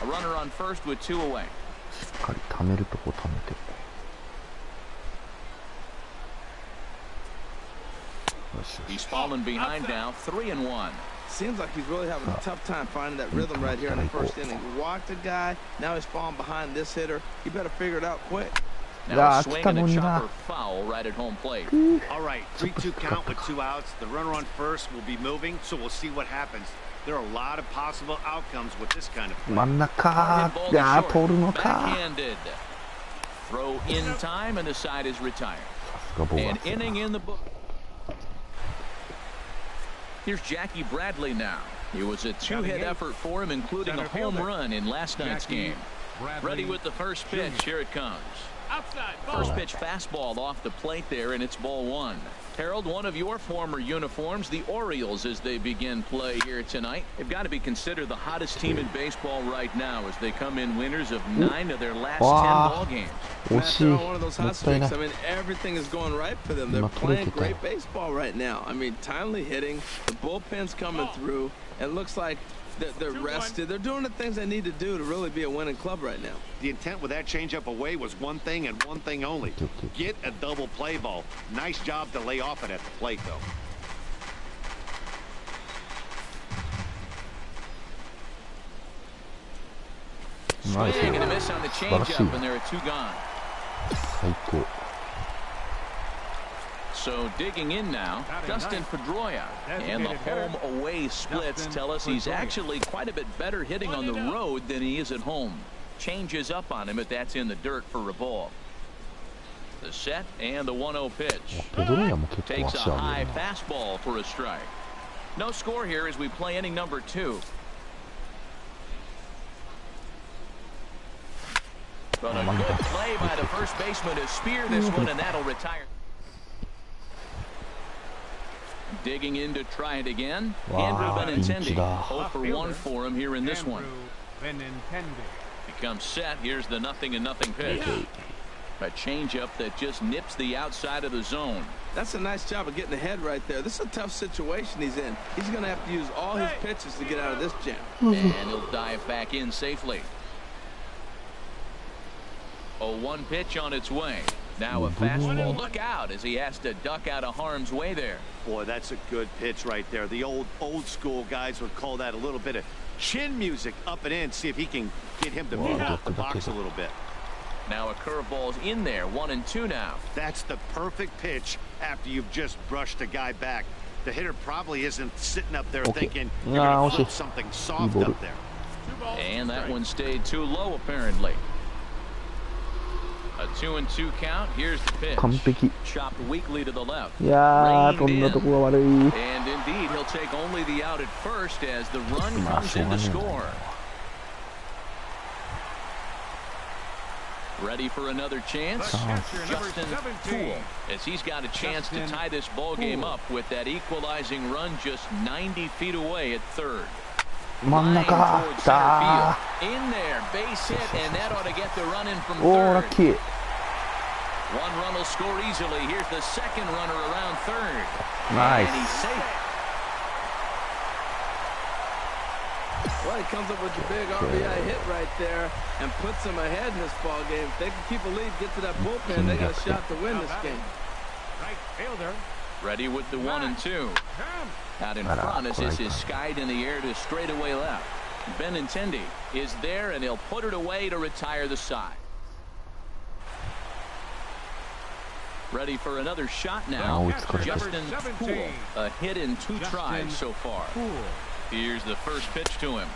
A runner on first with 2 away. しっかり溜めるとこ溜めて。He's fallen behind now. 3-1. Seems like he's really having a tough time finding that rhythm right here in the first inning. He walked a guy. Now he's falling behind this hitter. You better figure it out quick. Now a swing and a chopper foul right at home plate. All right, 3-2 count with 2 outs. The runner on first will be moving, so we'll see what happens. There are a lot of possible outcomes with this kind of play. 真ん中。いやー、取るのか。 Backhanded. Throw in time, and the side is retired. An inning in the book. Here's Jackie Bradley now. It was a 2-hit effort for him, including a home run in last night's game. Ready with the first pitch. Here it comes. First pitch fastball off the plate there, and it's ball 1. Harold, one of your former uniforms, the Orioles, as they begin play here tonight. They've got to be considered the hottest team in baseball right now as they come in winners of 9 of their last 10 ball games. They're on one of those hot streaks. I mean, everything is going right for them. They're playing great baseball right now. I mean, timely hitting, the bullpen's coming through. It looks like they're rested. They're doing the things they need to do to really be a winning club right now. The intent with that changeup away was one thing and one thing only. Get a double play ball. Nice job to lay off it at the plate, though. Swing and a miss on the changeup, and there are 2 gone. 最高。 So digging in now, Justin Pedroia, and the home-away splits tell us he's actually quite a bit better hitting on the road than he is at home. Changes up on him, but that's in the dirt for a ball. The set and the 1-0 pitch. Takes a high fastball for a strike. No score here as we play inning number 2. But a good play by the first baseman to spear this one, and that'll retire. Digging in to try it again. Andrew Benintendi. 0 for 1 for him here in this one. Becomes set. Here's the 0-0 pitch. A changeup that just nips the outside of the zone. That's a nice job of getting ahead right there. This is a tough situation he's in. He's going to have to use all his pitches to get out of this jam. And he'll dive back in safely. 0-1 pitch on its way. Now a fastball. Look out as he has to duck out of harm's way there. Boy, that's a good pitch right there. The old school guys would call that a little bit of chin music up and in. See if he can get him to move out the box a little bit. Now a curveball's in there. 1-2 now. That's the perfect pitch after you've just brushed a guy back. The hitter probably isn't sitting up there thinking you're going to flip something soft up there. And that one stayed too low apparently. A 2-2 count. Here's the pitch. Chopped weakly to the left. And indeed, he'll take only the out at first as the run comes in to score. Ready for another chance? Justin Poole, as he's got a chance to tie this ball game up with that equalizing run just 90 feet away at third. Line towards center field. In there, base hit, and that ought to get the run in from third. One run will score easily. Here's the second runner around third. Nice. And he's safe. Well, he comes up with the big RBI hit right there and puts them ahead in this ball game. If they can keep a lead, get to that bullpen, they got a shot to win this game. Right fielder. Ready with the 1-2. Out in front as this is skied in the air to straightaway left. Benintendi is there, and he'll put it away to retire the side. Ready for another shot now. Justin Poole, a hit in 2 tries so far. Here's the first pitch to him.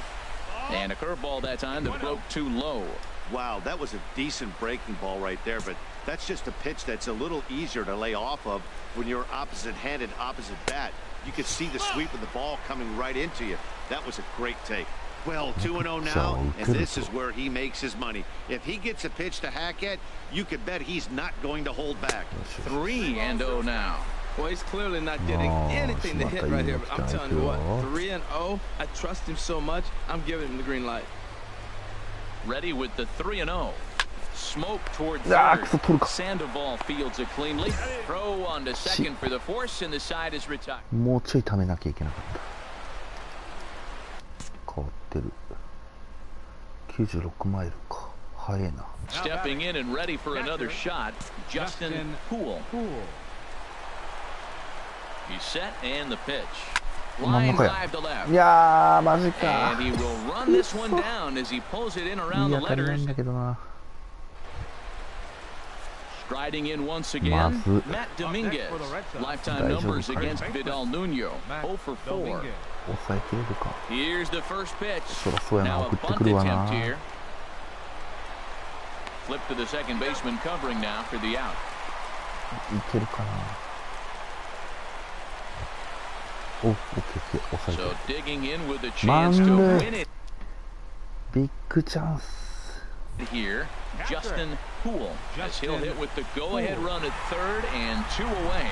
And a curveball that time that broke too low. Wow, that was a decent breaking ball right there, but that's just a pitch that's a little easier to lay off of when you're opposite-handed, opposite bat. You could see the sweep of the ball coming right into you. That was a great take. Well, 2-0 now, and this is where he makes his money. If he gets a pitch to hack at, you could bet he's not going to hold back. 3-0 now. Well, he's clearly not getting anything to hit right here, but I'm telling you what, 3-0, I trust him so much, I'm giving him the green light. Ready with the 3-0. Smoke toward third. Sandoval fields it cleanly. Throw on to second for the force, and the side is retired. もうちょい貯めなきゃいけなかった。変わってる。96マイルか。早いな。Stepping in and ready for another shot, Justin Poole. He's set and the pitch. Line drive to left. いやー、マジか。 And he will run this one down as he pulls it in around the letters. Striding in once again, Matt Dominguez. Lifetime numbers against Vidal Nuno. 0 for 4. Here's the first pitch. Now a bunt attempt here. Flip to the second baseman covering now for the out. いけるかな。お、オッケー、抑えてる。 So digging in with a chance to win it. ビッグチャンス。 Here, Justin Poole, as he'll hit with the go-ahead run at third and 2 away.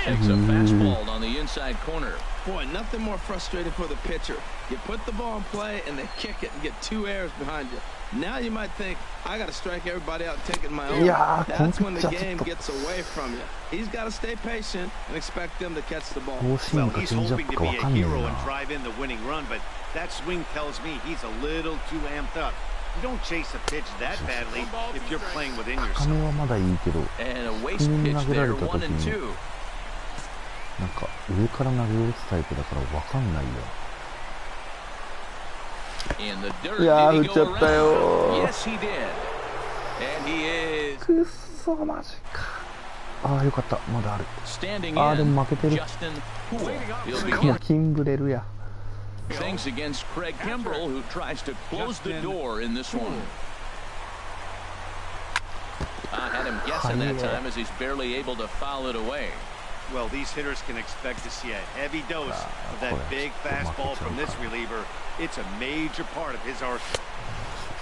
Takes a fastball on the inside corner. Boy, nothing more frustrating for the pitcher. You put the ball in play and they kick it and get 2 errors behind you. Now you might think, I got to strike everybody out and take it my own. That's when the game gets away from you. He's got to stay patient and expect them to catch the ball. Well, he's hoping to be a hero and drive in the winning run, but that swing tells me he's a little too amped up. You don't chase a pitch that badly if you're playing within yourself. And a waste pitch there, 1 and 2. なんか上から投げ落ちタイプだからわかんないよ。いやー、打っちゃったよー。くっそマジか。ああ、よかった、まだある。ああ、でも負けてる。しかもキンブレルや。Things against Craig Kimbrell, who tries to close the door in this one. I had him guessing that time as he's barely able to foul it away. Well, these hitters can expect to see a heavy dose of that big fastball from this reliever. It's a major part of his arsenal.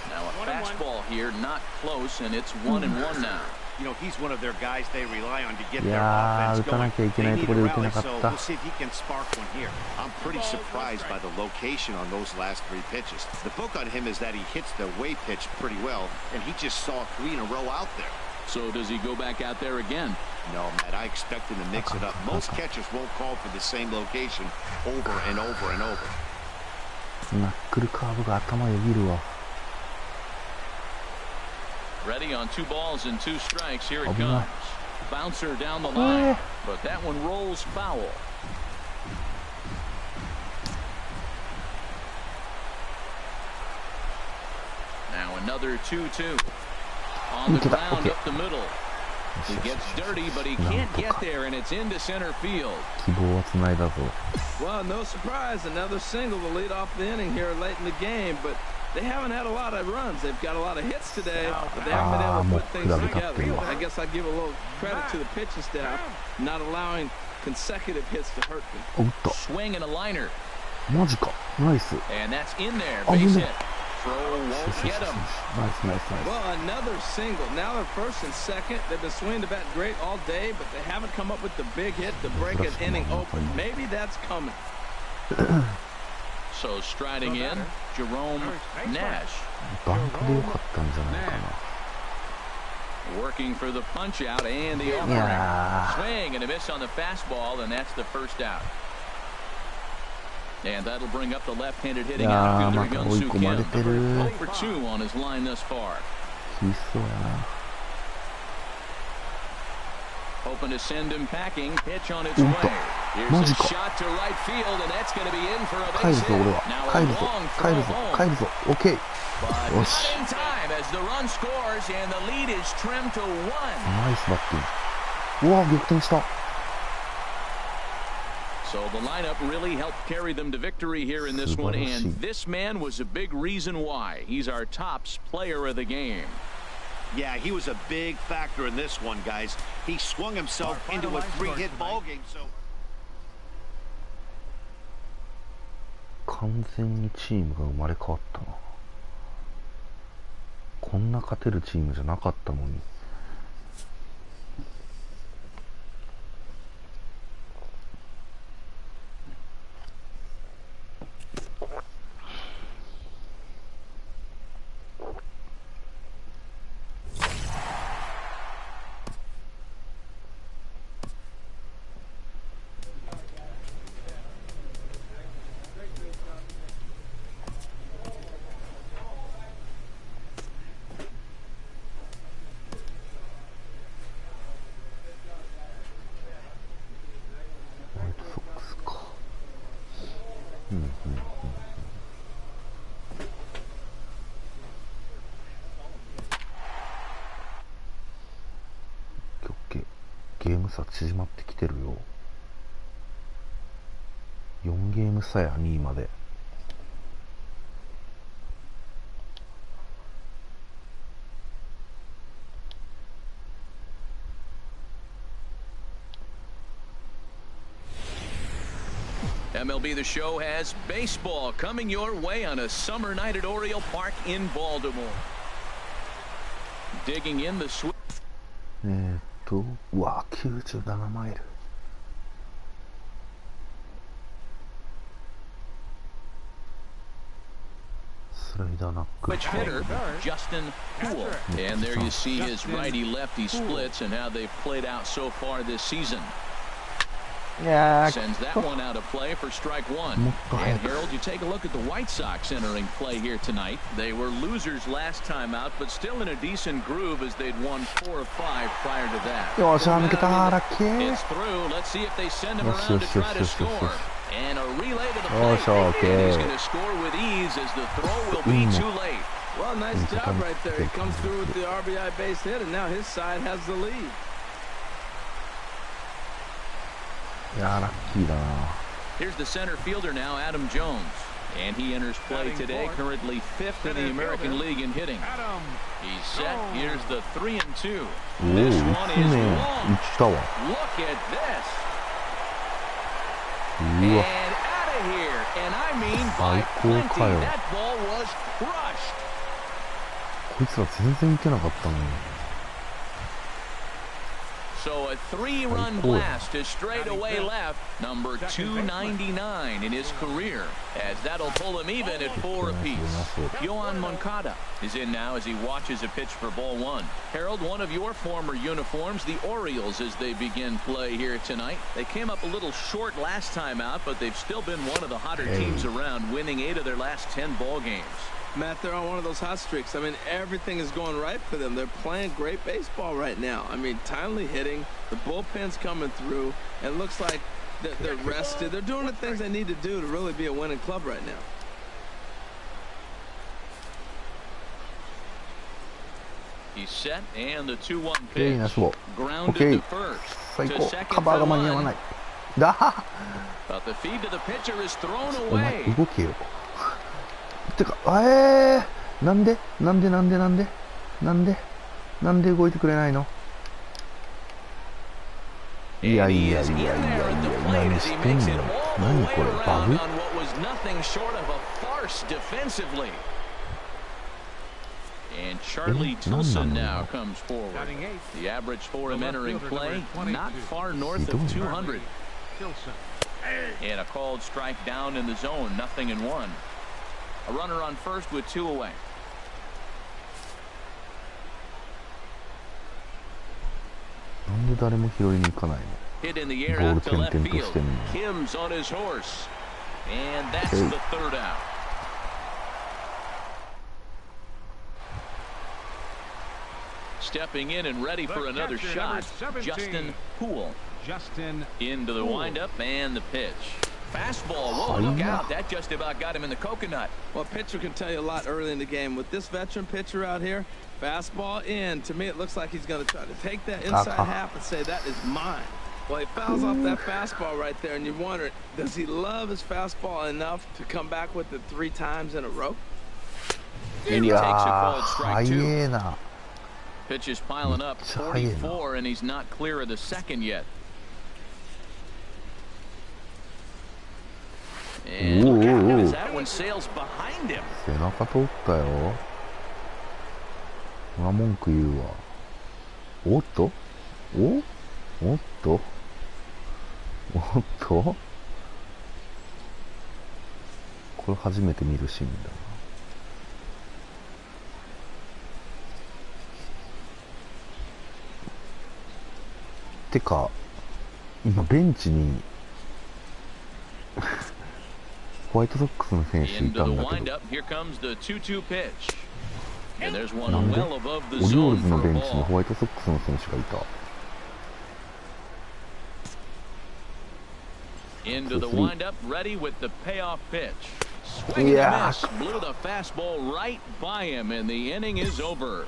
Now a fastball here, not close, and it's 1-1 now. You know, he's one of their guys they rely on to get their offense going. They need a rally, so we'll see if he can spark one here. I'm pretty surprised by the location on those last 3 pitches. The book on him is that he hits the way pitch pretty well, and he just saw 3 in a row out there. So does he go back out there again? No, Matt, I expect him to mix it up. Most catchers won't call for the same location over and over and over. ナックルカーブが頭よぎるわ。 Ready on 2 balls and 2 strikes. Here it comes. Bouncer down the line, but that one rolls foul. Now another 2-2. On the ground up the middle. He gets dirty, but he can't get there, and it's into center field. Well, no surprise, another single to lead off the inning here late in the game, but they haven't had a lot of runs. They've got a lot of hits today, but they haven't been able to put things together. I guess I give a little credit to the pitching staff, not allowing consecutive hits to hurt them. Swing and a liner. And that's in there. Base hit. Throw won't get him. Nice. Well, another single. Now they're first and second. They've been swinging the bat great all day, but they haven't come up with the big hit to break an inning open. Maybe that's coming. So striding in, Jerome Nash. Working for the punch out and the offering. Swing and a miss on the fastball, and that's the first out. And that'll bring up the left-handed hitting outfielder Hyun-Soo Kim. 0 for 2 on his line thus far. Hoping to send him packing. Pitch on its way. Here's a shot to right field, and that's going to be in for a base hit. Now a long throw home. Okay. But not in time as the run scores, and the lead is trimmed to 1. Nice batting. うわ、逆転した。So the lineup really helped carry them to victory here in this one, and this man was a big reason why. He's our tops player of the game. Yeah, he was a big factor in this one, guys. He swung himself into a 3-hit ball game, so... 完全にチームが生まれ変わったな。こんな勝てるチームじゃなかったのに。ゲーム差縮まってきてるよ。4ゲーム差や2位まで。MLB The Show has baseball coming your way on a summer night at Oriole Park in Baltimore. Digging in the switch. うわ、97マイル。スライダーナック。Which hitter, Justin Poole. And there you see his righty-lefty splits and how they've played out so far this season. Sends that one out of play for strike one. And Harold, you take a look at the White Sox entering play here tonight. They were losers last time out, but still in a decent groove as they'd won 4 of 5 prior to that. It's through. Let's see if they send him around to try to score. And a relay to the plate. And he's going to score with ease as the throw will be too late. Well, nice job right there. He comes through with the RBI base hit, and now his side has the lead. いやー、ラッキーだな。 Here's the center fielder now, Adam Jones. And he enters play today, currently 5th in the American League in hitting. He's set. Here's the 3-2. This one is long. Look at this. And out of here. And I mean by plenty. That ball was crushed. こいつら全然打てなかったのに。 So a 3-run blast to straightaway left, number 299 in his career, as that'll pull him even at 4 apiece. Yohan Moncada is in now as he watches a pitch for ball one. Harold, one of your former uniforms, the Orioles, as they begin play here tonight. They came up a little short last time out, but they've still been one of the hotter teams around, winning 8 of their last 10 ball games. Matt, they're on one of those hot streaks. I mean, everything is going right for them. They're playing great baseball right now. I mean, timely hitting, the bullpen's coming through, and it looks like they're rested. They're doing the things they need to do to really be a winning club right now. He's set, and the 2-1 pitch. Grounded to first. To second for one. But the feed to the pitcher is thrown away. てか、なんで動いてくれないの？いや、何してんの？何これ、バグ？ And Charlie Tilson now comes forward. The average for him entering play, not far north of 200. And a called strike down in the zone, 0-1. A runner on first with 2 away. Hit in the air out to left field. Kim's on his horse. And that's the 3rd out. Stepping in and ready for another shot, Justin Poole. Into the windup and the pitch. Fastball, whoa, look out. That just about got him in the coconut. Well, a pitcher can tell you a lot early in the game. With this veteran pitcher out here, fastball in. To me, it looks like he's going to try to take that inside half and say, that is mine. Well, he fouls off that fastball right there, and you wonder, does he love his fastball enough to come back with it 3 times in a row? いやー、速えな。 Pitch is piling up, 44, and he's not clear of the second yet. And look out as that one sails behind him. 背中通ったよ。まあ文句言うわ。おっとおっとおっとこれ初めて見るシーンだな。てか今ベンチにホワイトソックスの選手いたんだけど、なんでオリオールズのベンチにホワイトソックスの選手がいた。Into the windup, ready with the payoff pitch. Swing and a miss, blew the fastball right by him, and the inning is over.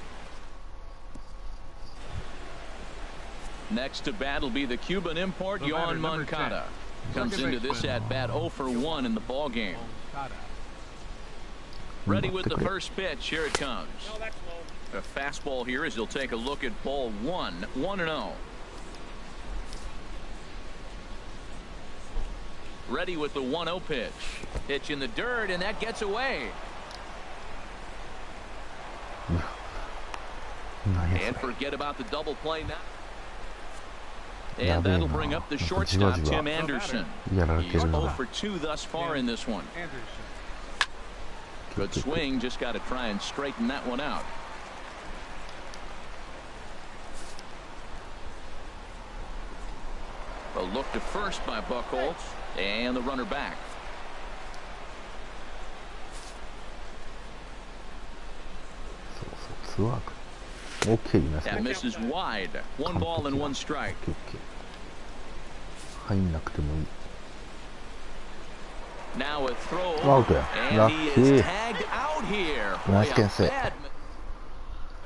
Next to bat will be the Cuban import, Yohan Moncada. Comes into this at bat 0 for 1 in the ball game. Ready with the first pitch. Here it comes. A fastball here as he'll take a look at ball 1, 1-0. Ready with the 1-0 pitch. Pitch in the dirt, and that gets away. And forget about the double play now. And that'll bring up the shortstop, Tim Anderson. He's 0 for 2 thus far in this one. Good swing, just got to try and straighten that one out. A look to first by Buchholz, and the runner back. That misses wide. 1 ball and 1 strike. Now a throw, and he is tagged out here.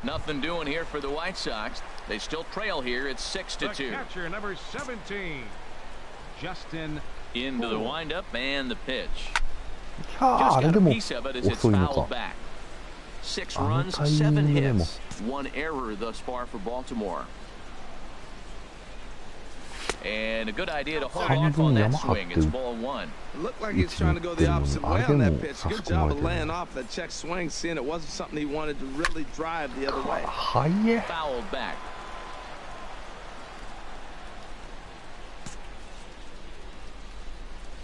Nothing doing here for the White Sox. They still trail here. It's 6-2. The catcher, number 17, Justin. Into the windup and the pitch. Just got a piece of it as it's fouled back. 6 runs, 7 hits, 1 error thus far for Baltimore. And a good idea to hold off on that swing. It's ball 1. It looked like he was trying to go the opposite way on that pitch. Good job of laying off that check swing, seeing it wasn't something he wanted to really drive the other way. Fouled back.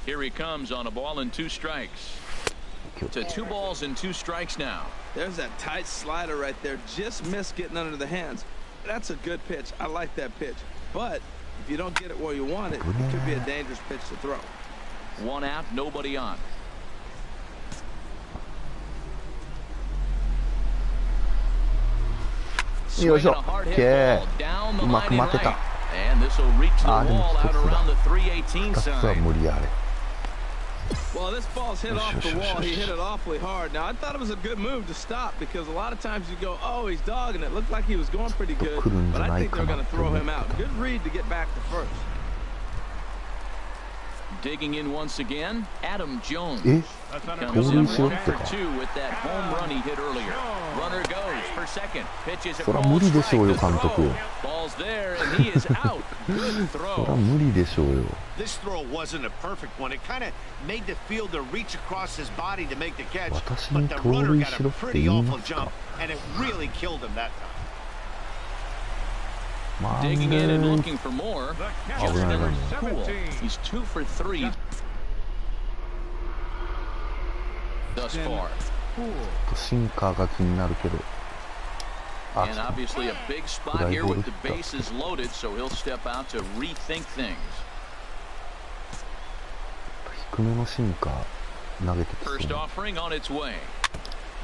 Here he comes on a ball and 2 strikes. To 2 balls and 2 strikes now. There's that tight slider right there. Just missed getting under the hands. That's a good pitch. I like that pitch. But if you don't get it where you want it, it could be a dangerous pitch to throw. 1 out, nobody on. Swinging a hard hit ball down the line in right. And this will reach the wall out around the 318 sign. Well, this ball's hit off the wall. He hit it awfully hard. Now, I thought it was a good move to stop because a lot of times you go, oh, he's dogging it. Looked like he was going pretty good, but I think they're going to throw him out. Good read to get back to first. Digging in once again, Adam Jones. Comes in 1 for 2 with that home run he hit earlier. Runner goes for second. Pitches across strike to throw. Ball's there, and he is out. Good throw. This throw wasn't a perfect one. It kind of made the fielder reach across his body to make the catch, but the runner got a pretty awful jump, and it really killed him that time. Digging in and looking for more. Justin Cool. He's 2 for 3 thus far. And obviously a big spot here with the bases loaded, so he'll step out to rethink things. First offering on its way.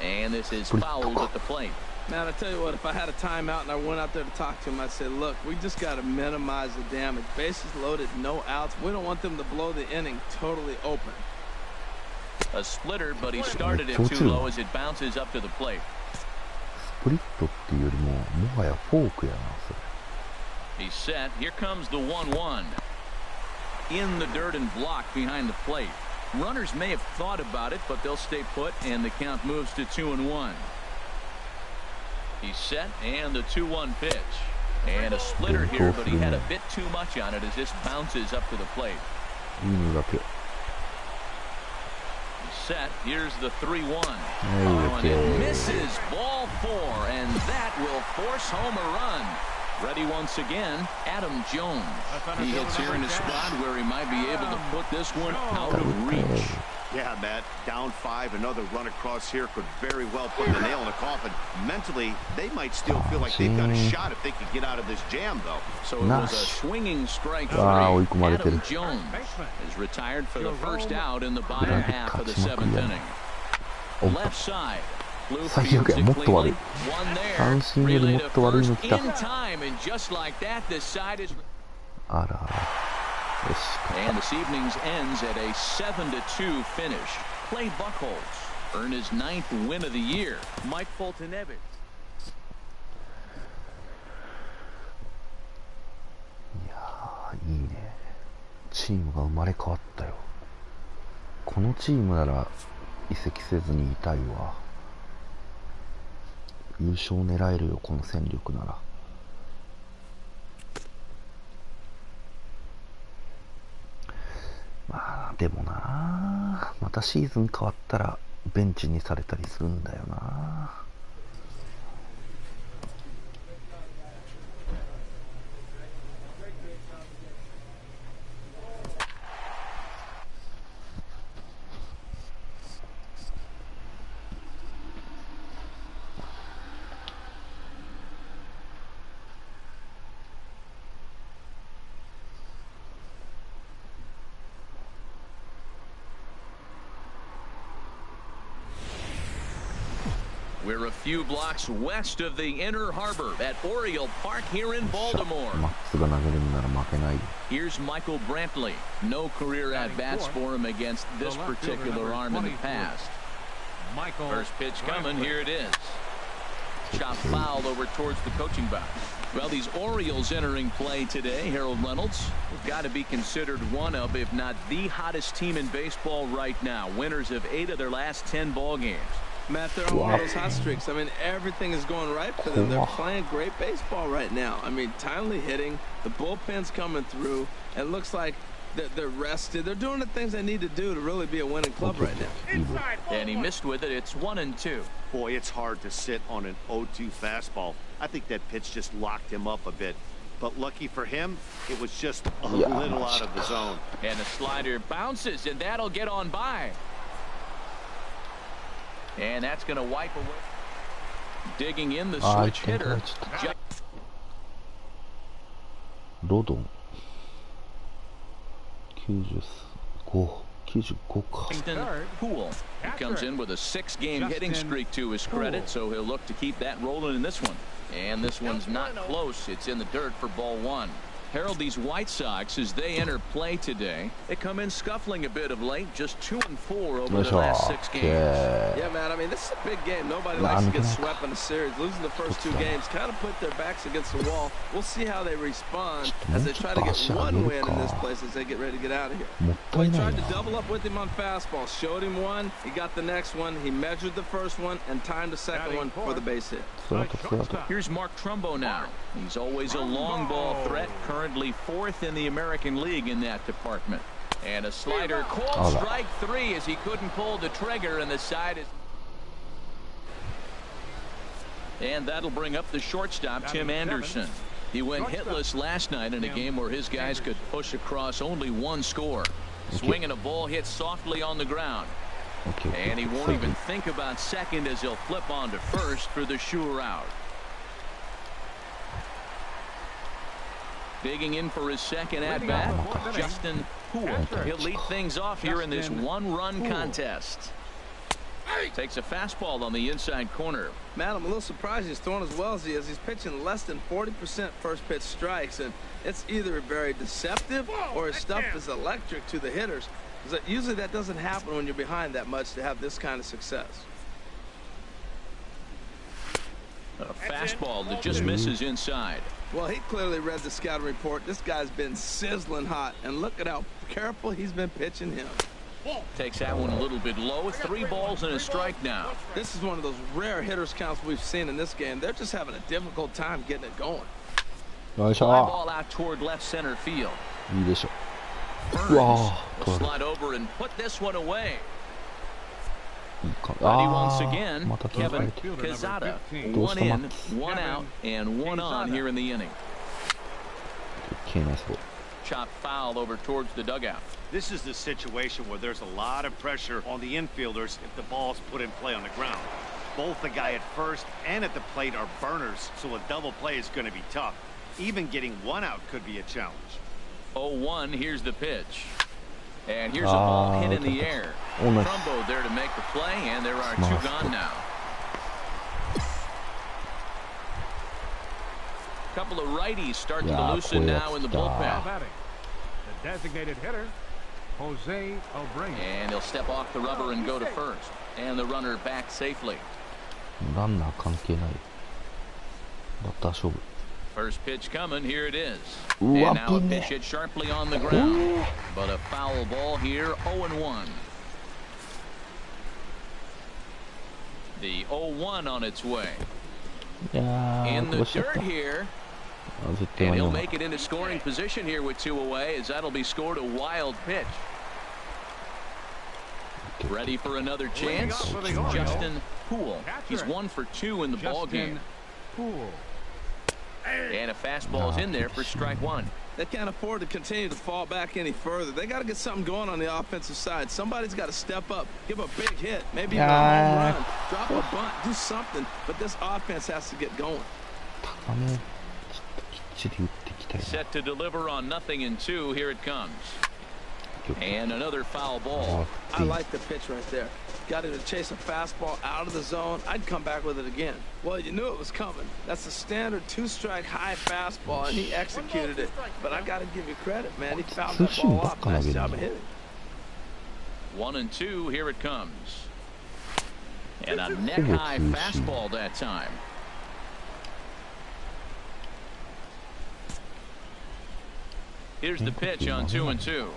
And this is fouled at the plate. Man, I tell you what, if I had a timeout and I went out there to talk to him, I'd say, look, we just got to minimize the damage. Bases loaded, no outs. We don't want them to blow the inning totally open. A splitter, but he started it too low as it bounces up to the plate. He's set. Here comes the 1-1. In the dirt and blocked behind the plate. Runners may have thought about it, but they'll stay put, and the count moves to 2-1. He's set, and the 2-1 pitch. And a splitter here, but he had a bit too much on it as this bounces up to the plate. He's set. Here's the 3-1. Oh, and it misses. Ball 4, and that will force home a run. Ready once again, Adam Jones. He hits here in a spot where he might be able to put this one out of reach. Yeah, Matt, down 5, another run across here could very well put the nail in the coffin. Mentally, they might still feel like they've got a shot if they could get out of this jam, though. So it was a swinging strike 3. Adam Jones is retired for the first out in the bottom half of the 7th inning. Left side.最悪や、もっと悪い。三振よりもっと悪いの来た。あらあら。よし。And this evening's ends at a 7-2 finish. Clay Buchholz earned his 9th win of the year. Mike Foltynewicz. いやー、いいね。チームが生まれ変わったよ。このチームなら移籍せずにいたいわ。優勝狙えるよ、この戦力なら。まあでもな、またシーズン変わったらベンチにされたりするんだよな。We're a few blocks west of the Inner Harbor at Oriole Park here in Baltimore. Here's Michael Brantley. No career at-bats for him against this particular arm in the past. First pitch coming. Here it is. Chop foul over towards the coaching box. Well, these Orioles entering play today, Harold Reynolds, have got to be considered one of, if not the hottest team in baseball right now. Winners of 8 of their last 10 ball games. Matt, they're on one of those hot streaks. I mean, everything is going right for them. They're playing great baseball right now. I mean, timely hitting, the bullpen's coming through. It looks like they're rested. They're doing the things they need to do to really be a winning club right now. And he missed with it. It's 1-2. Boy, it's hard to sit on an 0-2 fastball. I think that pitch just locked him up a bit. But lucky for him, it was just a little out of the zone. And the slider bounces, and that'll get on by. And that's going to wipe away. Digging in the switch hitter. Rodon. 95か。Poole. He comes in with a 6-game hitting streak to his credit, so he'll look to keep that rolling in this one. And this one's not close. It's in the dirt for ball 1. Harold, these White Sox, as they enter play today, they come in scuffling a bit of late, just 2-4 over the last 6 games. Yeah, man, I mean, this is a big game. Nobody likes to get swept in a series. Losing the first 2 games kind of put their backs against the wall. We'll see how they respond as they try to get one win in this place as they get ready to get out of here. Well, he tried to double up with him on fastball. Showed him one. He got the next one. He measured the first one and timed the second one for the base hit. Here's Mark Trumbo now. He's always a long ball threat, currently 4th in the American League in that department. And a slider, called strike 3 as he couldn't pull the trigger, and the side is... And that'll bring up the shortstop, Tim Anderson. He went hitless last night in a game where his guys could push across only 1 score. Swinging a ball hit softly on the ground. And he won't even think about second as he'll flip on to first for the sure out. Digging in for his second at-bat, Justin Poole. He'll lead things off here in this 1-run contest. Takes a fastball on the inside corner. Matt, I'm a little surprised he's throwing as well as he is. He's pitching less than 40% first pitch strikes, and it's either very deceptive or his stuff is electric to the hitters. Usually that doesn't happen when you're behind that much to have this kind of success. A fastball that just misses inside. Well, he clearly read the scouting report. This guy's been sizzling hot, and look at how careful he's been pitching him. Takes that one a little bit low. 3 balls and a strike now. This is one of those rare hitters counts we've seen in this game. They're just having a difficult time getting it going. Fly ball out toward left center field. Burns will slide over and put this one away. Ready once again, Kevin Quezada. 1 in, 1 out, and 1 on here in the inning. Chop foul over towards the dugout. This is the situation where there's a lot of pressure on the infielders if the ball's put in play on the ground. Both the guy at first and at the plate are burners, so a double play is going to be tough. Even getting 1 out could be a challenge. 0-1, here's the pitch. And here's a ball hit in the air. Trumbo there to make the play, and there are 2 gone now. Couple of righties starting to loosen now in the bullpen. The designated hitter, Jose Obrega. And he'll step off the rubber and go to first. And the runner back safely. First pitch coming, here it is. And now a pitch hit sharply on the ground. But a foul ball here, 0-1. The 0-1 on its way. In the dirt here. And he'll make it into scoring position here with 2 away, as that'll be scored a wild pitch. Ready for another chance? Justin Poole. He's 1 for 2 in the ball game. And a fastball's in there for strike 1. They can't afford to continue to fall back any further. They got to get something going on the offensive side. Somebody's got to step up, give a big hit, maybe even a home run, drop a bunt, do something. But this offense has to get going. Set to deliver on 0-2. Here it comes. And another foul ball. I like the pitch right there. Got him to chase a fastball out of the zone. I'd come back with it again. Well, you knew it was coming. That's a standard 2-strike high fastball, and he executed it. But I got to give you credit, man. He fouled that ball off. Nice job of hitting. 1-2. Here it comes. And a neck-high fastball that time. Here's the pitch on 2-2.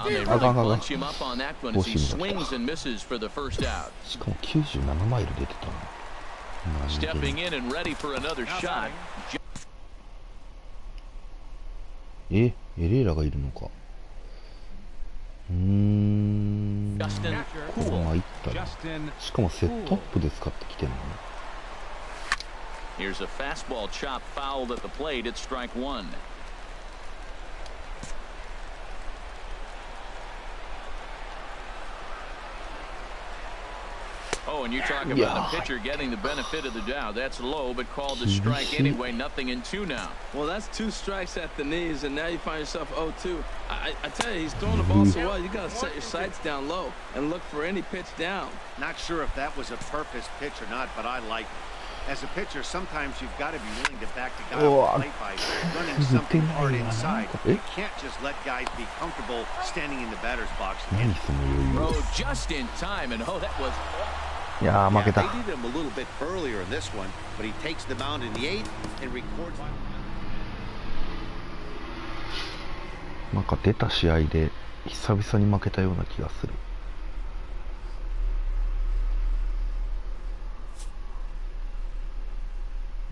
They really bunch him up on that one as he swings and misses for the first out. Stepping in and ready for another shot. エレーラがいるのか。Justin Poole. まあいったな。しかもセットアップで使ってきてるのね。Here's a fastball chop fouled at the plate. It's strike 1. Oh, and you talk about the pitcher getting the benefit of the doubt. That's low, but called a strike anyway. 0-2 now. Well, that's 2 strikes at the knees, and now you find yourself 0-2. I tell you, he's throwing the ball so well, you got to set your sights down low and look for any pitch down. Not sure if that was a purpose pitch or not, but I like it. As a pitcher, sometimes you've got to be willing to back the guy off the plate by running something hard inside. You can't just let guys be comfortable standing in the batter's box. Throw just in time, and oh, that was... Yeah, they did him a little bit earlier in this one, but he takes the mound in the 8th and records. なんか出た試合で久々に負けたような気がする。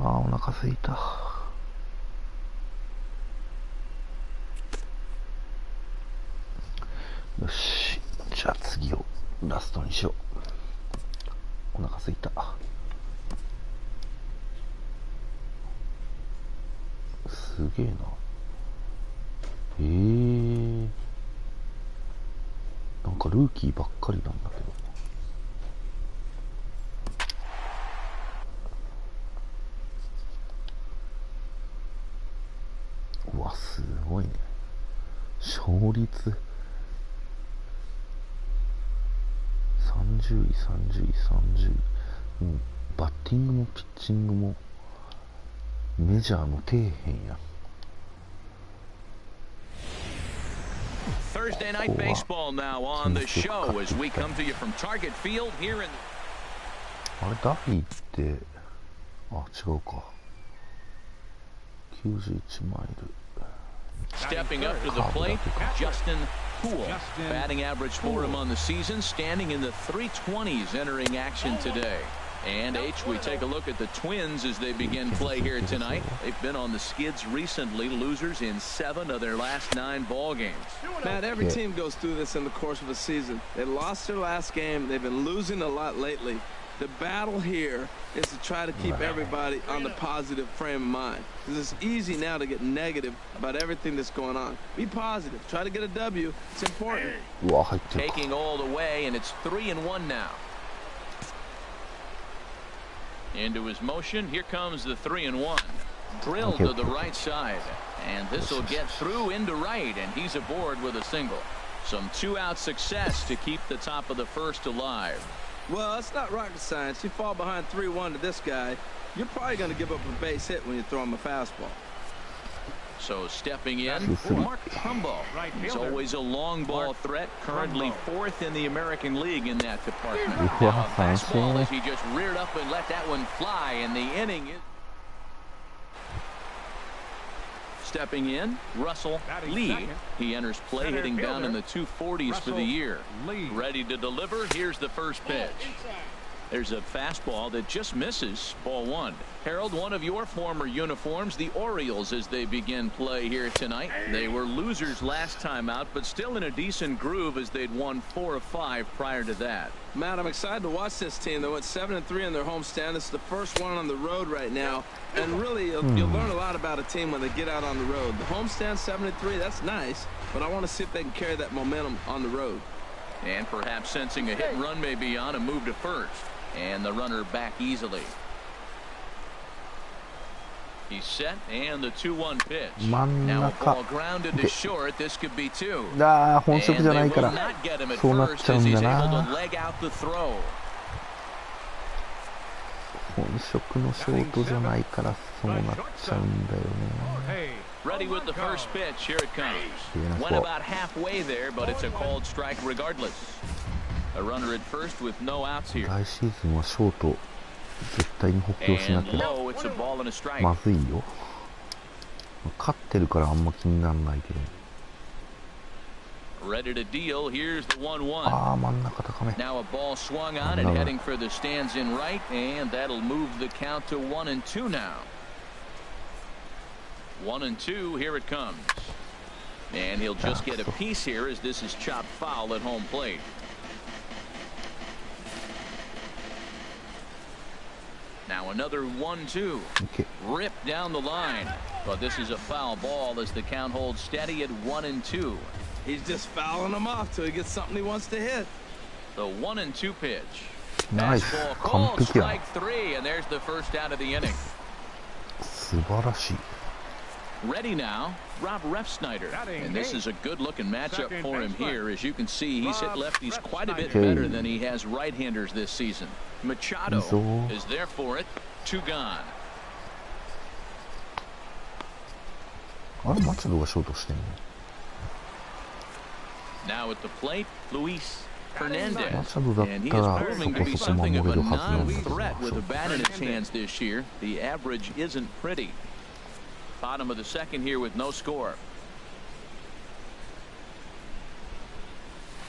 あー、お腹すいた。よし、じゃあ次をラストにしよう。お腹すいた。すげえな。なんかルーキーばっかりなんだけど。うわ、すごいね。勝率30位、30位、30位。もうバッティングもピッチングもメジャーの底辺や。Thursday night baseball now on the show as we come to you from Target Field here in... あれ、ダフィーって、あ、違うか。91マイル。 Stepping up to the plate, Justin Poole. Batting average for him on the season, standing in the 320s entering action today. And H, we take a look at the Twins as they begin play here tonight. They've been on the skids recently, losers in 7 of their last 9 ball games. Matt, every team goes through this in the course of a season. They lost their last game. They've been losing a lot lately. The battle here is to try to keep everybody on the positive frame of mind. Because it's easy now to get negative about everything that's going on. Be positive. Try to get a W. It's important. Taking all the way, and it's 3-1 now. Into his motion, here comes the 3-1. Drilled to the right side, and this will get through into right, and he's aboard with a single. Some 2-out success to keep the top of the first alive. Well, it's not rocket science. You fall behind 3-1 to this guy, you're probably going to give up a base hit when you throw him a fastball. So stepping in, Mark Trumbo. He's always a long ball threat, currently 4th in the American League in that department. Now a fastball as he just reared up and let that one fly, and the inning is... Stepping in, Russell Lee. He enters play hitting down in the 240s for the year. Ready to deliver, here's the first pitch. There's a fastball that just misses, ball 1. Harold, one of your former uniforms, the Orioles, as they begin play here tonight. They were losers last time out, but still in a decent groove as they'd won 4 of 5 prior to that. Matt, I'm excited to watch this team. They went 7-3 in their homestand. It's the first one on the road right now. And really, you'll learn a lot about a team when they get out on the road. The homestand 7-3, that's nice, but I want to see if they can carry that momentum on the road. And perhaps sensing a hit and run may be on, a move to first. And the runner back easily. He's set, and the 2-1 pitch. Now a ball grounded to short. This could be 2. And they will not get him at first as he's able to leg out the throw. 本職のショートじゃないからそうなっちゃうんだよね。 Ready with the first pitch. Here it comes. Went about halfway there, but it's a called strike regardless. A runner at first with no outs here. 来シーズンはショート絶対に補強しなきゃまずいよ。勝ってるからあんま気にならないけど。 Ready to deal. Here's the 1-1. ああ真ん中高め。 Now a ball swung on and heading for the stands in right, and that'll move the count to 1-2 now. 1-2. Here it comes, and he'll just get a piece here as this is chopped foul at home plate. Now another 1-2. Ripped down the line, but this is a foul ball as the count holds steady at 1-2. He's just fouling them off till he gets something he wants to hit. The 1-2 pitch. Nice. Fastball called, strike 3, and there's the first out of the inning. 素晴らしい。 Ready now, Rob Refsnyder, and this is a good-looking matchup for him here. As you can see, he's hit lefties quite a bit better than he has right-handers this season. Machado is there for it. 2 gone. あれマチャドがショートしてんの？ Now at the plate, Luis Hernandez, マチャドだっ and he た is ら proving そ to こ be そこ守 something れ of a るはずなんだけど。 non-threat with a bat in his hands this year. The average isn't pretty. Bottom of the second here with no score.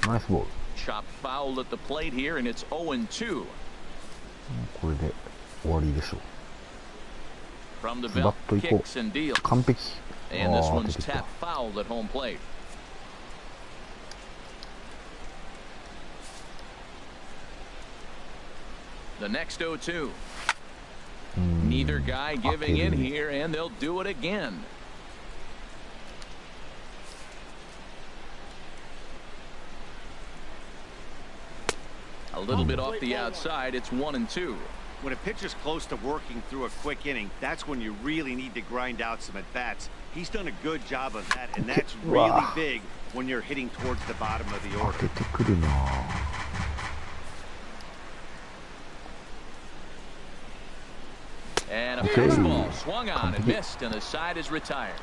ナイスボール。 Chopped foul at the plate here, and it's 0-2. これで終わりでしょう。 From the ズバ belt, ッといこ kicks and deals. う。完璧。 And this ああ one's 出てきた。 tapped foul at home plate. The next 0-2. Neither guy giving in here, and they'll do it again. A little bit off the outside. It's 1-2. When a pitcher's close to working through a quick inning, that's when you really need to grind out some at-bats. He's done a good job of that, and that's really big when you're hitting towards the bottom of the order. 出てくるな。 And a fastball swung on and missed, and the side is retired.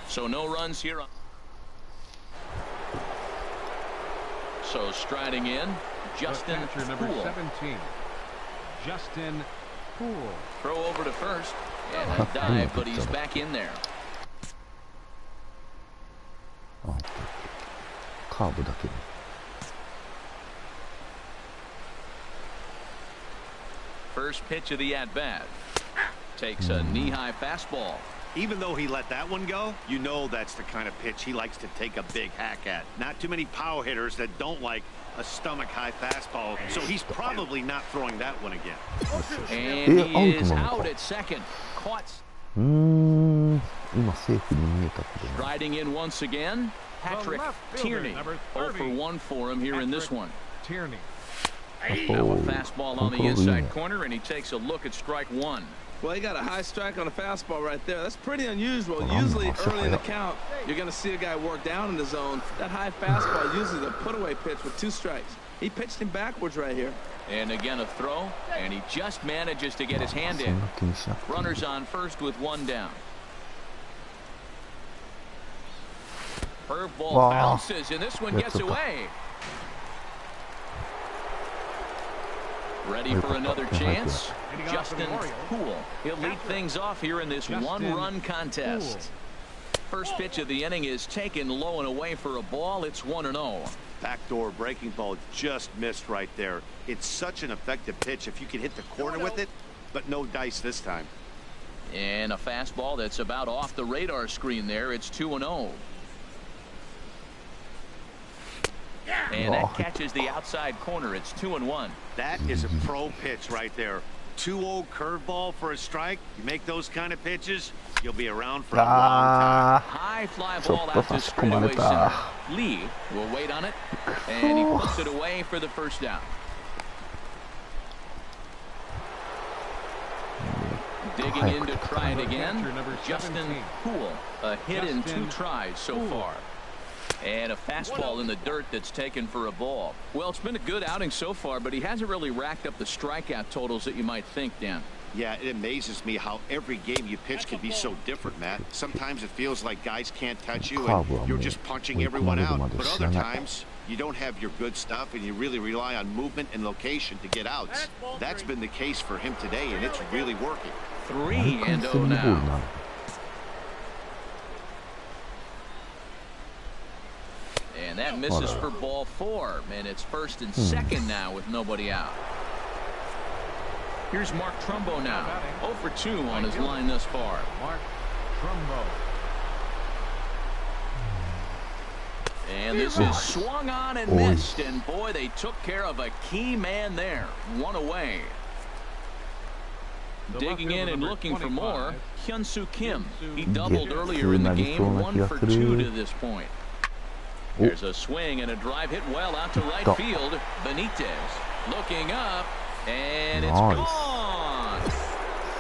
So no runs here. So striding in, Justin Poole. Number 17, Justin Poole. Throw over to first, And a dive, but he's back in there. カーブだけね。First pitch of the at-bat. Takes a knee-high fastball. Even though he let that one go, you know that's the kind of pitch he likes to take a big hack at. Not too many power hitters that don't like a stomach-high fastball, so he's probably not throwing that one again. And he is out at second. Caught. 今セーフに見えたけど。 Riding in once again, Patrick Tierney. 0 for 1 for him here in this one. Tierney. Now a fastball on the inside corner, and he takes a look at strike one. Well, he got a high strike on a fastball right there. That's pretty unusual. Usually early in the count, you're going to see a guy work down in the zone. That high fastball usually the put-away pitch with 2 strikes. He pitched him backwards right here. And again a throw, and he just manages to get his hand in. Runners on first with 1 down. Curveball bounces, and this one gets away. Ready for another chance? Justin Poole. He'll lead things off here in this 1-run contest. First pitch of the inning is taken low and away for a ball. It's 1-0. Backdoor breaking ball just missed right there. It's such an effective pitch if you can hit the corner with it, but no dice this time. And a fastball that's about off the radar screen there. It's 2-0. And that catches the outside corner. It's 2-1. That is a pro pitch right there. 2-0 curveball for a strike. You make those kind of pitches, you'll be around for a long time. High fly ball out to straightaway center. Lee will wait on it, and he puts it away for the first down. Digging in to try it again. Justin Poole, a hit in 2 tries so far. And a fastball in the dirt that's taken for a ball. Well, it's been a good outing so far, but he hasn't really racked up the strikeout totals that you might think, Dan. Yeah, it amazes me how every game you pitch can be so different, Matt. Sometimes it feels like guys can't touch you and you're just punching everyone out. But other times, you don't have your good stuff and you really rely on movement and location to get outs. That's been the case for him today, and it's really working. 3-0 now. And that misses for ball 4, and it's first and second now with nobody out. Here's Mark Trumbo now, 0 for 2 on his line thus far. Mark Trumbo. And this is swung on and missed, and boy, they took care of a key man there. 1 away. Digging in and looking for more, Hyun-Soo Kim. He doubled earlier in the game, 1 for 2 to this point. There's a swing and a drive hit well out to right field. Benitez looking up, and it's gone.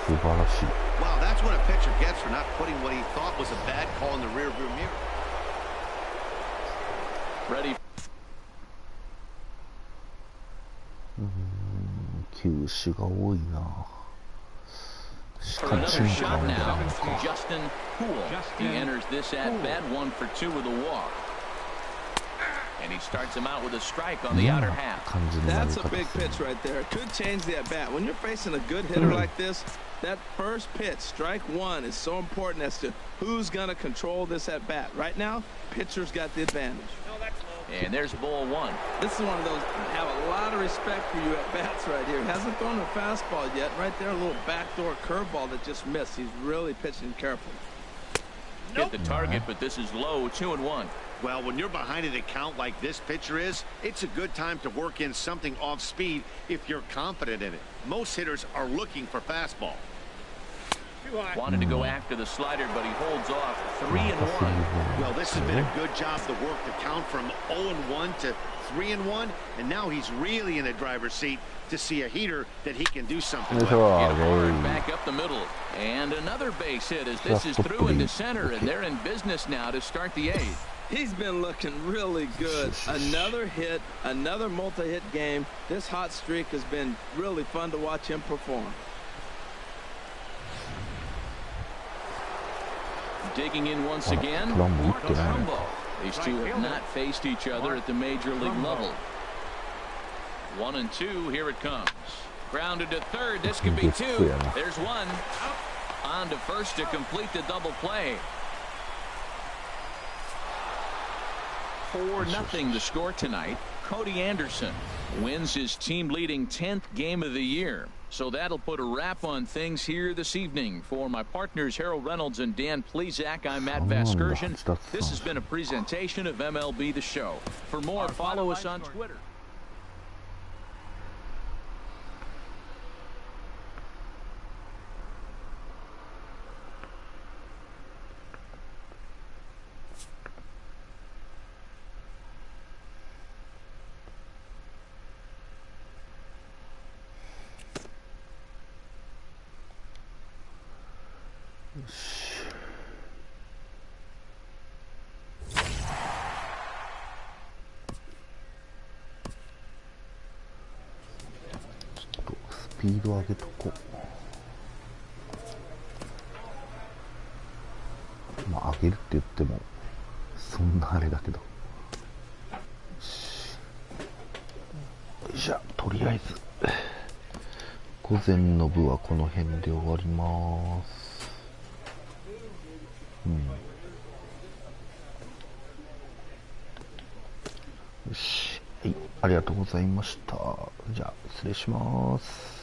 Wow, that's what a pitcher gets for not putting what he thought was a bad call in the rearview mirror. Ready. 球種が多いな。し For かも another 進化 shot みたい now, なのか。 Justin Poole. He enters this at bat 1 for 2 with a walk. And he starts him out with a strike on the outer half. That's a big pitch right there. It could change the at-bat. When you're facing a good hitter like this, that first pitch, strike 1, is so important as to who's going to control this at-bat. Right now, pitcher's got the advantage. And there's ball 1. This is one of those, I have a lot of respect for you at-bats right here. Hasn't thrown a fastball yet. Right there, a little backdoor curveball that just missed. He's really pitching carefully. Hit the target, but this is low, 2-1. Well, when you're behind an account like this pitcher is, it's a good time to work in something off speed if you're confident in it. Most hitters are looking for fastball. Wanted to go after the slider, but he holds off. 3-1. Well, this has been a good job to work the count from 0-1 to 3-1, and now he's really in the driver's seat to see a heater that he can do something with. Get hard back up the middle. And another base hit as this is through into center, and they're in business now to start the 8th. He's been looking really good. Another hit, another multi-hit game. This hot streak has been really fun to watch him perform. Digging in once again, Mark Trumbo. These two have not faced each other at the major league level. 1-2, here it comes. Grounded to third, this could be 2. There's 1. On to first to complete the double play. 4-0 the score tonight. Cody Anderson wins his team-leading 10th game of the year. So that'll put a wrap on things here this evening. For my partners Harold Reynolds and Dan Plezak, I'm Matt Vasgersian. This has been a presentation of MLB The Show. For more, follow us on Twitter.スピード上げとこう。まあ上げるって言ってもそんなあれだけど、よいしょ。とりあえず午前の部はこの辺で終わります。よし、はい、ありがとうございました。じゃあ失礼します。